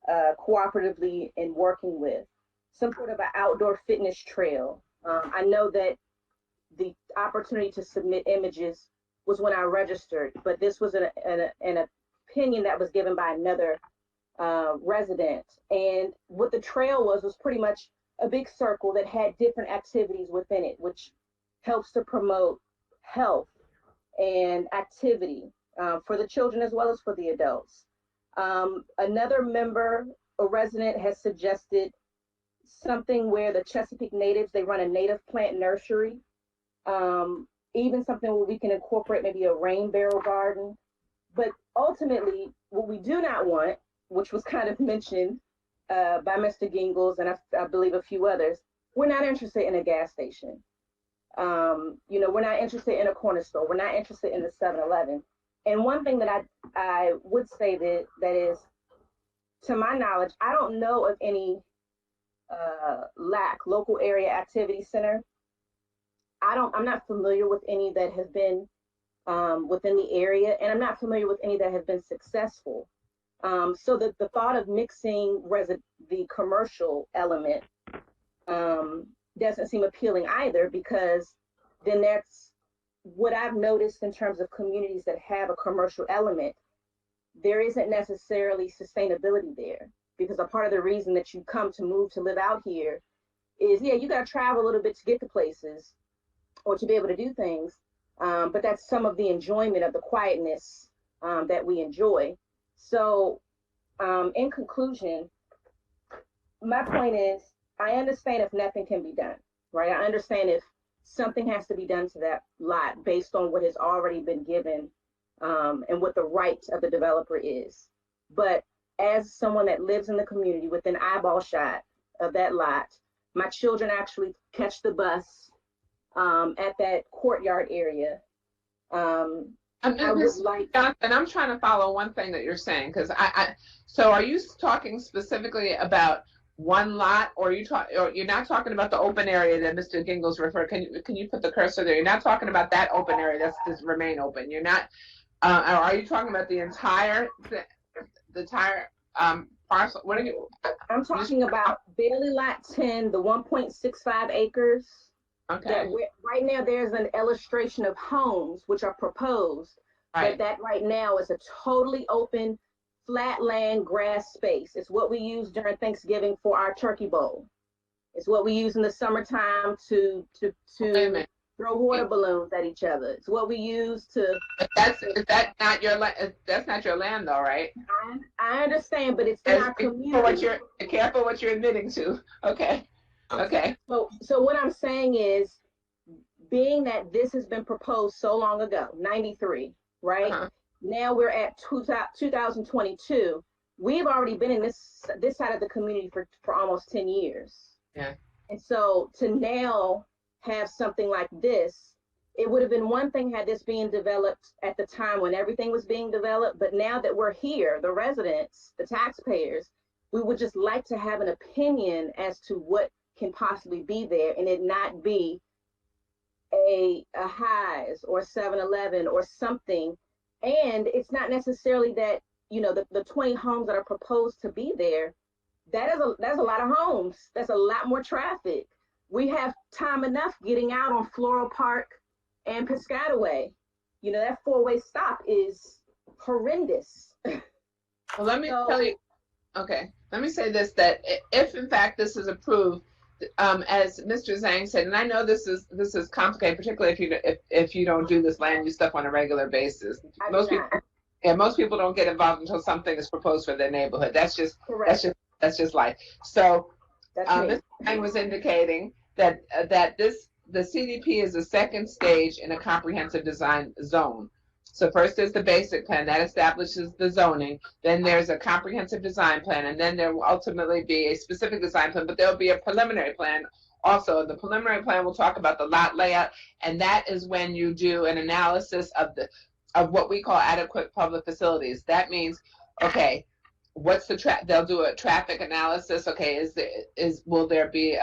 cooperatively in working with, some sort of an outdoor fitness trail. I know that the opportunity to submit images was when I registered, but this was an opinion that was given by another resident. And what the trail was pretty much a big circle that had different activities within it, which helps to promote health and activity for the children as well as for the adults. Another member, a resident, has suggested something where the Chesapeake natives, they run a native plant nursery, even something where we can incorporate maybe a rain barrel garden. But ultimately, what we do not want, which was kind of mentioned by Mr. Gingles and I believe a few others, we're not interested in a gas station. We're not interested in a corner store. We're not interested in the 7-Eleven. And one thing that I would say that is, to my knowledge, I don't know of any local area activity center. I'm not familiar with any that have been within the area, and I'm not familiar with any that have been successful. So the thought of mixing the commercial element doesn't seem appealing either, because then that's what I've noticed in terms of communities that have a commercial element. There isn't necessarily sustainability there, because a part of the reason that you come to move to live out here is, yeah, you got to travel a little bit to get to places or to be able to do things. But that's some of the enjoyment of the quietness that we enjoy. So in conclusion, my point is, I understand if nothing can be done, right? I understand if something has to be done to that lot based on what has already been given and what the right of the developer is. But as someone that lives in the community within eyeball shot of that lot, my children actually catch the bus at that courtyard area. I'm trying to follow one thing that you're saying, because so are you talking specifically about one lot, or you're not talking about the open area that Mr. Gingles referred? Can you put the cursor there? You're not talking about that open area that's just remain open. You're not. Are you talking about the entire parcel? What are you? I'm talking about Bailey Lot 10, the 1.65 acres. Okay. Right now, there's an illustration of homes which are proposed, But that right now is a totally open, flat land, grass space. It's what we use during Thanksgiving for our turkey bowl. It's what we use in the summertime to throw water balloons at each other. It's what we use to. That's not your land, though, right? I understand, but it's in our community. Careful what you're admitting to. Okay. Okay. So what I'm saying is, being that this has been proposed so long ago, 93, right? Now we're at 2022. We've already been in this side of the community for almost 10 years. Yeah. And so to now have something like this, it would have been one thing had this being developed at the time when everything was being developed, but now that we're here, the residents, the taxpayers, we would just like to have an opinion as to what can possibly be there, and it not be a Highs or 7-Eleven or something. And it's not necessarily that, you know, the 20 homes that are proposed to be there, that's a lot of homes. That's a lot more traffic. We have time enough getting out on Floral Park and Piscataway. You know, that 4-way stop is horrendous. Well, let me tell you, okay, let me say this, that if in fact this is approved, as Mr. Zhang said, and I know this is complicated, particularly if you don't do this land use stuff on a regular basis. Most people don't get involved until something is proposed for their neighborhood. That's just life. So Mr. Zhang was indicating that the CDP is the second stage in a comprehensive design zone. So first is the basic plan that establishes the zoning. Then there's a comprehensive design plan, and then there will ultimately be a specific design plan, but there'll be a preliminary plan also. The preliminary plan will talk about the lot layout, and that is when you do an analysis of what we call adequate public facilities. That means, okay, what's they'll do a traffic analysis. Okay, will there be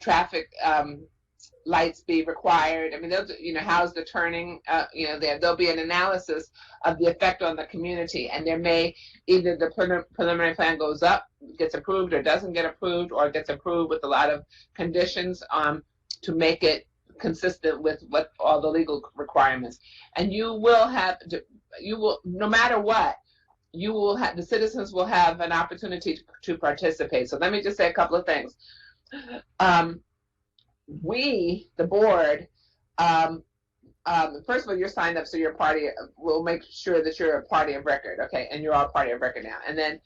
traffic lights be required? I mean, they'll do, you know, how's the turning, there'll be an analysis of the effect on the community, and there may either the preliminary plan goes up, gets approved, or doesn't get approved, or gets approved with a lot of conditions to make it consistent with what all the legal requirements. And no matter what, the citizens will have an opportunity to participate. So let me just say a couple of things. We, the board, first of all, you're signed up, so you're a party. We'll make sure that you're a party of record, okay? And you're all party of record now. And then,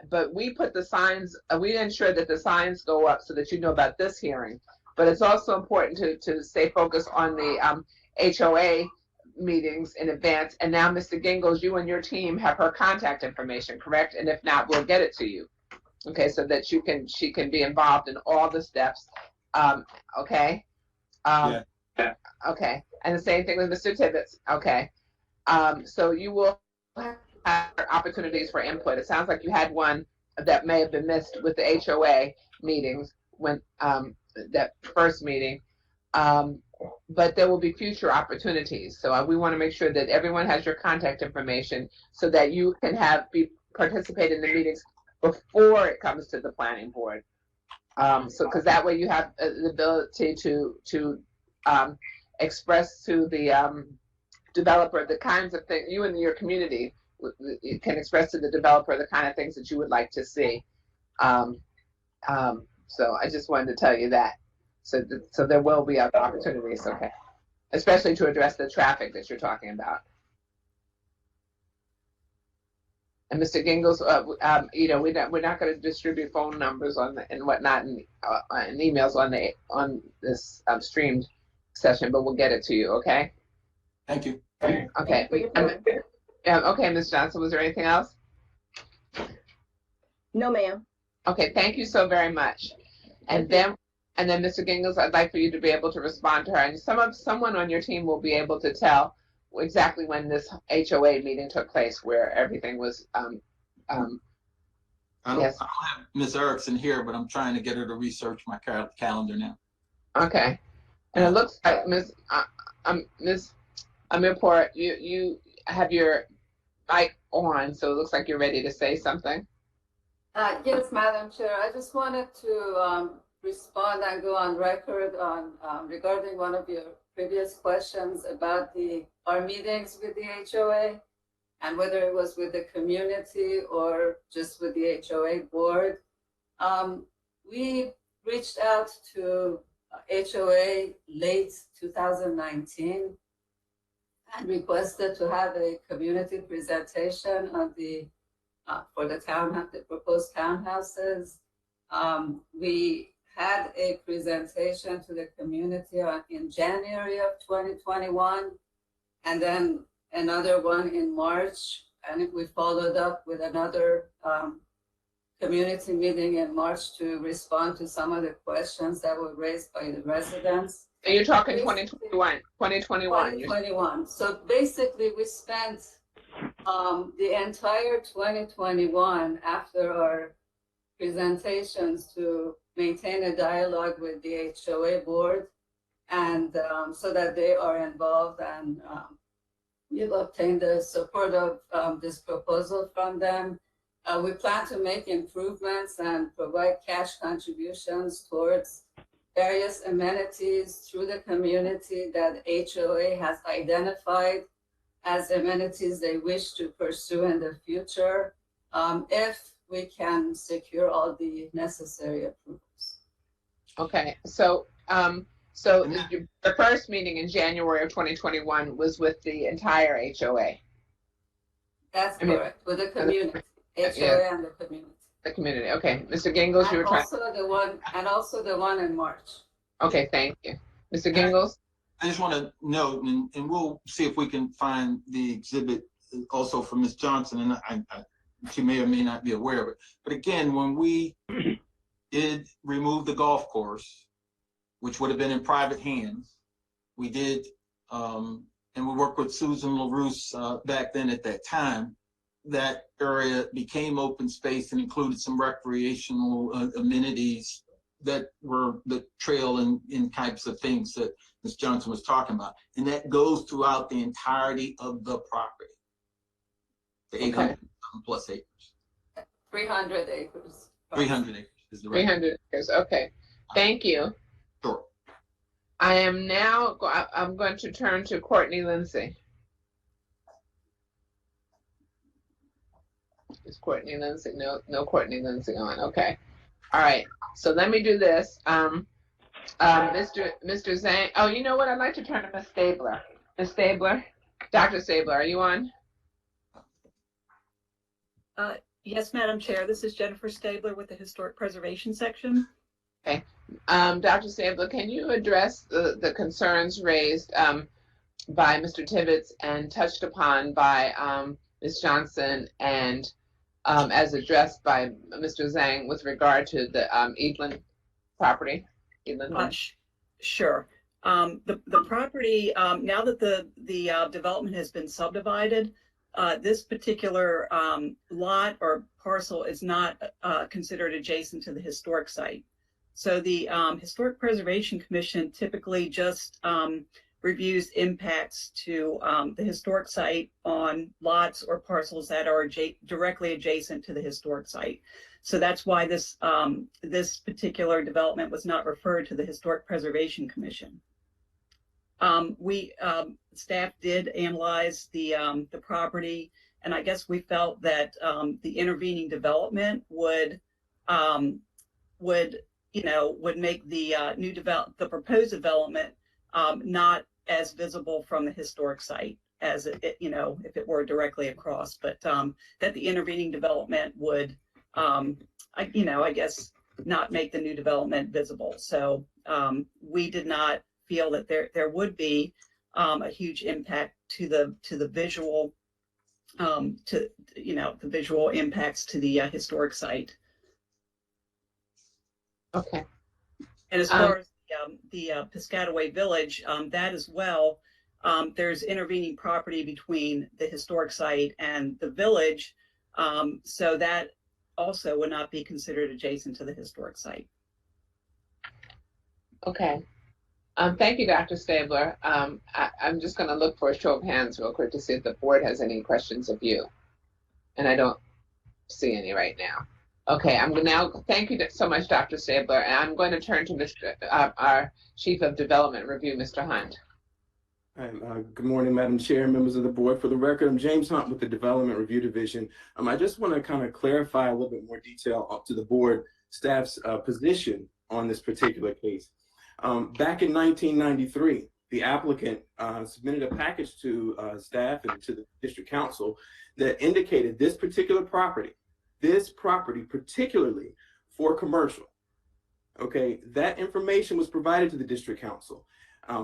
but we put the signs, we ensure that the signs go up so that you know about this hearing. But it's also important to stay focused on the HOA meetings in advance. And now, Mr. Gingles, you and your team have her contact information, correct? And if not, we'll get it to you, okay? So that she can be involved in all the steps. Okay. Yeah. Okay. And the same thing with Mr. Tibbetts. Okay. So you will have opportunities for input. It sounds like you had one that may have been missed with the HOA meetings when that first meeting. But there will be future opportunities. So we want to make sure that everyone has your contact information so that you can participate in the meetings before it comes to the planning board. Because that way you have the ability to express to the developer the kinds of things you and your community can express to the developer the kind of things that you would like to see. So I just wanted to tell you that. So there will be other opportunities, okay, especially to address the traffic that you're talking about. And Mr. Gingles, we're not going to distribute phone numbers and whatnot and emails on this streamed session, but we'll get it to you. Okay. Thank you. Okay. Okay, Ms. Johnson, was there anything else? No, ma'am. Okay. Thank you so very much. And then, Mr. Gingles, I'd like for you to be able to respond to her, and someone on your team will be able to tell exactly when this HOA meeting took place, where everything was. I don't have Ms. Erickson here, but I'm trying to get her to research my calendar now. Okay, and it looks like Ms. Amirpour, you have your mic on, so it looks like you're ready to say something. Yes, Madam Chair. I just wanted to respond and go on record on regarding one of your previous questions about our meetings with the HOA and whether it was with the community or just with the HOA board. We reached out to HOA late 2019 and requested to have a community presentation of for the proposed townhouses. We had a presentation to the community in January of 2021, and then another one in March, and we followed up with another community meeting in March to respond to some of the questions that were raised by the residents. And you're talking 2021. 2021. So basically, we spent the entire 2021 after our presentations to maintain a dialogue with the HOA board, and so that they are involved, and we've obtained the support of this proposal from them. We plan to make improvements and provide cash contributions towards various amenities through the community that HOA has identified as amenities they wish to pursue in the future, if we can secure all the necessary approvals. Okay, so the first meeting in January of 2021 was with the entire HOA. That's correct, with the community, HOA and the community. The community, okay. Mr. Gingles, you were trying. Also the one in March. Okay, thank you. Mr. Gingles? I just want to note, and we'll see if we can find the exhibit also from Ms. Johnson, and she may or may not be aware of it. But again, when we did remove the golf course, which would have been in private hands, we did, and we worked with Susan LaRousse back then at that time, that area became open space and included some recreational amenities that were the trail and types of things that Ms. Johnson was talking about. And that goes throughout the entirety of the property. The 800 plus acres. 300 acres. 300 acres is the right. 300 acres, okay. Thank you. Sure. I am now, I'm going to turn to Courtney Lindsay. Is Courtney Lindsay? No Courtney Lindsay on, okay. All right, so let me do this. Mr. Zhang, oh, you know what? I'd like to turn to Ms. Stabler. Ms. Stabler, Dr. Stabler, are you on? Yes, Madam Chair. This is Jennifer Stabler with the Historic Preservation Section. Okay. Dr. Stabler, can you address the concerns raised by Mr. Tibbetts and touched upon by Ms. Johnson and as addressed by Mr. Zhang with regard to the Evelyn property? Sure. The property, now that the development has been subdivided, this particular lot or parcel is not considered adjacent to the historic site. So the Historic Preservation Commission typically just reviews impacts to the historic site on lots or parcels that are directly adjacent to the historic site. So that's why this particular development was not referred to the Historic Preservation Commission. Staff did analyze the property, and I guess we felt that the intervening development would make the proposed development not as visible from the historic site as if it were directly across, but that the intervening development would I guess not make the new development visible. So we did not feel that there would be a huge impact to the visual the visual impacts to the historic site. Okay. And as far as the Piscataway Village, that as well, there's intervening property between the historic site and the village, so that also would not be considered adjacent to the historic site. Okay. Thank you, Dr. Stabler. I'm just going to look for a show of hands real quick to see if the board has any questions of you. And I don't see any right now. Okay, I'm going to now, thank you so much, Dr. Stabler. And I'm going to turn to our Chief of Development Review, Mr. Hunt. Good morning, Madam Chair, members of the board. For the record, I'm James Hunt with the Development Review Division. I just want to kind of clarify a little bit more detail up to the board staff's position on this particular case. Back in 1993, the applicant submitted a package to staff and to the district council that indicated this particular property particularly for commercial. Okay, that information was provided to the district council.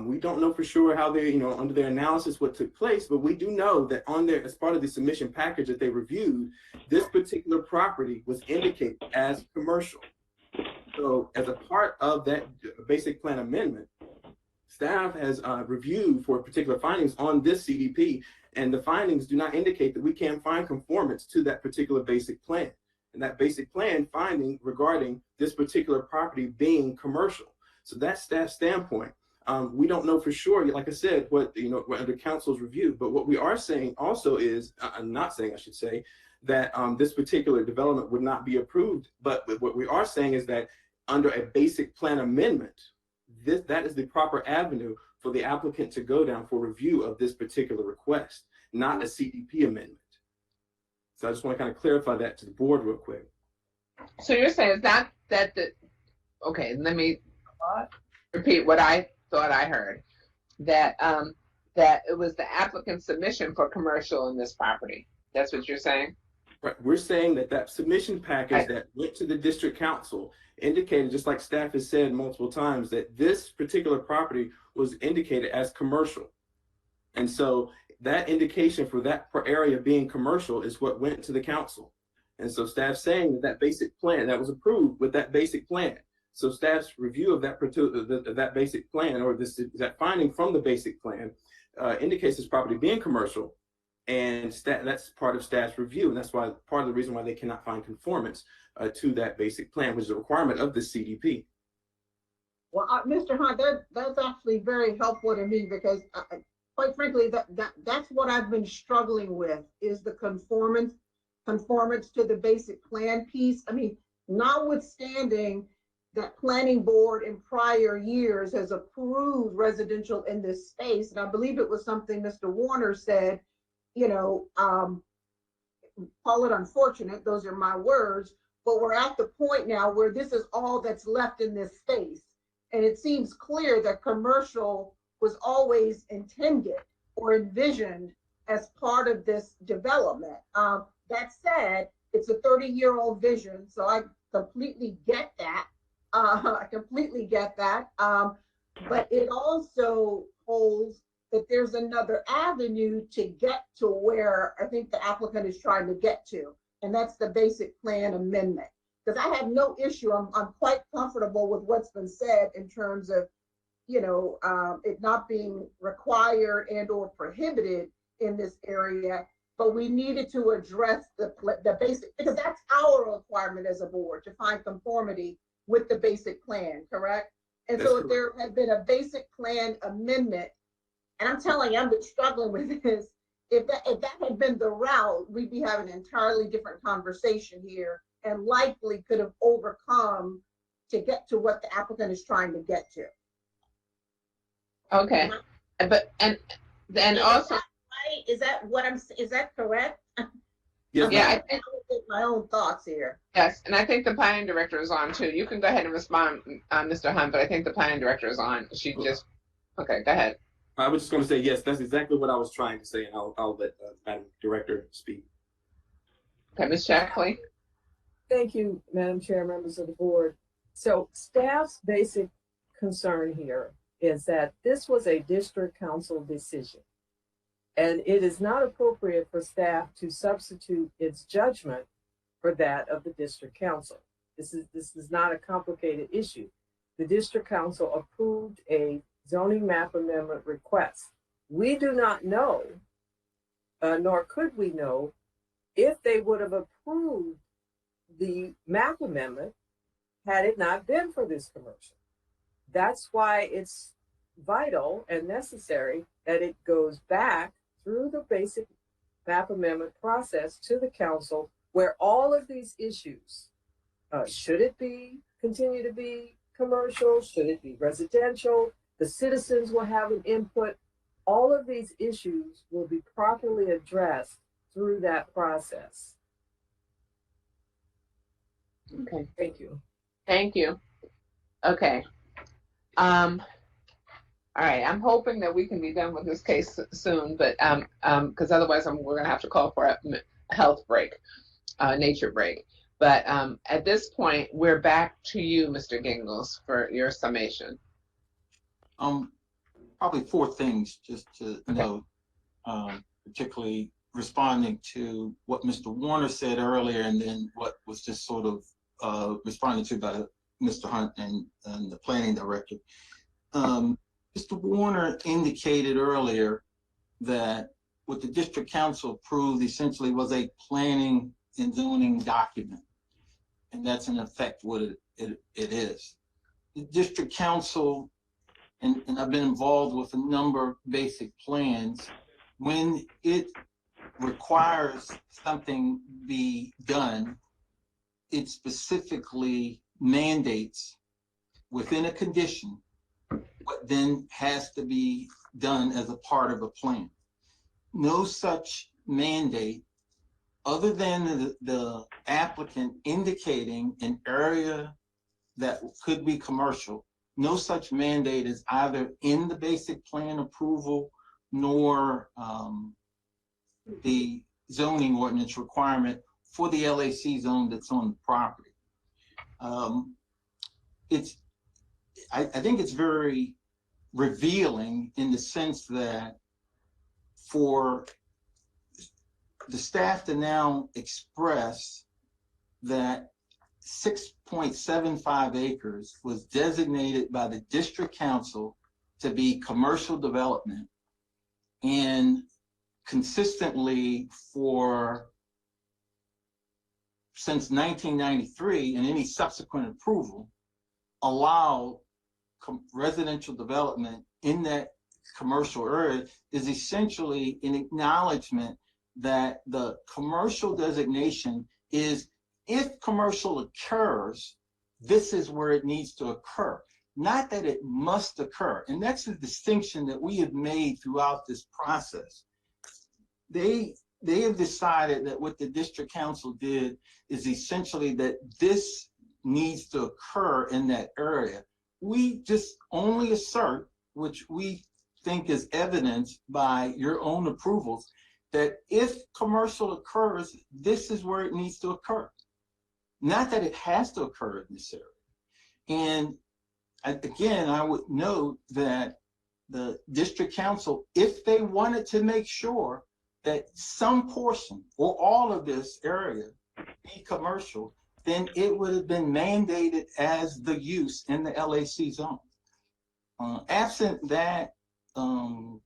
We don't know for sure how they, under their analysis, what took place, but we do know that on there, as part of the submission package that they reviewed, this particular property was indicated as commercial. So as a part of that basic plan amendment, staff has reviewed for particular findings on this CDP, and the findings do not indicate that we can find conformance to that particular basic plan. And that basic plan finding regarding this particular property being commercial. So that's staff's standpoint. We don't know for sure, like I said, what under council's review, but what we are saying also is, I'm not saying, I should say, that this particular development would not be approved, but what we are saying is that under a basic plan amendment, that is the proper avenue for the applicant to go down for review of this particular request, not a CDP amendment. So I just want to kind of clarify that to the board real quick. So you're saying it's not that okay, let me repeat what I thought I heard, that that it was the applicant's submission for commercial in this property. That's what you're saying? Right. We're saying that submission package that went to the district council indicated, just like staff has said multiple times, that this particular property was indicated as commercial. And so that indication for that area being commercial is what went to the council. And so staff saying that basic plan that was approved with that basic plan. So staff's review of that basic plan, or that finding from the basic plan, indicates this property being commercial, and that's part of staff's review, and that's why part of the reason why they cannot find conformance to that basic plan, which is a requirement of the CDP. Well, Mr. Hunt, that's actually very helpful to me, because quite frankly, that's what I've been struggling with, is the conformance to the basic plan piece. I mean, notwithstanding that planning board in prior years has approved residential in this space, and I believe it was something Mr. Warner said, call it unfortunate, those are my words, but we're at the point now where this is all that's left in this space. And it seems clear that commercial was always intended or envisioned as part of this development. That said, it's a 30-year-old vision, so I completely get that. But it also holds that there's another avenue to get to where I think the applicant is trying to get to, and that's the basic plan amendment. Because I have no issue, I'm quite comfortable with what's been said in terms of, it not being required and or prohibited in this area, but we needed to address the basic, because that's our requirement as a board, to find conformity with the basic plan, correct? And so if there had been a basic plan amendment, and I'm telling you, I've been struggling with this, if that had been the route, we'd be having an entirely different conversation here, and likely could have overcome to get to what the applicant is trying to get to. Okay, but and also, is that correct? Yes, yeah, I think my own thoughts here. yes, and I think the planning director is on too. You can go ahead and respond, Mr. Hunt, but I think the planning director is on. She just, okay, go ahead. I was just going to say, yes, that's exactly what I was trying to say, and I'll let Madam Director speak. Okay, Ms. Shackley. Thank you, Madam Chair, members of the board. So staff's basic concern here is that this was a district council decision, and it is not appropriate for staff to substitute its judgment for that of the district council. This is not a complicated issue. The district council approved a zoning map amendment request. We do not know, nor could we know, if they would have approved the map amendment had it not been for this commercial. That's why it's vital and necessary that it goes back through the basic map amendment process to the council, where all of these issues, should it continue to be commercial? Should it be residential? The citizens will have an input. all of these issues will be properly addressed through that process. Okay. Thank you. Thank you. Okay. All right, I'm hoping that we can be done with this case soon, but because otherwise we're gonna have to call for a health break, nature break. But at this point, we're back to you, Mr. Gingles, for your summation. Probably four things just to note, particularly responding to what Mr. Warner said earlier, and then what was just sort of responded to by Mr. Hunt and the planning director. Mr. Warner indicated earlier that what the district council approved essentially was a planning and zoning document. And that's in effect what it is. The district council, and I've been involved with a number of basic plans, when it requires something be done, it specifically mandates within a condition what then has to be done as a part of a plan. No such mandate, other than the applicant indicating an area that could be commercial, no such mandate is either in the basic plan approval nor the zoning ordinance requirement for the LAC zone that's on the property. I think it's very revealing in the sense that for the staff to now express that 6.75 acres was designated by the district council to be commercial development, and consistently since 1993 and any subsequent approval allowed residential development in that commercial area, is essentially an acknowledgement that the commercial designation is, if commercial occurs, this is where it needs to occur, not that it must occur. And that's the distinction that we have made throughout this process. They have decided that what the district council did is essentially that this needs to occur in that area. We just only assert, which we think is evidenced by your own approvals, that if commercial occurs, this is where it needs to occur. Not that it has to occur in this area. And again, I would note that the district council, if they wanted to make sure that some portion or all of this area be commercial, then it would have been mandated as the use in the LAC zone. Absent that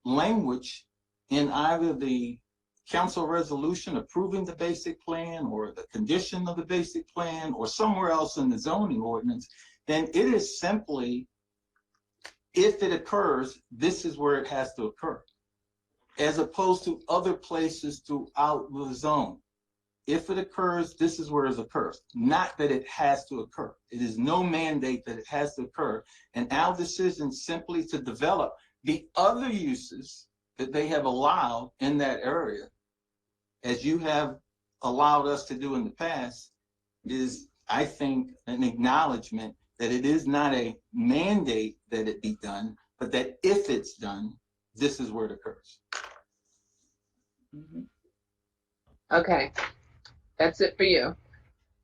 language in either the council resolution approving the basic plan or the condition of the basic plan or somewhere else in the zoning ordinance, then it is simply, if it occurs, this is where it has to occur, as opposed to other places throughout the zone. If it occurs, this is where it occurs, not that it has to occur. It is no mandate that it has to occur. And our decision simply to develop the other uses that they have allowed in that area, as you have allowed us to do in the past, is, I think, an acknowledgement that it is not a mandate that it be done, but that if it's done, this is where it occurs. Okay, that's it for you.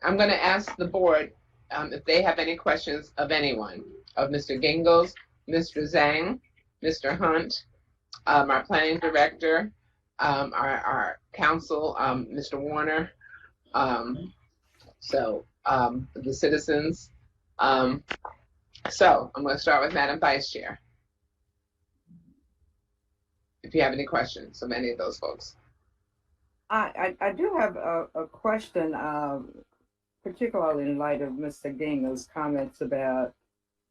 I'm going to ask the board if they have any questions of anyone, of Mr. Gingles, Mr. Zhang, Mr. Hunt, our planning director, our council, Mr. Warner, the citizens. So I'm going to start with Madam Vice Chair. If you have any questions of any of those folks. I do have a question, particularly in light of Mr. Gingle's comments about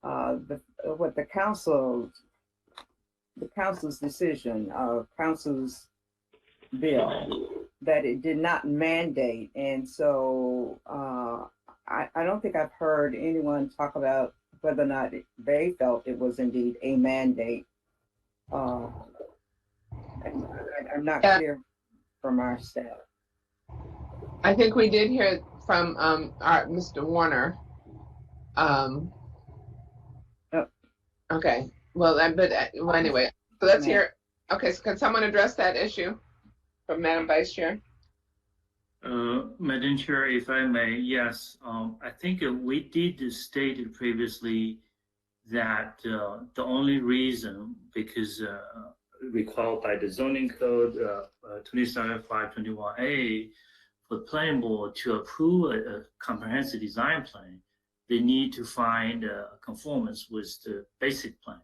what the council's decision, council's bill, that it did not mandate. And so I don't think I've heard anyone talk about whether or not they felt it was indeed a mandate. I'm not Yeah. clear from our staff. I think we did hear from our Mr. Warner. Okay. Well, well, anyway, so let's hear. Okay, so can someone address that issue from Madam Vice Chair? Madam Chair, if I may, yes. I think we did state it previously that the only reason, because required by the zoning code 27521A, for the planning board to approve a comprehensive design plan, they need to find a conformance with the basic plan.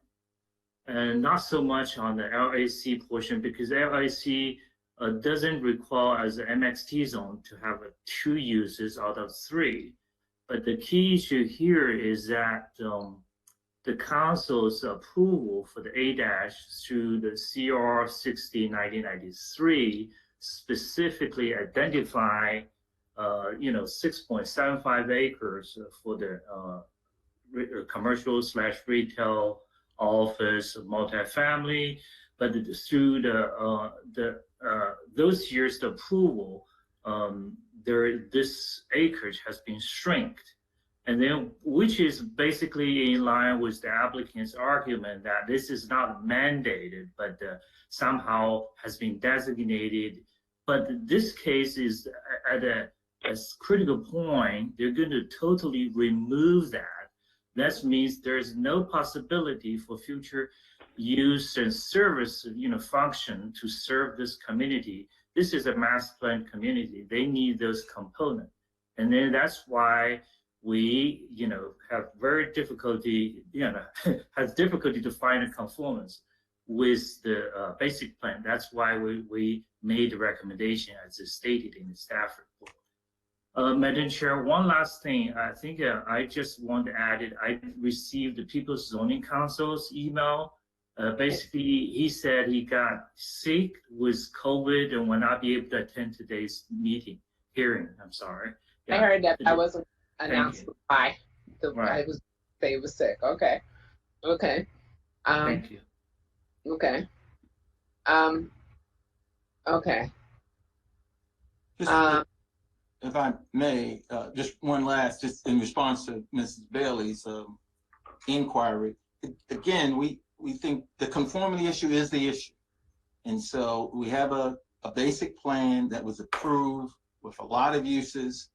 And not so much on the LAC portion, because LAC doesn't require as an MXT zone to have 2 uses out of 3. But the key issue here is that the council's approval for the A- through the CR 60/1993 specifically identify 6.75 acres for the commercial/retail, office, multifamily, but through those years of approval, this acreage has been shrinked, and then which is basically in line with the applicant's argument that this is not mandated, but somehow has been designated. But this case is at a critical point. They're going to totally remove that. That means there's no possibility for future use and service, function to serve this community. This is a master plan community. They need those components. And then that's why we, have very difficulty, has difficulty to find a conformance with the basic plan. That's why we made the recommendation as is stated in the staff report. Madam Chair, one last thing. I think I just want to add it. I received the People's Zoning Council's email. Basically, he said he got sick with COVID and will not be able to attend today's hearing. I'm sorry. I heard that. I wasn't announced why. Right. He was sick. Okay. Okay. Thank you. Okay. Okay. If I may, just one last, just in response to Mrs. Bailey's inquiry. Again, we think the conformity issue is the issue. And so we have a basic plan that was approved with a lot of uses,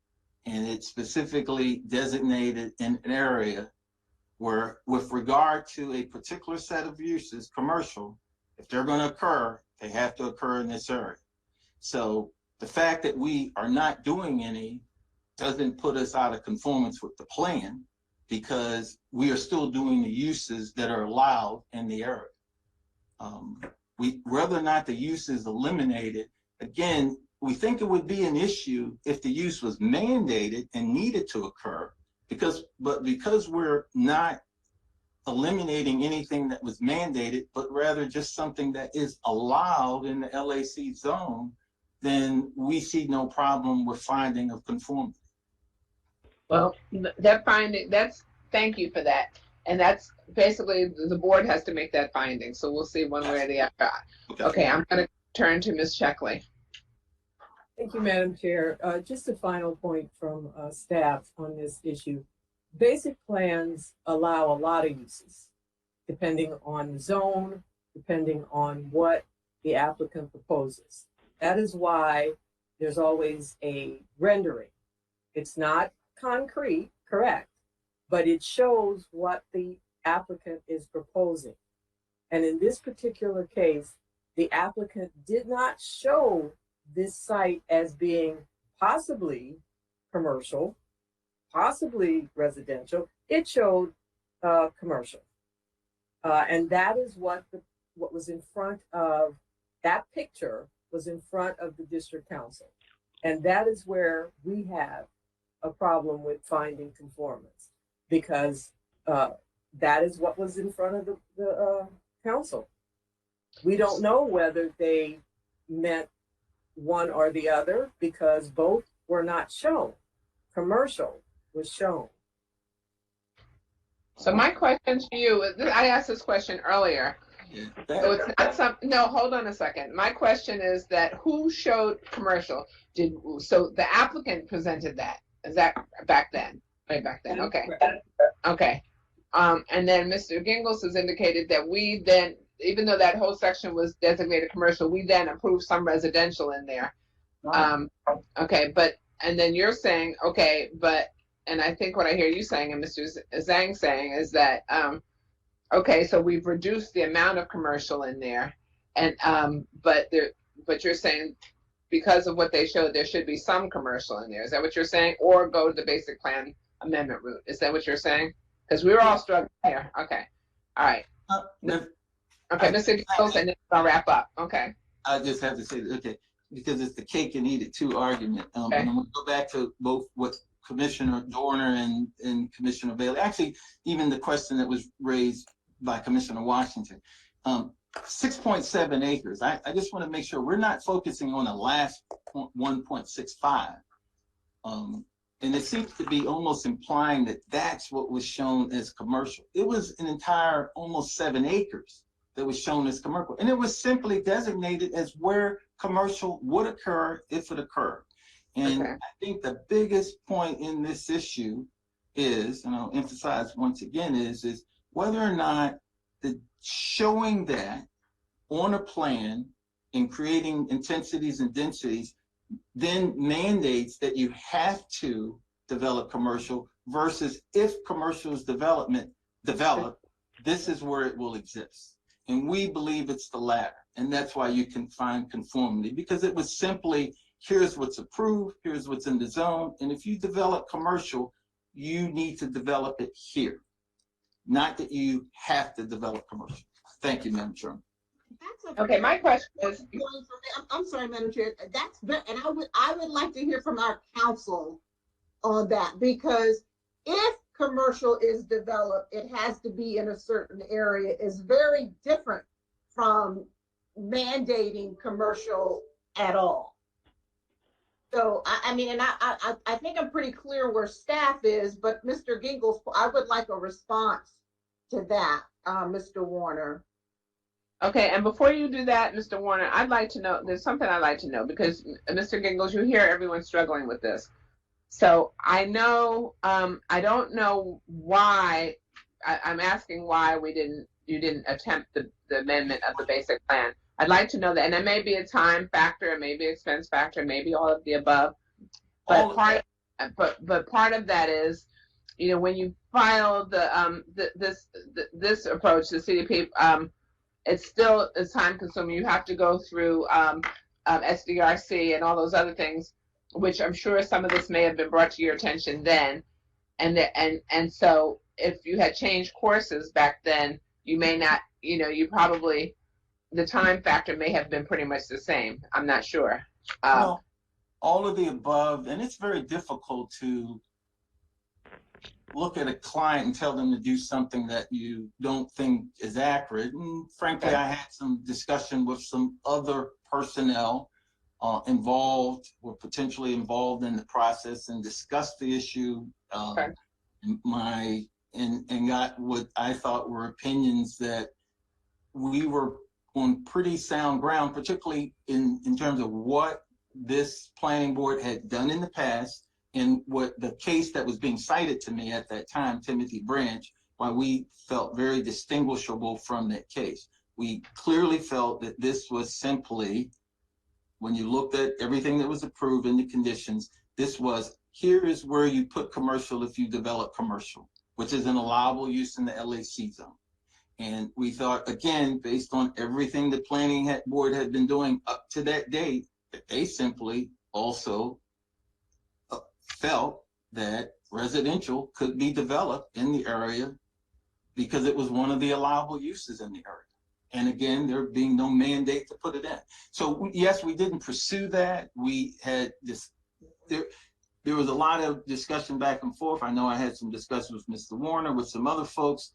and it's specifically designated in an area where, with regard to a particular set of uses, commercial, if they're going to occur, they have to occur in this area. So the fact that we are not doing any doesn't put us out of conformance with the plan, because we are still doing the uses that are allowed in the area. Whether or not the use is eliminated, again, we think it would be an issue if the use was mandated and needed to occur, because we're not eliminating anything that was mandated, but rather just something that is allowed in the LAC zone, then we see no problem with finding of conformity. Well, that finding, thank you for that. And that's basically, the board has to make that finding. So we'll see one way or the other. Okay, I'm going to turn to Ms. Sheckley. Thank you, Madam Chair. Just a final point from staff on this issue. Basic plans allow a lot of uses, depending on the zone, depending on what the applicant proposes. That is why there's always a rendering. It's not concrete, correct, but it shows what the applicant is proposing. And in this particular case, the applicant did not show this site as being possibly commercial, possibly residential. It showed commercial. And that is what was in front of, that picture was in front of the district council. And that is where we have a problem with finding conformance, because that is what was in front of the council. We don't know whether they meant one or the other, because both were not shown. Commercial was shown. So my question to you, I asked this question earlier. Yeah. So it's not some, no, hold on a second. My question is that who showed commercial? So the applicant presented that, is that back then? Way back then, okay. Okay. And then Mr. Gingles has indicated that we then, even though that whole section was designated commercial, we then approved some residential in there. Okay, but, and then you're saying, okay, but, and I think what I hear you saying and Mr. Zhang saying is that, okay, so we've reduced the amount of commercial in there, and but you're saying because of what they showed, there should be some commercial in there. Is that what you're saying? Or go to the basic plan amendment route? Is that what you're saying? Because we were all struggling here. Okay, all right. Okay, Mr. Gingles, and then I'll wrap up. Okay. I just have to say, okay, because it's the cake and eat it too argument. Okay. And I'm gonna go back to both what Commissioner Dorner and Commissioner Bailey, actually, even the question that was raised by Commissioner Washington. 6.7 acres. I just want to make sure we're not focusing on the last 1.65. And it seems to be almost implying that that's what was shown as commercial. It was an entire almost 7 acres that was shown as commercial. And it was simply designated as where commercial would occur if it occurred. And I think the biggest point in this issue is, and I'll emphasize once again, is whether or not the showing that on a plan and creating intensities and densities then mandates that you have to develop commercial versus if commercial is developed, this is where it will exist. And we believe it's the latter. And that's why you can find conformity, because it was simply, here's what's approved, here's what's in the zone. And if you develop commercial, you need to develop it here. Not that you have to develop commercial. Thank you, Madam Chairman. Okay, my question is, I'm sorry, Madam Chair. That's very, and I would like to hear from our council on that, because if commercial is developed, it has to be in a certain area. Is very different from mandating commercial at all. So I mean, and I think I'm pretty clear where staff is, but Mr. Gingles, I would like a response to that, Mr. Warner. okay, and before you do that, Mr. Warner, I'd like to know, there's something I'd like to know, because Mr. Gingles, you hear everyone struggling with this. So I know, I don't know why, I'm asking why you didn't attempt the amendment of the basic plan. I'd like to know that, and it may be a time factor, it may be expense factor, it may be all of the above. But part of that is, you know, when you file this approach, the CDP, it's still is time consuming. You have to go through SDRC and all those other things, which I'm sure some of this may have been brought to your attention then. And so if you had changed courses back then, you may not, you know, you probably, the time factor may have been pretty much the same. I'm not sure. Well, all of the above, and it's very difficult to look at a client and tell them to do something that you don't think is accurate. And frankly, I had some discussion with some other personnel involved or potentially involved in the process and discussed the issue. And got what I thought were opinions that we were on pretty sound ground, particularly in terms of what this planning board had done in the past and what the case that was being cited to me at that time, Timothy Branch, why we felt very distinguishable from that case. We clearly felt that this was simply, when you looked at everything that was approved in the conditions, this was, here is where you put commercial if you develop commercial, which is an allowable use in the LAC zone. And we thought, again, based on everything the planning board had been doing up to that date, that they simply also felt that residential could be developed in the area because it was one of the allowable uses in the area. And again, there being no mandate to put it in. So yes, we didn't pursue that. We had this, there was a lot of discussion back and forth. I know I had some discussions with Mr. Warner, with some other folks.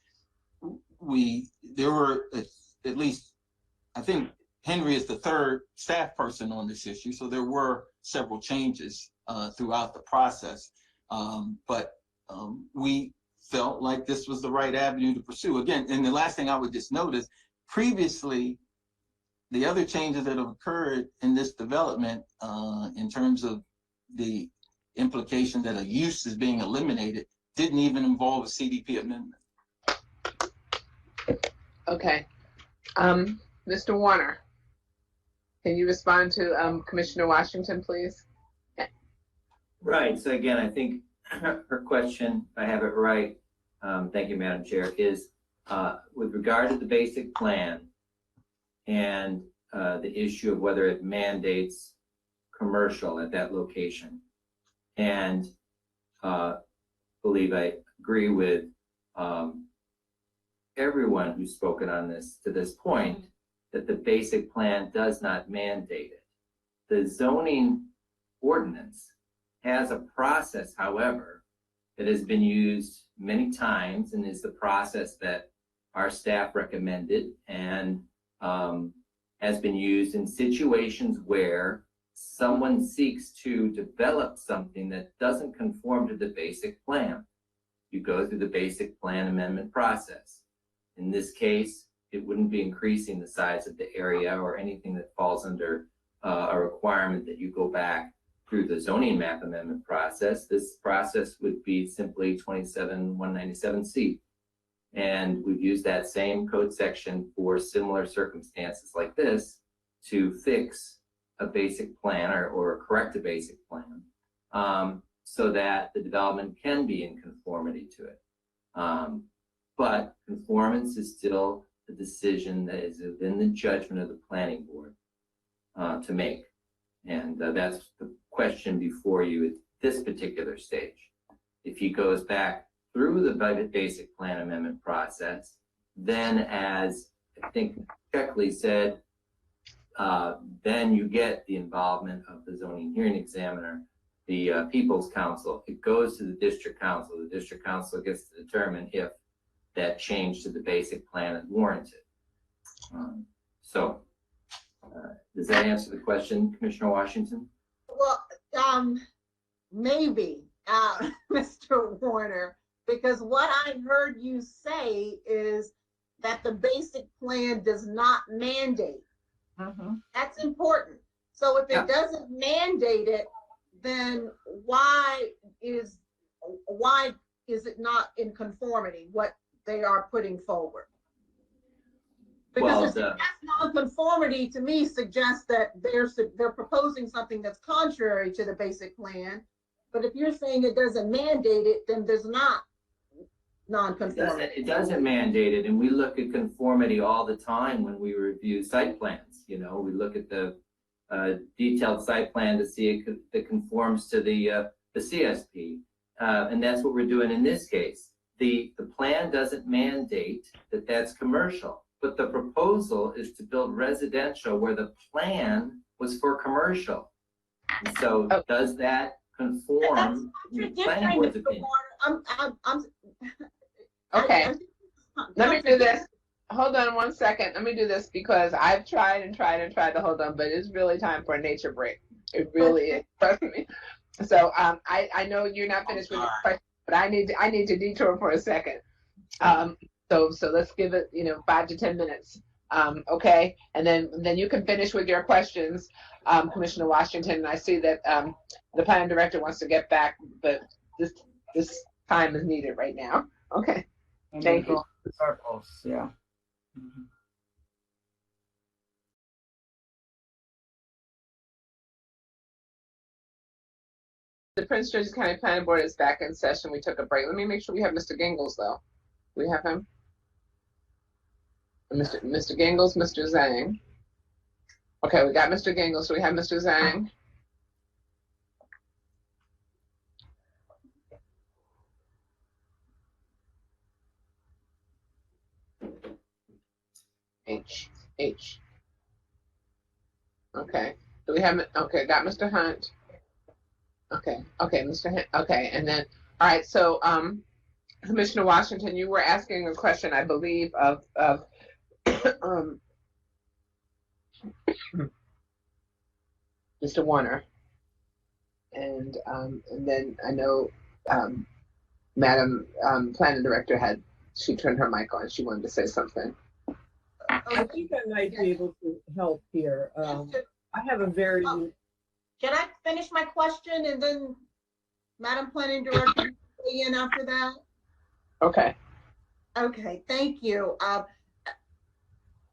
There were at least, I think Henry is the third staff person on this issue. So there were several changes throughout the process. But we felt like this was the right avenue to pursue. Again, and the last thing I would just note is previously, the other changes that have occurred in this development, in terms of the implication that a use is being eliminated, didn't even involve a CDP amendment. Okay. Mr. Warner, can you respond to Commissioner Washington, please? Right. So again, I think her question, if I have it right, thank you, Madam Chair, is with regard to the basic plan and the issue of whether it mandates commercial at that location. And believe I agree with everyone who's spoken on this to this point, that the basic plan does not mandate it. The zoning ordinance has a process, however, that has been used many times and is the process that our staff recommended and has been used in situations where someone seeks to develop something that doesn't conform to the basic plan. You go through the basic plan amendment process. In this case, it wouldn't be increasing the size of the area or anything that falls under a requirement that you go back through the zoning map amendment process. This process would be simply 27197C. And we've used that same code section for similar circumstances like this to fix a basic plan or correct a basic plan so that the development can be in conformity to it. But conformance is still a decision that is within the judgment of the planning board to make. And that's the question before you at this particular stage. If he goes back through the basic plan amendment process, then as I think Checkley said, then you get the involvement of the zoning hearing examiner, the People's Council. It goes to the district council. The district council gets to determine if that change to the basic plan is warranted. Does that answer the question, Commissioner Washington? Well, maybe, Mr. Warner, because what I heard you say is that the basic plan does not mandate. That's important. So if it doesn't mandate it, then why is it not in conformity, what they are putting forward? Because that's non-conformity to me suggests that they're proposing something that's contrary to the basic plan. But if you're saying it doesn't mandate it, then there's not non-conformity. It doesn't mandate it, and we look at conformity all the time when we review site plans. You know, we look at the detailed site plan to see if it conforms to the CSP, and that's what we're doing in this case. The plan doesn't mandate that that's commercial, but the proposal is to build residential where the plan was for commercial. And so does that conform in the planning board's opinion? Okay, let me do this. Hold on one second. Let me do this because I've tried and tried and tried to hold on, but it's really time for a nature break. It really is. Trust me. So I know you're not finished with your question, but I need to detour for a second. So let's give it 5 to 10 minutes. Okay, and then you can finish with your questions, Commissioner Washington. And I see that the planning director wants to get back, but this time is needed right now. Okay. Thank you. Yeah. The Prince George's County Planning Board is back in session. We took a break. Let me make sure we have Mr. Gingles though. Do we have him? Mr. Gingles, Mr. Zhang. Okay, we got Mr. Gingles. Do we have Mr. Zhang? H. Okay. Do we have, okay, got Mr. Hunt. Okay, Mr. Hunt. Okay, and then, all right, so Commissioner Washington, you were asking a question, I believe, of Mr. Warner. And then I know Madam Planning Director she turned her mic on. She wanted to say something. I think I might be able to help here. I have a very, Can I finish my question and then Madam Planning Director, you weigh in after that? Okay. Okay, thank you.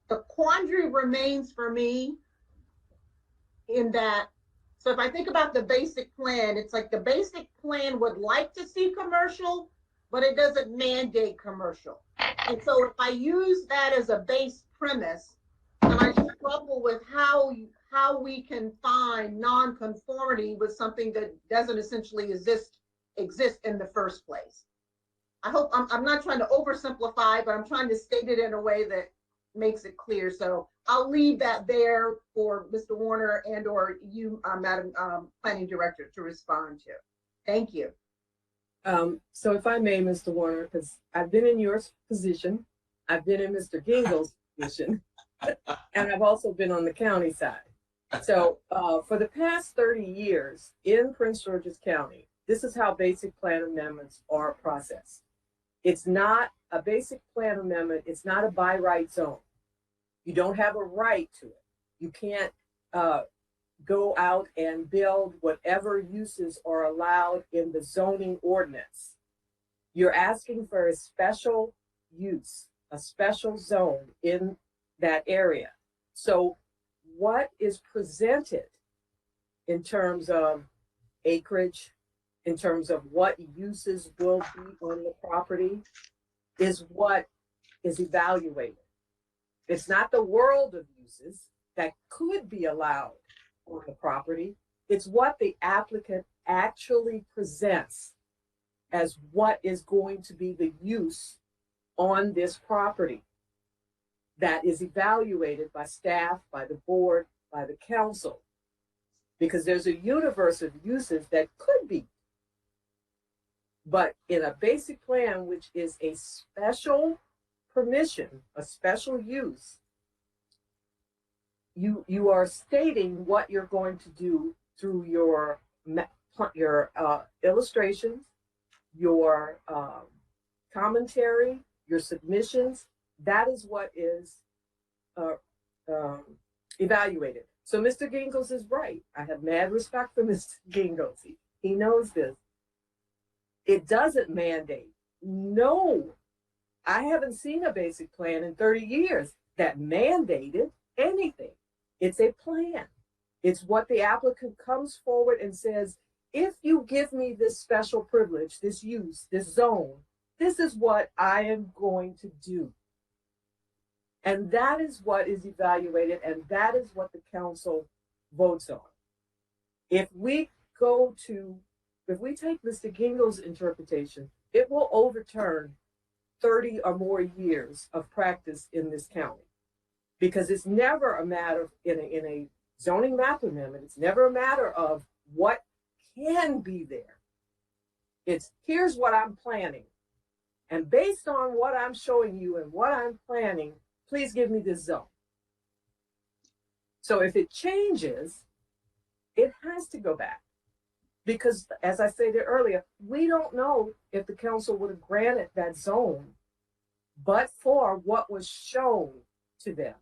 The quandary remains for me in that, so if I think about the basic plan, it's like the basic plan would like to see commercial, but it doesn't mandate commercial. And so if I use that as a base premise, and I struggle with how we can find non-conformity with something that doesn't essentially exist in the first place. I hope I'm not trying to oversimplify, but I'm trying to state it in a way that makes it clear. So I'll leave that there for Mr. Warner and or you, Madam Planning Director, to respond to. Thank you. so if I may, Mr. Warner, because I've been in your position, I've been in Mr. Gingle's position, and I've also been on the county side. So for the past 30 years in Prince George's County, this is how basic plan amendments are processed. It's not a basic plan amendment. It's not a by right zone. You don't have a right to it. You can't go out and build whatever uses are allowed in the zoning ordinance. You're asking for a special use, a special zone in that area. So what is presented in terms of acreage, in terms of what uses will be on the property, is what is evaluated. It's not the world of uses that could be allowed on the property. It's what the applicant actually presents as what is going to be the use on this property that is evaluated by staff, by the board, by the council, because there's a universe of uses that could be. But in a basic plan, which is a special permission, a special use, you are stating what you're going to do through your illustrations, your commentary, your submissions. That is what is evaluated. So Mr. Gingles is right. I have mad respect for Mr. Gingles. He knows this. It doesn't mandate. No, I haven't seen a basic plan in 30 years that mandated anything. It's a plan. It's what the applicant comes forward and says, if you give me this special privilege, this use, this zone, this is what I am going to do. And that is what is evaluated, and that is what the council votes on. If we take Mr. Gingle's interpretation, it will overturn 30 or more years of practice in this county. Because it's never a matter in a zoning map amendment, it's never a matter of what can be there. It's here's what I'm planning. And based on what I'm showing you and what I'm planning, please give me this zone. So if it changes, it has to go back. Because as I stated earlier, we don't know if the council would have granted that zone, but for what was shown to them.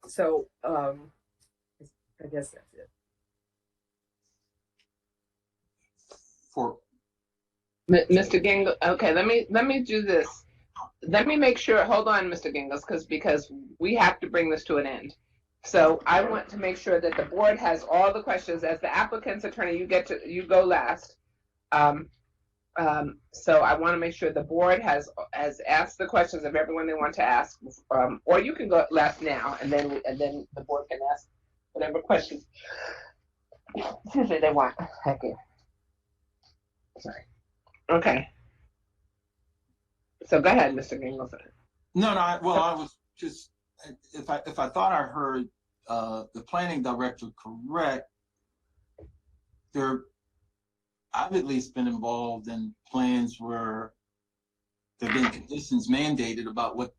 So I guess that's it. For Mr. Gingle, okay, let me do this. Let me make sure, hold on, Mr. Gingles, because we have to bring this to an end. So I want to make sure that the board has all the questions. As the applicant's attorney, you go last. So I want to make sure the board has asked the questions of everyone they want to ask, or you can go last now, and then the board can ask whatever questions they want. Thank you. Sorry. Okay. So go ahead, Mr. Gingles. No, I was just, if I thought I heard the planning director correct, I've at least been involved in plans where there have been conditions mandated about what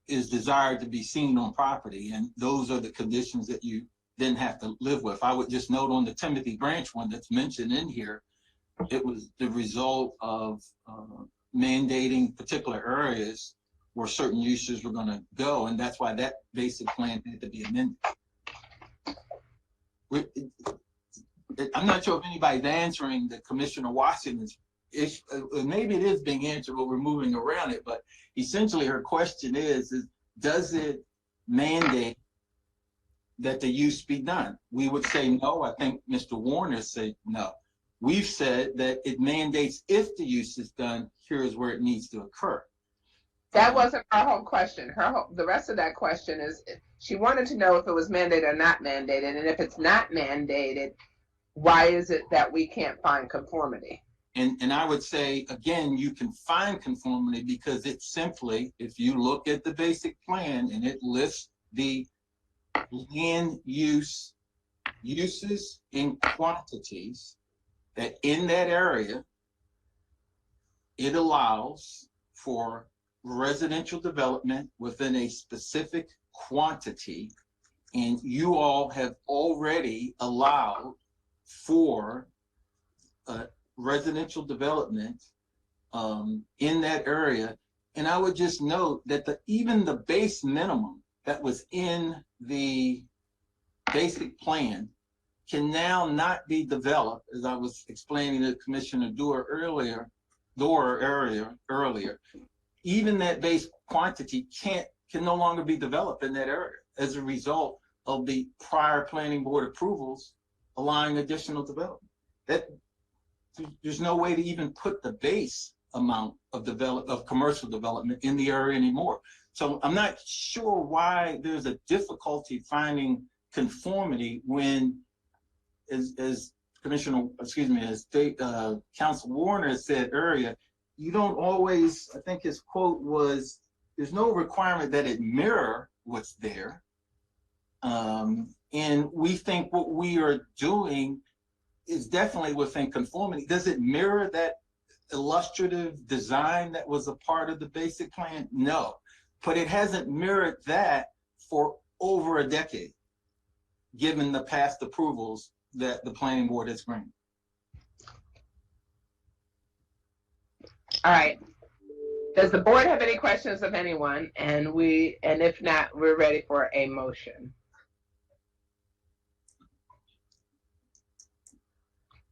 is desired to be seen on property, and those are the conditions that you then have to live with. I would just note on the Timothy Branch one that's mentioned in here, it was the result of mandating particular areas where certain uses were going to go, and that's why that basic plan had to be amended. I'm not sure if anybody's answering the Commissioner Washington's issue. Maybe it is being answered, but we're moving around it. But essentially, her question is does it mandate that the use be done? We would say no. I think Mr. Warner said no. We've said that it mandates if the use is done, here's where it needs to occur. That wasn't her whole question. The rest of that question is she wanted to know if it was mandated or not mandated, and if it's not mandated, why is it that we can't find conformity? And I would say, again, you can find conformity because it's simply, if you look at the basic plan and it lists the land uses in quantities, that in that area, it allows for residential development within a specific quantity, and you all have already allowed for residential development in that area. And I would just note that even the base minimum that was in the basic plan can now not be developed, as I was explaining to Commissioner Doerr earlier. Even that base quantity can no longer be developed in that area as a result of the prior planning board approvals allowing additional development. There's no way to even put the base amount of commercial development in the area anymore. So I'm not sure why there's a difficulty finding conformity when, as Council Warner said earlier, you don't always, I think his quote was, there's no requirement that it mirror what's there. And we think what we are doing is definitely within conformity. Does it mirror that illustrative design that was a part of the basic plan? No, but it hasn't mirrored that for over a decade, given the past approvals that the planning board has granted. All right. Does the board have any questions of anyone? And if not, we're ready for a motion.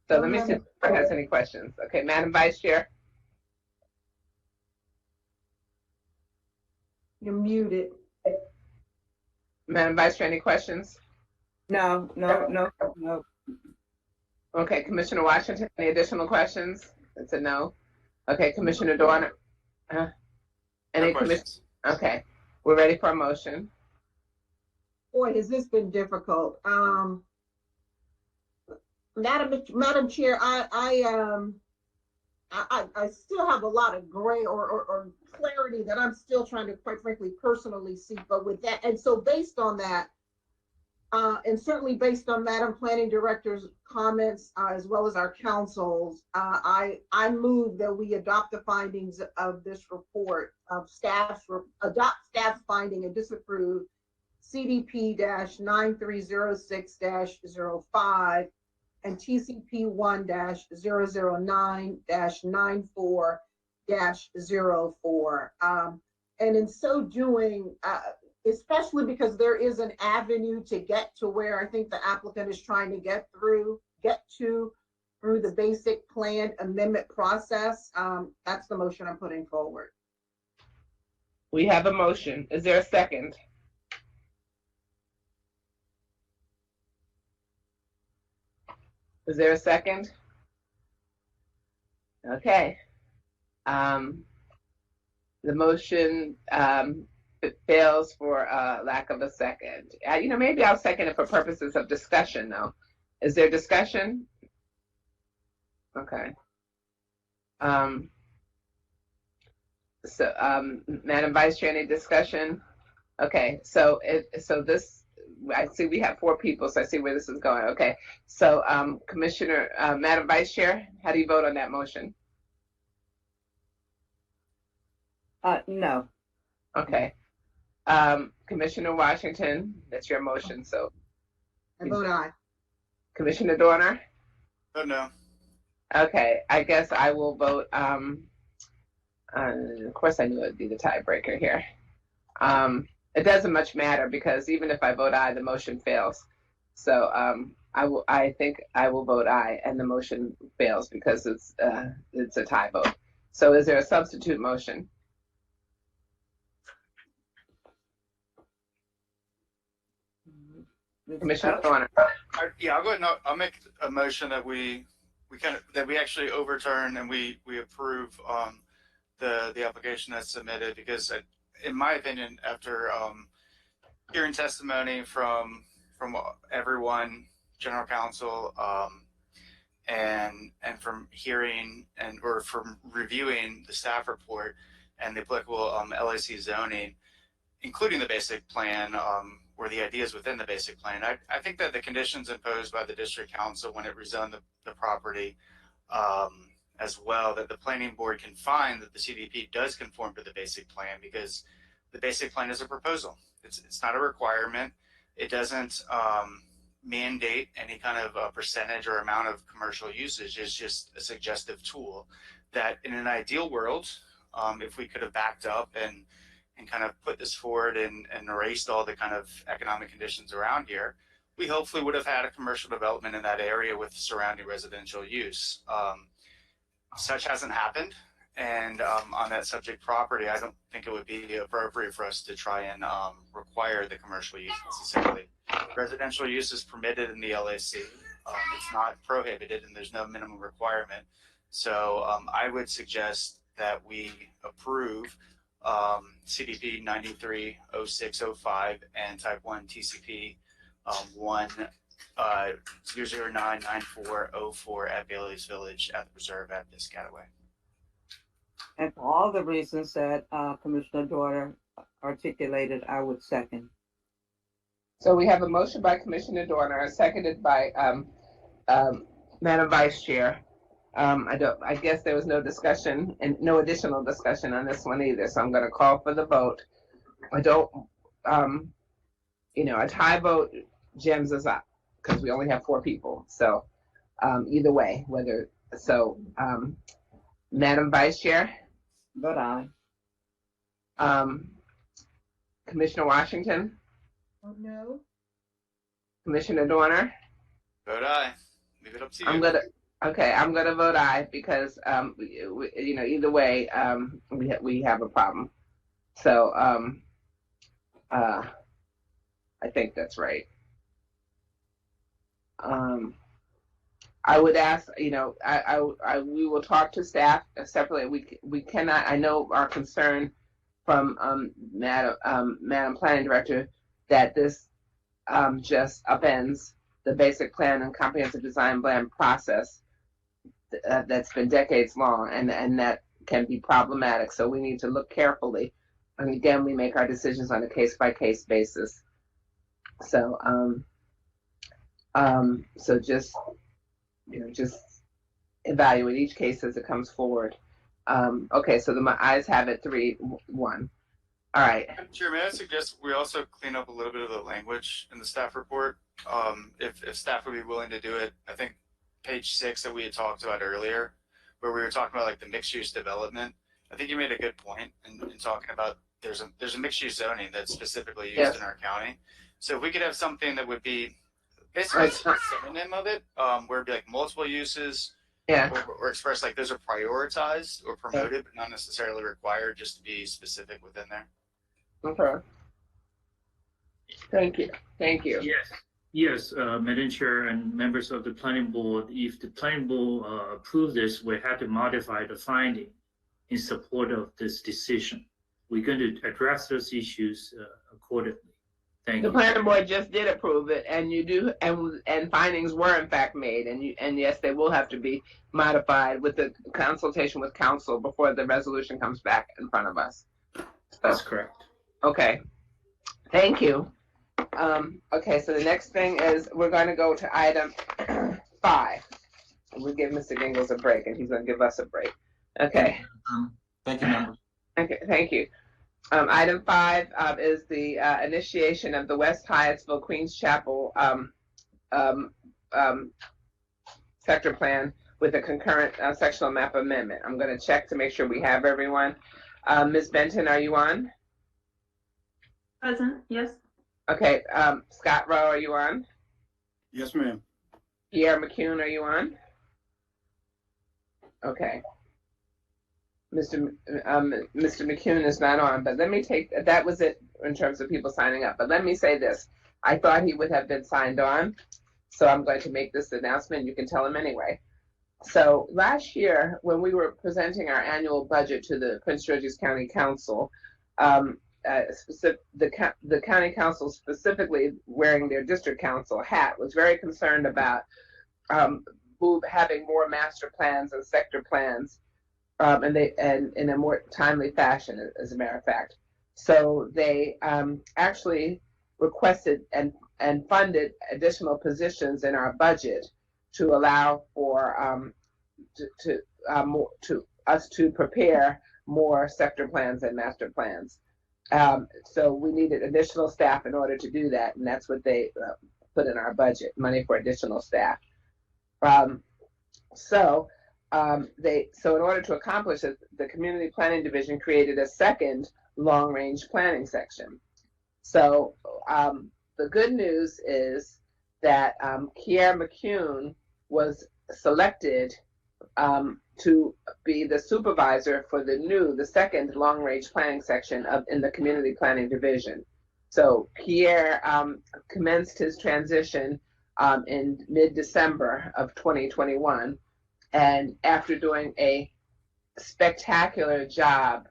So let me see if the board has any questions. Okay, Madam Vice Chair. You're muted. Madam Vice Chair, any questions? No. Okay, Commissioner Washington, any additional questions? It's a no. Okay, Commissioner Doerr. Any questions? Okay, we're ready for a motion. Boy, has this been difficult. Madam Chair, I still have a lot of gray or clarity that I'm still trying to, quite frankly, personally see. But with that, and so based on that, and certainly based on Madam Planning Director's comments, as well as our council's, I move that we adopt the findings of this report of adopt staff's finding and disapprove CDP-9306-05 and TCP 1-009-94-04. And in so doing, especially because there is an avenue to get to where I think the applicant is trying to get to through the basic plan amendment process, that's the motion I'm putting forward. We have a motion. Is there a second? Is there a second? Okay. The motion fails for lack of a second. Maybe I'll second it for purposes of discussion, though. Is there discussion? Okay. Madam Vice Chair, any discussion? Okay, so this, I see we have 4 people, so I see where this is going. Okay, so Commissioner, Madam Vice Chair, how do you vote on that motion? No. Okay. Commissioner Washington, that's your motion, so. I vote aye. Commissioner Doerr? Oh, no. Okay, I guess I will vote Of course, I knew it'd be the tiebreaker here. It doesn't much matter because even if I vote aye, the motion fails. So I think I will vote aye, and the motion fails because it's a tie vote. So is there a substitute motion? Commissioner Thorner. Yeah, I'll go ahead and I'll make a motion that we actually overturn and we approve the application that's submitted, because in my opinion, after hearing testimony from everyone, general counsel, and from hearing or from reviewing the staff report and the applicable LIC zoning, including the basic plan, or the ideas within the basic plan, I think that the conditions imposed by the district council when it rezoned the property, as well, that the planning board can find that the CDP does conform to the basic plan, because the basic plan is a proposal. It's not a requirement. It doesn't mandate any kind of percentage or amount of commercial usage. It's just a suggestive tool that in an ideal world, if we could have backed up and kind of put this forward and erased all the kind of economic conditions around here, we hopefully would have had a commercial development in that area with surrounding residential use. Such hasn't happened. And on that subject property, I don't think it would be appropriate for us to try and require the commercial use necessarily. Residential use is permitted in the LAC. It's not prohibited, and there's no minimum requirement. So I would suggest that we approve CDP 930605 and Type 1 TCP 0099404 at Bailey's Village at the Preserve at Piscataway. And for all the reasons that Commissioner Dorner articulated, I would second. So we have a motion by Commissioner Dorner, seconded by Madam Vice Chair. I guess there was no discussion and no additional discussion on this one either. So I'm going to call for the vote. I don't, a tie vote gems us up because we only have 4 people. So either way, Madam Vice Chair. Vote aye. Commissioner Washington. Oh, no. Commissioner Dorner. Vote aye. Leave it up to you. I'm gonna vote aye because either way we have a problem. So I think that's right. I would ask, we will talk to staff separately. We cannot. I know our concern from Madam Planning Director that this just upends the basic plan and comprehensive design plan process that's been decades long, and that can be problematic. So we need to look carefully, and again, we make our decisions on a case-by-case basis. So so just evaluate each case as it comes forward. Okay, so my ayes have it 3-1. All right. Chair, may I suggest we also clean up a little bit of the language in the staff report? If staff would be willing to do it, I think page 6 that we had talked about earlier, where we were talking about like the mixed use development. I think you made a good point in talking about there's a mixed use zoning that's specifically used in our county. So if we could have something that would be basically a synonym of it, where it'd be like multiple uses, or express like those are prioritized or promoted, but not necessarily required, just to be specific within there. Okay. Thank you. Yes, Madam Chair and members of the planning board, if the planning board approves this, we have to modify the finding in support of this decision. We're going to address those issues accordingly. Thank you. The planning board just did approve it, and and findings were in fact made, and yes, they will have to be modified with the consultation with council before the resolution comes back in front of us. That's correct. Okay, thank you. Okay, so the next thing is we're going to go to item 5. We'll give Mr. Gingles a break, and he's going to give us a break. Okay. Thank you, members. Okay, thank you. Item 5 is the initiation of the West Hyattsville Queens Chapel sector plan, with a concurrent sectional map amendment. I'm going to check to make sure we have everyone. Ms. Benton, are you on? Present, yes. Okay, Scott Rowe, are you on? Yes, ma'am. Pierre McCune, are you on? Okay. Mr. McCune is not on, but let me take, that was it in terms of people signing up. But let me say this. I thought he would have been signed on, so I'm going to make this announcement. You can tell him anyway. So last year, when we were presenting our annual budget to the Prince George's County Council, the county council, specifically wearing their district council hat, was very concerned about having more master plans and sector plans, and in a more timely fashion, as a matter of fact. So they actually requested and funded additional positions in our budget to allow for us to prepare more sector plans and master plans. So we needed additional staff in order to do that, and that's what they put in our budget, money for additional staff. So in order to accomplish it, the Community Planning Division created a second long-range planning section. So the good news is that Kier McCune was selected to be the supervisor for the second long-range planning section in the Community Planning Division. So Pierre commenced his transition in mid-December of 2021, and after doing a spectacular job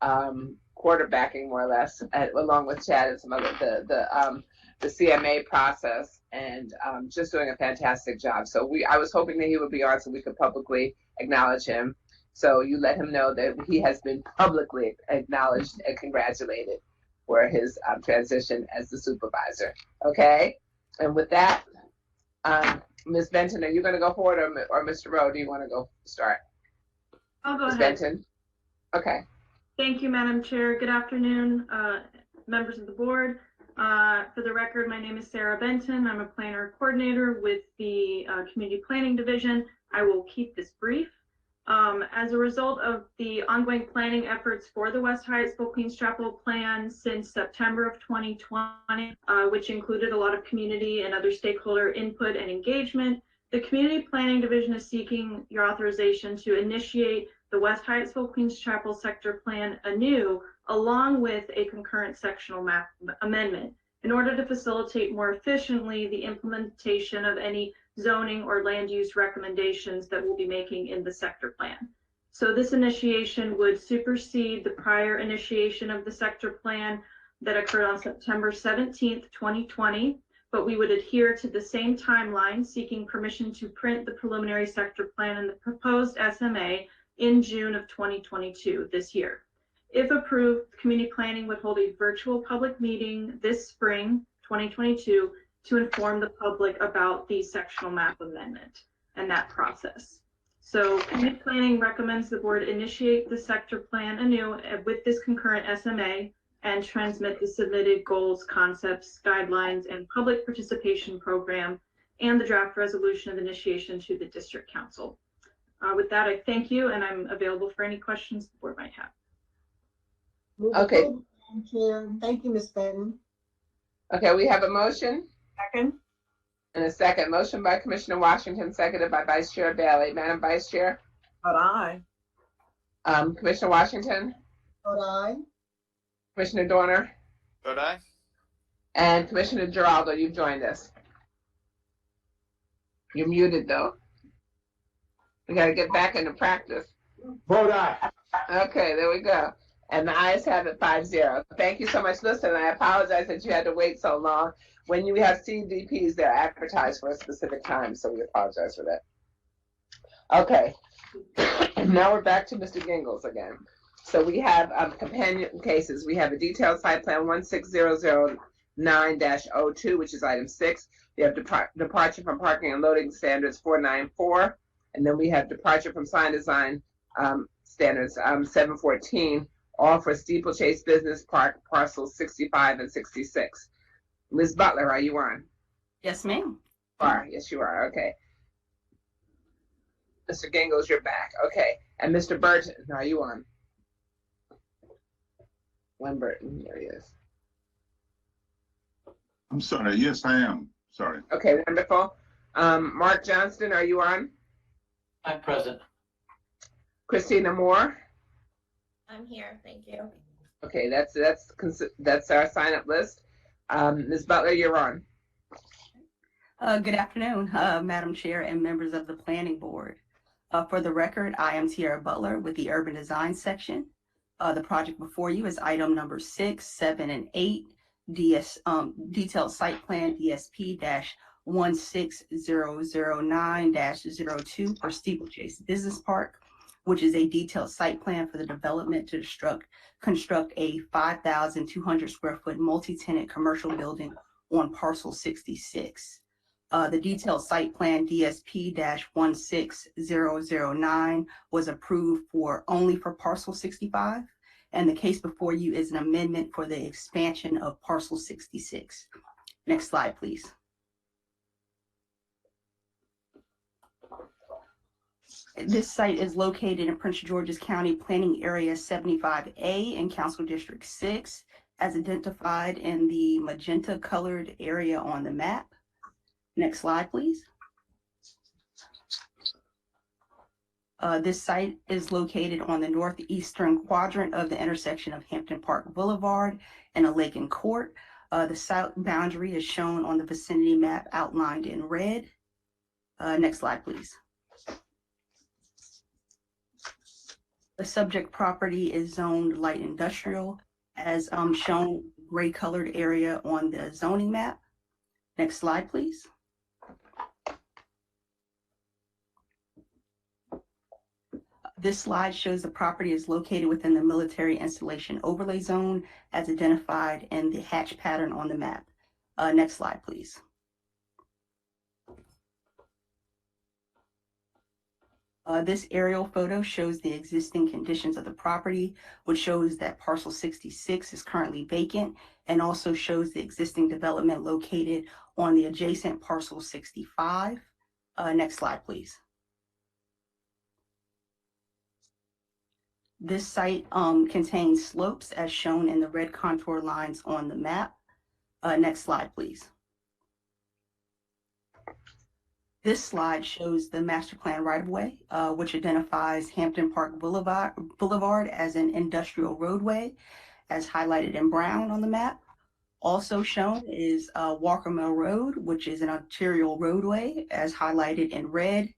quarterbacking, more or less, along with Chad and some other the CMA process, and just doing a fantastic job. So I was hoping that he would be on so we could publicly acknowledge him. So you let him know that he has been publicly acknowledged and congratulated for his transition as the supervisor. Okay? And with that, Ms. Benton, are you going to go forward, or Mr. Rowe, do you want to go start? I'll go Ms. ahead. Benton? Okay. Thank you, Madam Chair. Good afternoon, members of the board. For the record, my name is Sarah Benton. I'm a planner coordinator with the Community Planning Division. I will keep this brief. As a result of the ongoing planning efforts for the West Hyattsville Queens Chapel plan since September of 2020, which included a lot of community and other stakeholder input and engagement, the Community Planning Division is seeking your authorization to initiate the West Hyattsville Queens Chapel sector plan anew, along with a concurrent sectional map amendment, in order to facilitate more efficiently the implementation of any zoning or land use recommendations that we'll be making in the sector plan. So this initiation would supersede the prior initiation of the sector plan that occurred on September 17th, 2020, but we would adhere to the same timeline, seeking permission to print the preliminary sector plan and the proposed SMA in June of 2022, this year. If approved, community planning would hold a virtual public meeting this spring, 2022, to inform the public about the sectional map amendment and that process. So community planning recommends the board initiate the sector plan anew with this concurrent SMA and transmit the submitted goals, concepts, guidelines, and public participation program and the draft resolution of initiation to the district council. With that, I thank you, and I'm available for any questions the board might have. Okay. Chair. Thank you, Ms. Benton. Okay, we have a motion. Second. And a second. Motion by Commissioner Washington, seconded by Vice Chair Bailey. Madam Vice Chair? But aye. Commissioner Washington? Vote aye. Commissioner Dorner? Vote aye. And Commissioner Giraldo, you've joined us. You're muted, though. We got to get back into practice. Vote aye. Okay, there we go. And the ayes have it 5-0. Thank you so much. Listen, I apologize that you had to wait so long. When you have CDPs, they're advertised for a specific time, so we apologize for that. Okay, now we're back to Mr. Gingles again. So we have companion cases. We have a detailed site plan 16009-02, which is item 6. We have departure from parking and loading standards 494. And then we have departure from sign design standards 714, all for Steeplechase Business Park parcels 65 and 66. Ms. Butler, are you on? Yes, ma'am. Are. Yes, you are. Okay. Mr. Gingles, you're back. Okay. And Mr. Burton, are you on? Glenn Burton, there he is. I'm sorry. Yes, I am. Sorry. Okay, wonderful. Mark Johnston, are you on? I'm present. Christina Moore? I'm here, thank you. Okay, that's our sign-up list. Ms. Butler, you're on. Good afternoon, Madam Chair and members of the Planning Board. For the record, I am Tiara Butler with the Urban Design Section. The project before you is item number 6, 7, and 8, detailed site plan DSP-16009-02 for Steeplechase Business Park, which is a detailed site plan for the development to construct a 5,200 square foot multi-tenant commercial building on parcel 66. The detailed site plan DSP-16009 was approved only for parcel 65, and the case before you is an amendment for the expansion of parcel 66. Next slide, please. This site is located in Prince George's County Planning Area 75A in Council District 6, as identified in the magenta colored area on the map. Next slide, please. This site is located on the northeastern quadrant of the intersection of Hampton Park Boulevard and Lakin Court. The site boundary is shown on the vicinity map outlined in red. Next slide, please. The subject property is zoned light industrial, as shown gray colored area on the zoning map. Next slide, please. This slide shows the property is located within the military installation overlay zone as identified in the hatch pattern on the map. Next slide, please. This aerial photo shows the existing conditions of the property, which shows that parcel 66 is currently vacant, and also shows the existing development located on the adjacent parcel 65. Next slide, please. This site contains slopes as shown in the red contour lines on the map. Next slide, please. This slide shows the master plan right-of-way, which identifies Hampton Park Boulevard as an industrial roadway, as highlighted in brown on the map. Also shown is Walker Mill Road, which is an arterial roadway, as highlighted in red.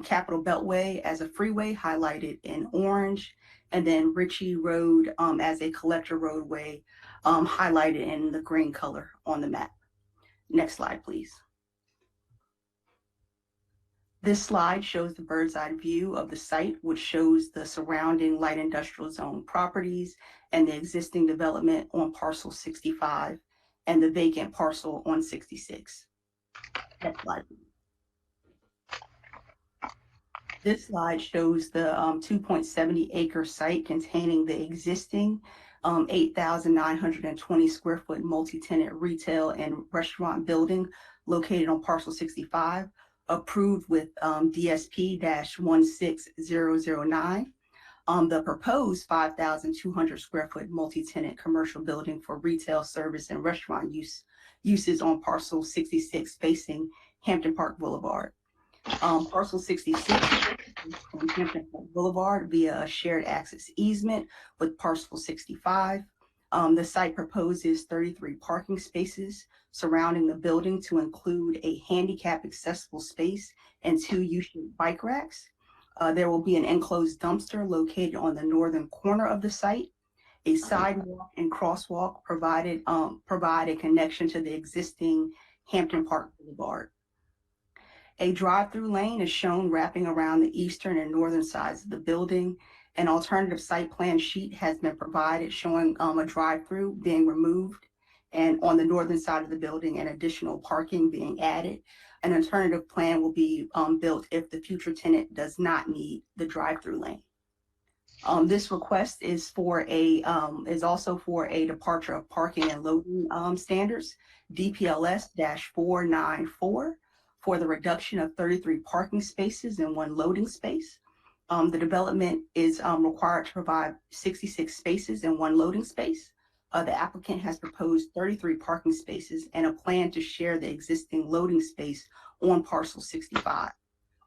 Capitol Beltway as a freeway, highlighted in orange. And then Ritchie Road as a collector roadway, highlighted in the green color on the map. Next slide, please. This slide shows the bird's eye view of the site, which shows the surrounding light industrial zone properties and the existing development on parcel 65 and the vacant parcel on 66. Next slide. This slide shows the 2.70 acre site containing the existing 8,920 square foot multi-tenant retail and restaurant building located on parcel 65, approved with DSP-16009. The proposed 5,200 square foot multi-tenant commercial building for retail, service, and restaurant uses on parcel 66 facing Hampton Park Boulevard. Parcel 66 on Hampton Park Boulevard via a shared access easement with parcel 65. The site proposes 33 parking spaces surrounding the building to include a handicap accessible space and 2 U-shaped bike racks. There will be an enclosed dumpster located on the northern corner of the site. A sidewalk and crosswalk provide a connection to the existing Hampton Park Boulevard. A drive-through lane is shown wrapping around the eastern and northern sides of the building. An alternative site plan sheet has been provided showing a drive-through being removed, and on the northern side of the building, an additional parking being added. An alternative plan will be built if the future tenant does not need the drive-through lane. This request is also for a departure of parking and loading standards, DPLS-494, for the reduction of 33 parking spaces and 1 loading space. The development is required to provide 66 spaces and 1 loading space. The applicant has proposed 33 parking spaces and a plan to share the existing loading space on parcel 65,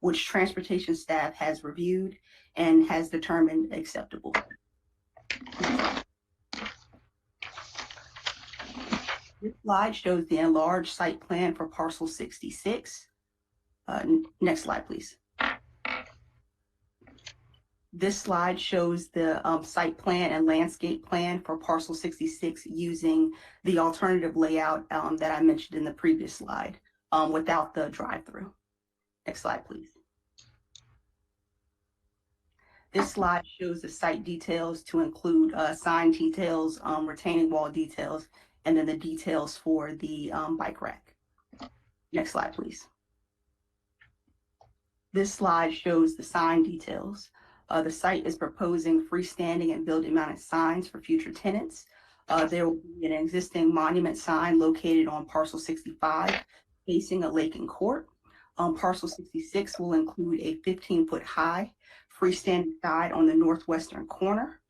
which transportation staff has reviewed and has determined acceptable. This slide shows the enlarged site plan for parcel 66. Next slide, please. This slide shows the site plan and landscape plan for parcel 66 using the alternative layout that I mentioned in the previous slide without the drive-through. Next slide, please. This slide shows the site details to include sign details, retaining wall details, and then the details for the bike rack. Next slide, please. This slide shows the sign details. The site is proposing freestanding and building mounted signs for future tenants. There will be an existing monument sign located on parcel 65 facing a lake and court. Parcel 66 will include a 15-foot high freestanding sign on the northwestern corner,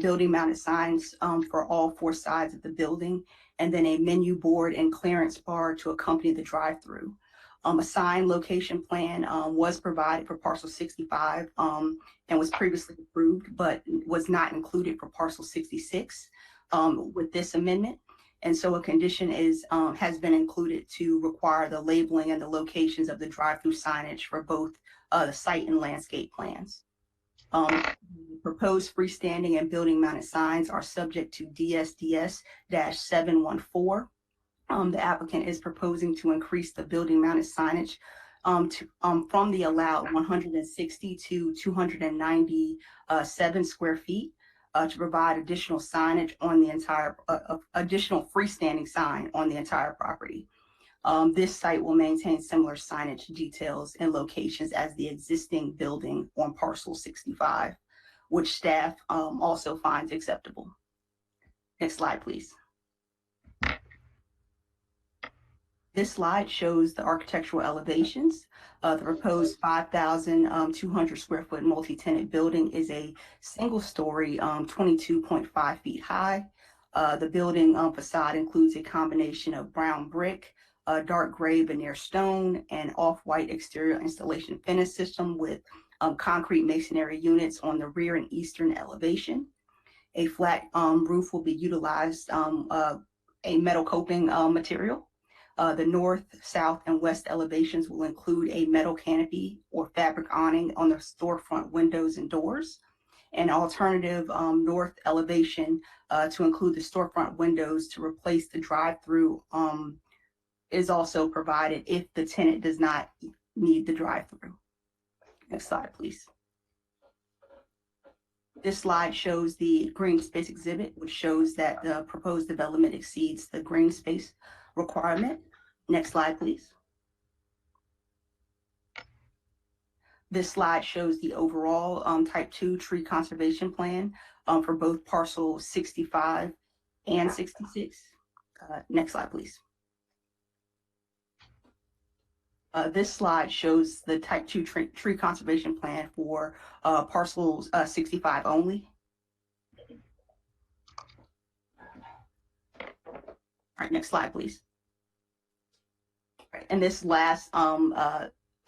building mounted signs for all 4 sides of the building, and then a menu board and clearance bar to accompany the drive-through. A sign location plan was provided for parcel 65 and was previously approved, but was not included for parcel 66 with this amendment. And so a condition has been included to require the labeling and the locations of the drive-through signage for both the site and landscape plans. Proposed freestanding and building mounted signs are subject to DSDS-714. The applicant is proposing to increase the building mounted signage from the allowed 160 to 297 square feet to provide additional signage on the entire, additional freestanding sign on the entire property. This site will maintain similar signage details and locations as the existing building on parcel 65, which staff also finds acceptable. Next slide, please. This slide shows the architectural elevations. The proposed 5,200 square foot multi-tenant building is a single story, 22.5 feet high. The building facade includes a combination of brown brick, dark gray veneer stone, and off-white exterior installation finish system with concrete masonry units on the rear and eastern elevation. A flat roof will be utilized, a metal coping material. The north, south, and west elevations will include a metal canopy or fabric awning on the storefront windows and doors. An alternative north elevation to include the storefront windows to replace the drive-through is also provided if the tenant does not need the drive-through. Next slide, please. This slide shows the green space exhibit, which shows that the proposed development exceeds the green space requirement. Next slide, please. This slide shows the overall type 2 tree conservation plan for both parcel 65 and 66. Next slide, please. This slide shows the type 2 tree conservation plan for parcels 65 only. All right, next slide, please. And this last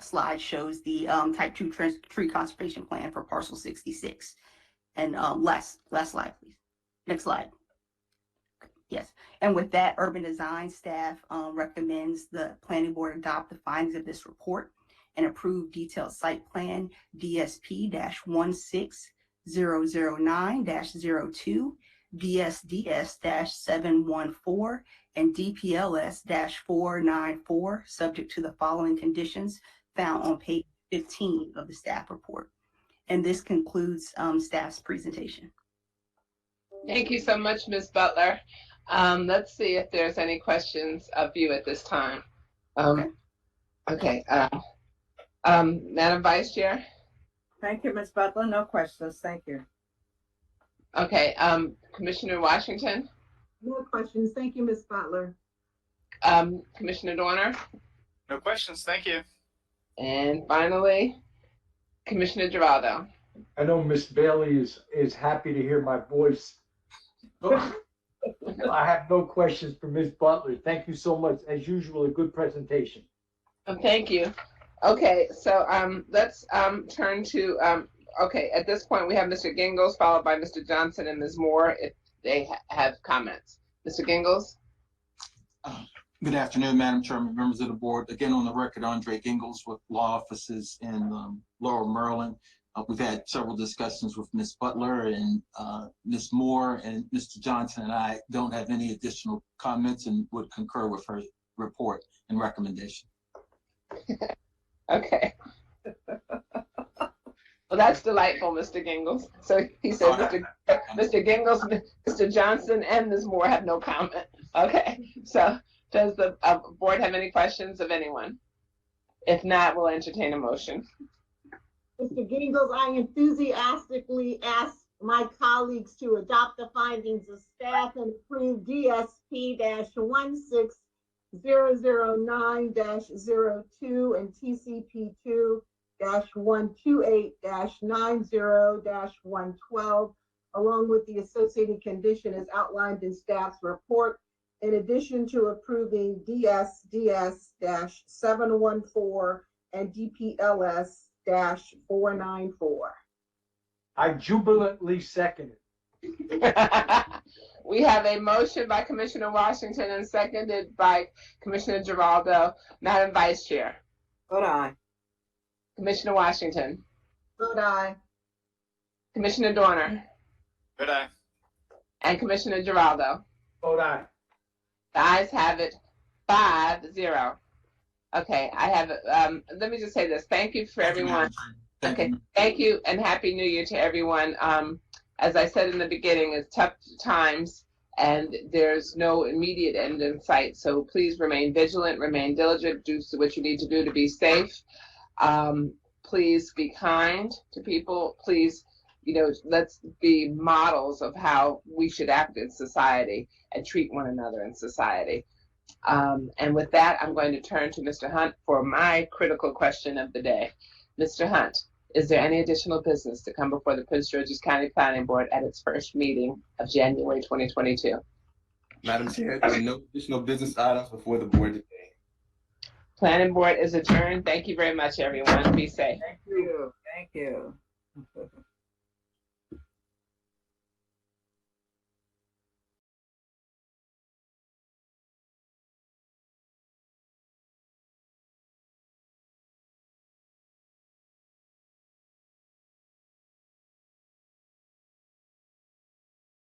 slide shows the type 2 tree conservation plan for parcel 66. And last slide, please. Next slide. Yes, and with that, urban design staff recommends the planning board adopt the findings of this report and approve detailed site plan DSP-16009-02, DSDS-714, and DPLS-494, subject to the following conditions found on page 15 of the staff report. And this concludes staff's presentation. Thank you so much, Ms. Butler. Let's see if there's any questions of you at this time. Okay. Madam Vice Chair? Thank you, Ms. Butler. No questions. Thank you. Okay. Commissioner Washington? No questions. Thank you, Ms. Butler. Commissioner Dorner? No questions. Thank you. And finally, Commissioner Geraldo. I know Miss Bailey is happy to hear my voice. I have no questions for Ms. Butler. Thank you so much. As usual, a good presentation. Thank you. Okay, so let's turn to, okay, at this point we have Mr. Gingles followed by Mr. Johnson and Ms. Moore if they have comments. Mr. Gingles? Good afternoon, Madam Chairman, members of the board. Again, on the record, Andre Gingles with law offices in Laurel, Maryland. We've had several discussions with Ms. Butler and Ms. Moore, and Mr. Johnson and I don't have any additional comments and would concur with her report and recommendation. Okay. Well, that's delightful, Mr. Gingles. So he said Mr. Gingles, Mr. Johnson, and Ms. Moore have no comment. Okay, so does the board have any questions of anyone? If not, we'll entertain a motion. Mr. Gingles, I enthusiastically ask my colleagues to adopt the findings of staff and approve DSP-160009-02 and TCP2-128-90-112, along with the associated condition as outlined in staff's report, in addition to approving DSDS-714 and DPLS-494. I jubilantly second it. We have a motion by Commissioner Washington and seconded by Commissioner Geraldo. Madam Vice Chair. Vote aye. Commissioner Washington. Vote aye. Commissioner Dorner. Good eye. And Commissioner Geraldo. Vote aye. The ayes have it 5-0. Okay, I have, let me just say this. Thank you for everyone. Okay, thank you and Happy New Year to everyone. As I said in the beginning, it's tough times and there's no immediate end in sight. So please remain vigilant, remain diligent, do what you need to do to be safe. Please be kind to people. Please, let's be models of how we should act in society and treat one another in society. And with that, I'm going to turn to Mr. Hunt for my critical question of the day. Mr. Hunt, is there any additional business to come before the Prince George's County Planning Board at its first meeting of January 2022? Madam Chair, there are no additional business items before the board today. Planning Board is adjourned. Thank you very much, everyone. Be safe. Thank you. Thank you.